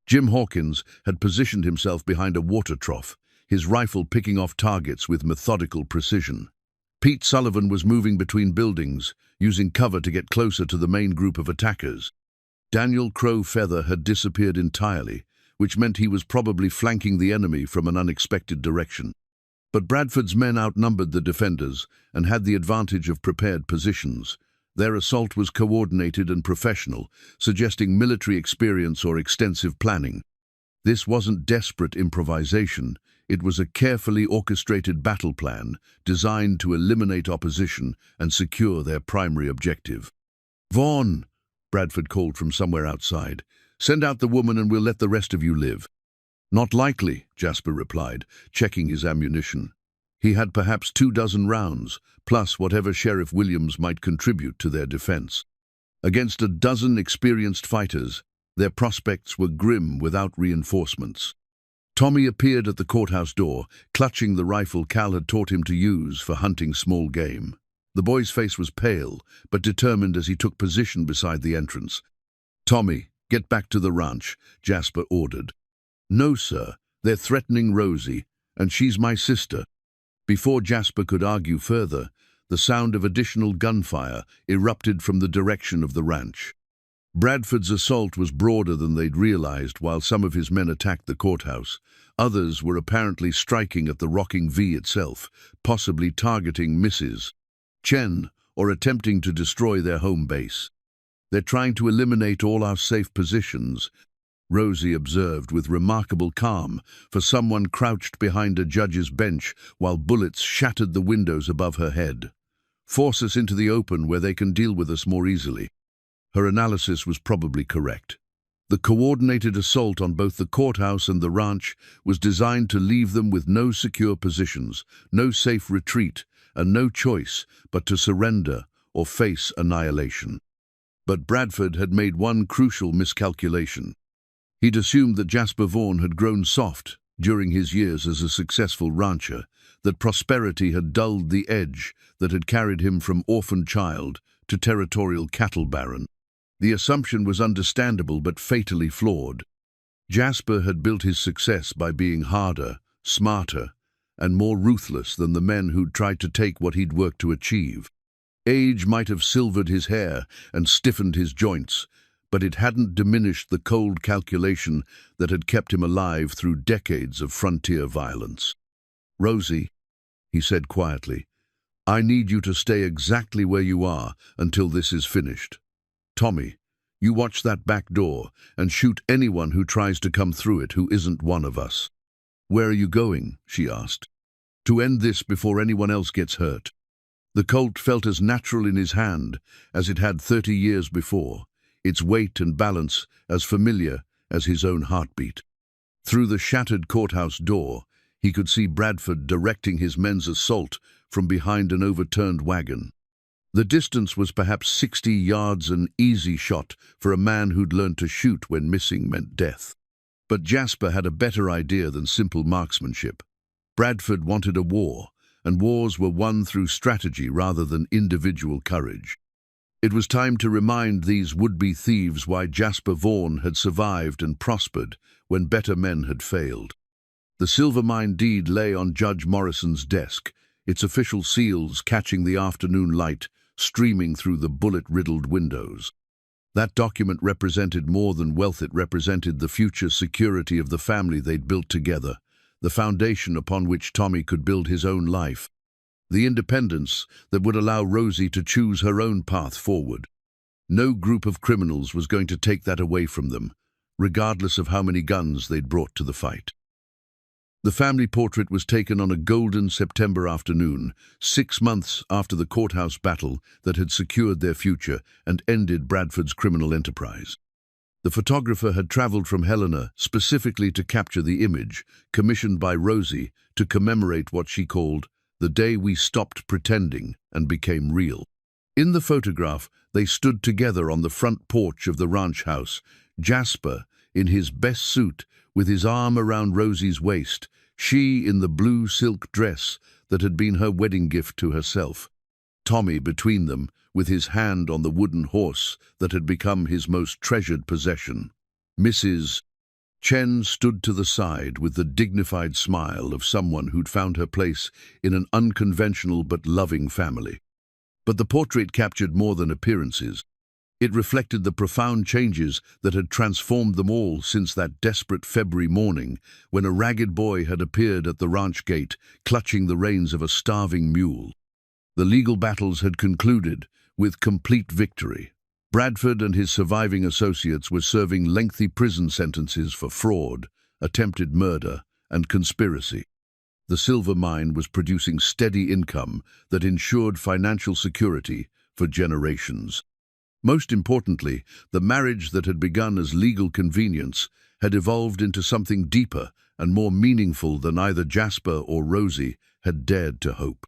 Jim Hawkins had positioned himself behind a water trough, his rifle picking off targets with methodical precision. Pete Sullivan was moving between buildings, using cover to get closer to the main group of attackers. Daniel Crow Feather had disappeared entirely, which meant he was probably flanking the enemy from an unexpected direction. But Bradford's men outnumbered the defenders and had the advantage of prepared positions. Their assault was coordinated and professional, suggesting military experience or extensive planning. This wasn't desperate improvisation. It was a carefully orchestrated battle plan designed to eliminate opposition and secure their primary objective. "Vaughn," Bradford called from somewhere outside. "Send out the woman and we'll let the rest of you live." "Not likely," Jasper replied, checking his ammunition. He had perhaps 24 rounds, plus whatever Sheriff Williams might contribute to their defense. Against a dozen experienced fighters, their prospects were grim without reinforcements. Tommy appeared at the courthouse door, clutching the rifle Cal had taught him to use for hunting small game. The boy's face was pale, but determined as he took position beside the entrance. "Tommy, get back to the ranch," Jasper ordered. "No, sir. They're threatening Rosie, and she's my sister." Before Jasper could argue further, the sound of additional gunfire erupted from the direction of the ranch. Bradford's assault was broader than they'd realized. While some of his men attacked the courthouse, others were apparently striking at the rocking V itself, possibly targeting Mrs. Chen or attempting to destroy their home base. "They're trying to eliminate all our safe positions," Rosie observed with remarkable calm for someone crouched behind a judge's bench while bullets shattered the windows above her head. "Force us into the open where they can deal with us more easily." Her analysis was probably correct. The coordinated assault on both the courthouse and the ranch was designed to leave them with no secure positions, no safe retreat, and no choice but to surrender or face annihilation. But Bradford had made one crucial miscalculation. He'd assumed that Jasper Vaughn had grown soft during his years as a successful rancher, that prosperity had dulled the edge that had carried him from orphan child to territorial cattle baron. The assumption was understandable but fatally flawed. Jasper had built his success by being harder, smarter, and more ruthless than the men who'd tried to take what he'd worked to achieve. Age might have silvered his hair and stiffened his joints, but it hadn't diminished the cold calculation that had kept him alive through decades of frontier violence. "Rosie," he said quietly, "I need you to stay exactly where you are until this is finished. Tommy, you watch that back door and shoot anyone who tries to come through it who isn't one of us." "Where are you going?" she asked. "To end this before anyone else gets hurt." The Colt felt as natural in his hand as it had 30 years before, its weight and balance as familiar as his own heartbeat. Through the shattered courthouse door, he could see Bradford directing his men's assault from behind an overturned wagon. The distance was perhaps 60 yards, an easy shot for a man who'd learned to shoot when missing meant death. But Jasper had a better idea than simple marksmanship. Bradford wanted a war, and wars were won through strategy rather than individual courage. It was time to remind these would-be thieves why Jasper Vaughn had survived and prospered when better men had failed. The Silvermine deed lay on Judge Morrison's desk, its official seals catching the afternoon light streaming through the bullet-riddled windows. That document represented more than wealth. It represented the future security of the family they'd built together, the foundation upon which Tommy could build his own life, the independence that would allow Rosie to choose her own path forward. No group of criminals was going to take that away from them, regardless of how many guns they'd brought to the fight. The family portrait was taken on a golden September afternoon, 6 months after the courthouse battle that had secured their future and ended Bradford's criminal enterprise. The photographer had traveled from Helena specifically to capture the image, commissioned by Rosie to commemorate what she called the day we stopped pretending and became real. In the photograph, they stood together on the front porch of the ranch house, Jasper in his best suit, with his arm around Rosie's waist, she in the blue silk dress that had been her wedding gift to herself. Tommy between them, with his hand on the wooden horse that had become his most treasured possession. Mrs. Chen stood to the side with the dignified smile of someone who'd found her place in an unconventional but loving family. But the portrait captured more than appearances. It reflected the profound changes that had transformed them all since that desperate February morning when a ragged boy had appeared at the ranch gate, clutching the reins of a starving mule. The legal battles had concluded with complete victory. Bradford and his surviving associates were serving lengthy prison sentences for fraud, attempted murder, and conspiracy. The silver mine was producing steady income that ensured financial security for generations. Most importantly, the marriage that had begun as legal convenience had evolved into something deeper and more meaningful than either Jasper or Rosie had dared to hope.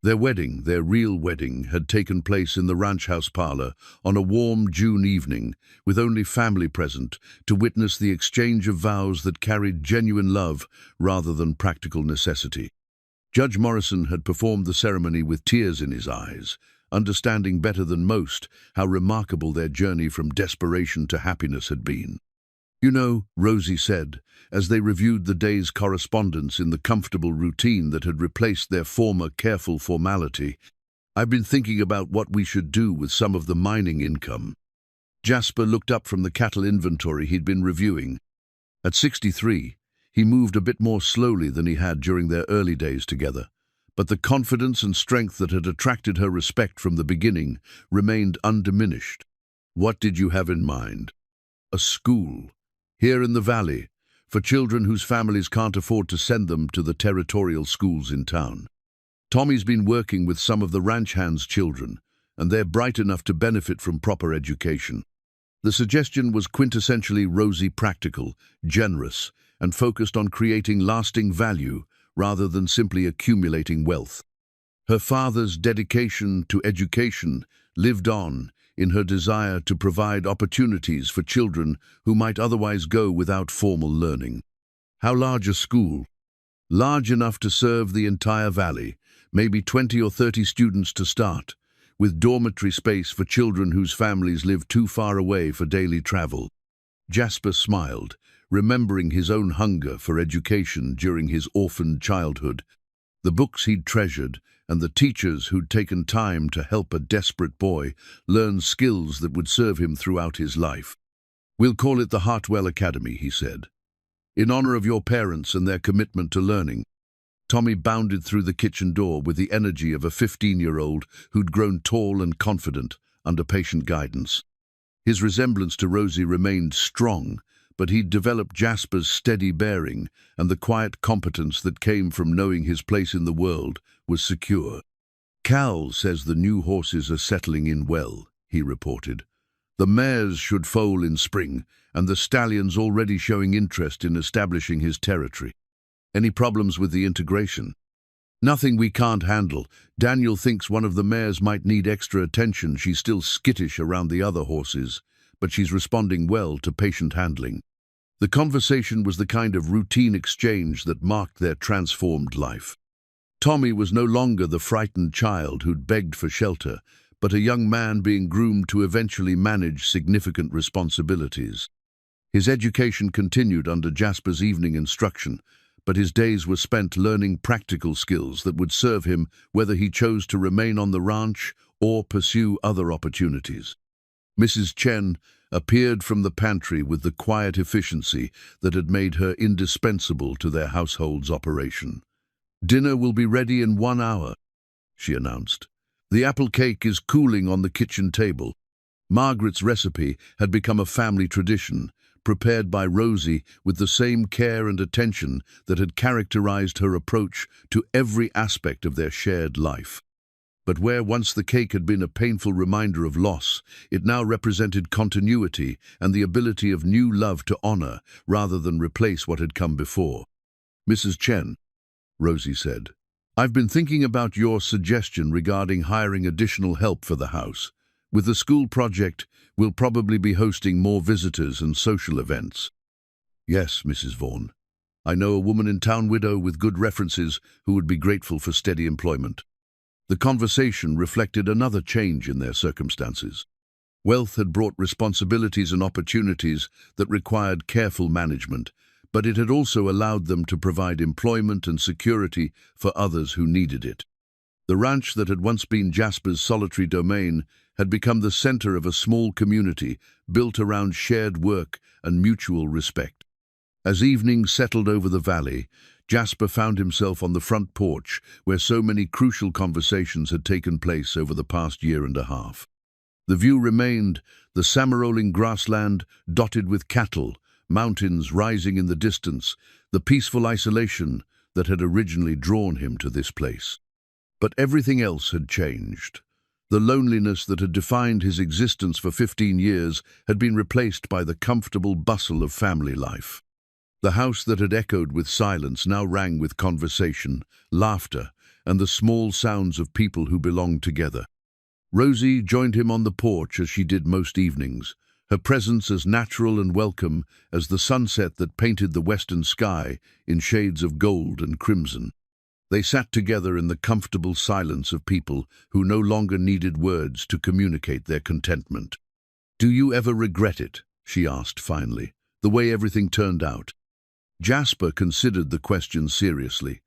Their wedding, their real wedding, had taken place in the ranch house parlor on a warm June evening, with only family present to witness the exchange of vows that carried genuine love rather than practical necessity. Judge Morrison had performed the ceremony with tears in his eyes, understanding better than most how remarkable their journey from desperation to happiness had been. "You know," Rosie said, as they reviewed the day's correspondence in the comfortable routine that had replaced their former careful formality, "I've been thinking about what we should do with some of the mining income." Jasper looked up from the cattle inventory he'd been reviewing. At 63, he moved a bit more slowly than he had during their early days together, but the confidence and strength that had attracted her respect from the beginning remained undiminished. "What did you have in mind?" "A school, here in the valley, for children whose families can't afford to send them to the territorial schools in town. Tommy's been working with some of the ranch hands' children, and they're bright enough to benefit from proper education." The suggestion was quintessentially Rosie practical, generous, and focused on creating lasting value rather than simply accumulating wealth. Her father's dedication to education lived on in her desire to provide opportunities for children who might otherwise go without formal learning. "How large a school?" "Large enough to serve the entire valley, maybe 20 or 30 students to start, with dormitory space for children whose families live too far away for daily travel." Jasper smiled, remembering his own hunger for education during his orphaned childhood, the books he'd treasured, and the teachers who'd taken time to help a desperate boy learn skills that would serve him throughout his life. "We'll call it the Hartwell Academy," he said, "in honor of your parents and their commitment to learning." Tommy bounded through the kitchen door with the energy of a 15-year-old who'd grown tall and confident under patient guidance. His resemblance to Rosie remained strong, but he'd developed Jasper's steady bearing, and the quiet competence that came from knowing his place in the world was secure. "Cal says the new horses are settling in well," he reported. "The mares should foal in spring, and the stallion's already showing interest in establishing his territory." "Any problems with the integration?" "Nothing we can't handle. Daniel thinks one of the mares might need extra attention. She's still skittish around the other horses, but she's responding well to patient handling." The conversation was the kind of routine exchange that marked their transformed life. Tommy was no longer the frightened child who'd begged for shelter, but a young man being groomed to eventually manage significant responsibilities. His education continued under Jasper's evening instruction, but his days were spent learning practical skills that would serve him whether he chose to remain on the ranch or pursue other opportunities. Mrs. Chen appeared from the pantry with the quiet efficiency that had made her indispensable to their household's operation. "Dinner will be ready in 1 hour," she announced. "The apple cake is cooling on the kitchen table." Margaret's recipe had become a family tradition, prepared by Rosie with the same care and attention that had characterized her approach to every aspect of their shared life. But where once the cake had been a painful reminder of loss, it now represented continuity and the ability of new love to honor rather than replace what had come before. "Mrs. Chen," Rosie said, "I've been thinking about your suggestion regarding hiring additional help for the house. With the school project, we'll probably be hosting more visitors and social events." "Yes, Mrs. Vaughn. I know a woman in town, widow with good references, who would be grateful for steady employment." The conversation reflected another change in their circumstances. Wealth had brought responsibilities and opportunities that required careful management, but it had also allowed them to provide employment and security for others who needed it. The ranch that had once been Jasper's solitary domain had become the center of a small community built around shared work and mutual respect. As evening settled over the valley, Jasper found himself on the front porch where so many crucial conversations had taken place over the past year and a half. The view remained the summer-rolling grassland dotted with cattle, mountains rising in the distance, the peaceful isolation that had originally drawn him to this place. But everything else had changed. The loneliness that had defined his existence for 15 years had been replaced by the comfortable bustle of family life. The house that had echoed with silence now rang with conversation, laughter, and the small sounds of people who belonged together. Rosie joined him on the porch as she did most evenings, her presence as natural and welcome as the sunset that painted the western sky in shades of gold and crimson. They sat together in the comfortable silence of people who no longer needed words to communicate their contentment. "Do you ever regret it?" she asked finally, "the way everything turned out?" Jasper considered the question seriously.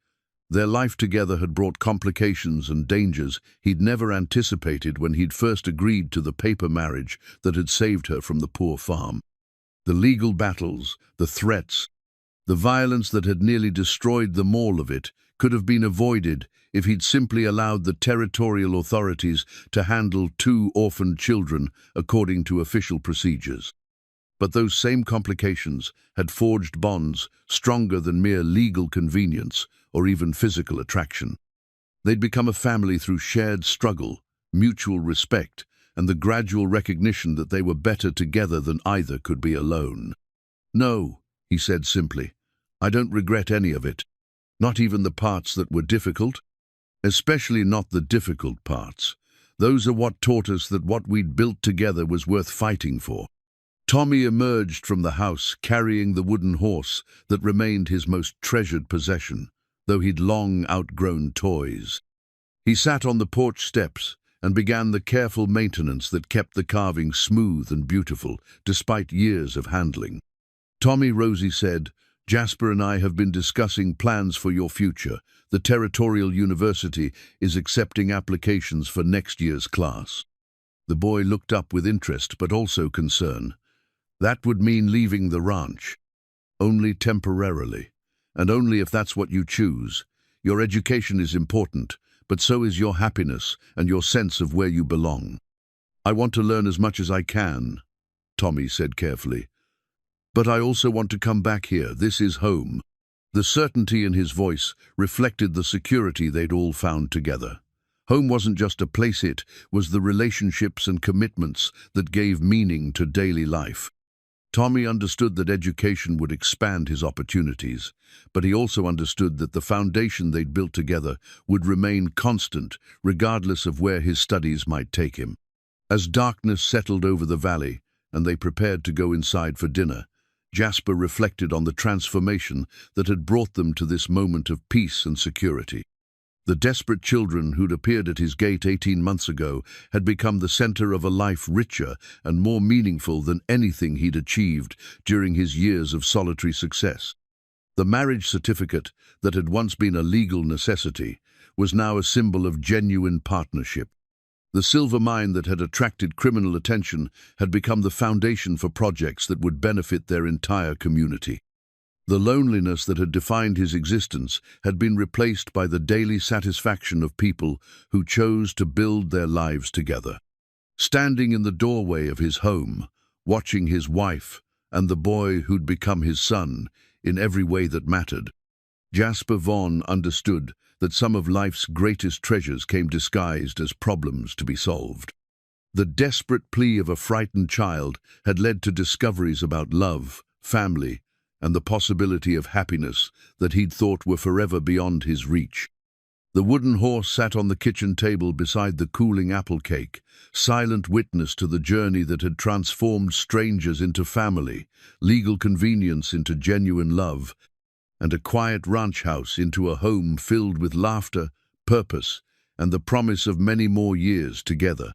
Their life together had brought complications and dangers he'd never anticipated when he'd first agreed to the paper marriage that had saved her from the poor farm. The legal battles, the threats, the violence that had nearly destroyed them, all of it could have been avoided if he'd simply allowed the territorial authorities to handle 2 orphaned children according to official procedures. But those same complications had forged bonds stronger than mere legal convenience or even physical attraction. They'd become a family through shared struggle, mutual respect, and the gradual recognition that they were better together than either could be alone. "No," he said simply, "I don't regret any of it. Not even the parts that were difficult. Especially not the difficult parts. Those are what taught us that what we'd built together was worth fighting for." Tommy emerged from the house carrying the wooden horse that remained his most treasured possession, though he'd long outgrown toys. He sat on the porch steps and began the careful maintenance that kept the carving smooth and beautiful, despite years of handling. "Tommy," Rosie said, "Jasper and I have been discussing plans for your future. The Territorial University is accepting applications for next year's class." The boy looked up with interest but also concern. "That would mean leaving the ranch." "Only temporarily, and only if that's what you choose. Your education is important, but so is your happiness and your sense of where you belong." "I want to learn as much as I can," Tommy said carefully. "But I also want to come back here. This is home." The certainty in his voice reflected the security they'd all found together. Home wasn't just a place, it was the relationships and commitments that gave meaning to daily life. Tommy understood that education would expand his opportunities, but he also understood that the foundation they'd built together would remain constant, regardless of where his studies might take him. As darkness settled over the valley, and they prepared to go inside for dinner, Jasper reflected on the transformation that had brought them to this moment of peace and security. The desperate children who'd appeared at his gate 18 months ago had become the center of a life richer and more meaningful than anything he'd achieved during his years of solitary success. The marriage certificate that had once been a legal necessity was now a symbol of genuine partnership. The silver mine that had attracted criminal attention had become the foundation for projects that would benefit their entire community. The loneliness that had defined his existence had been replaced by the daily satisfaction of people who chose to build their lives together. Standing in the doorway of his home, watching his wife and the boy who'd become his son in every way that mattered, Jasper Vaughn understood that some of life's greatest treasures came disguised as problems to be solved. The desperate plea of a frightened child had led to discoveries about love, family, and the possibility of happiness that he'd thought were forever beyond his reach. The wooden horse sat on the kitchen table beside the cooling apple cake, silent witness to the journey that had transformed strangers into family, legal convenience into genuine love, and a quiet ranch house into a home filled with laughter, purpose, and the promise of many more years together.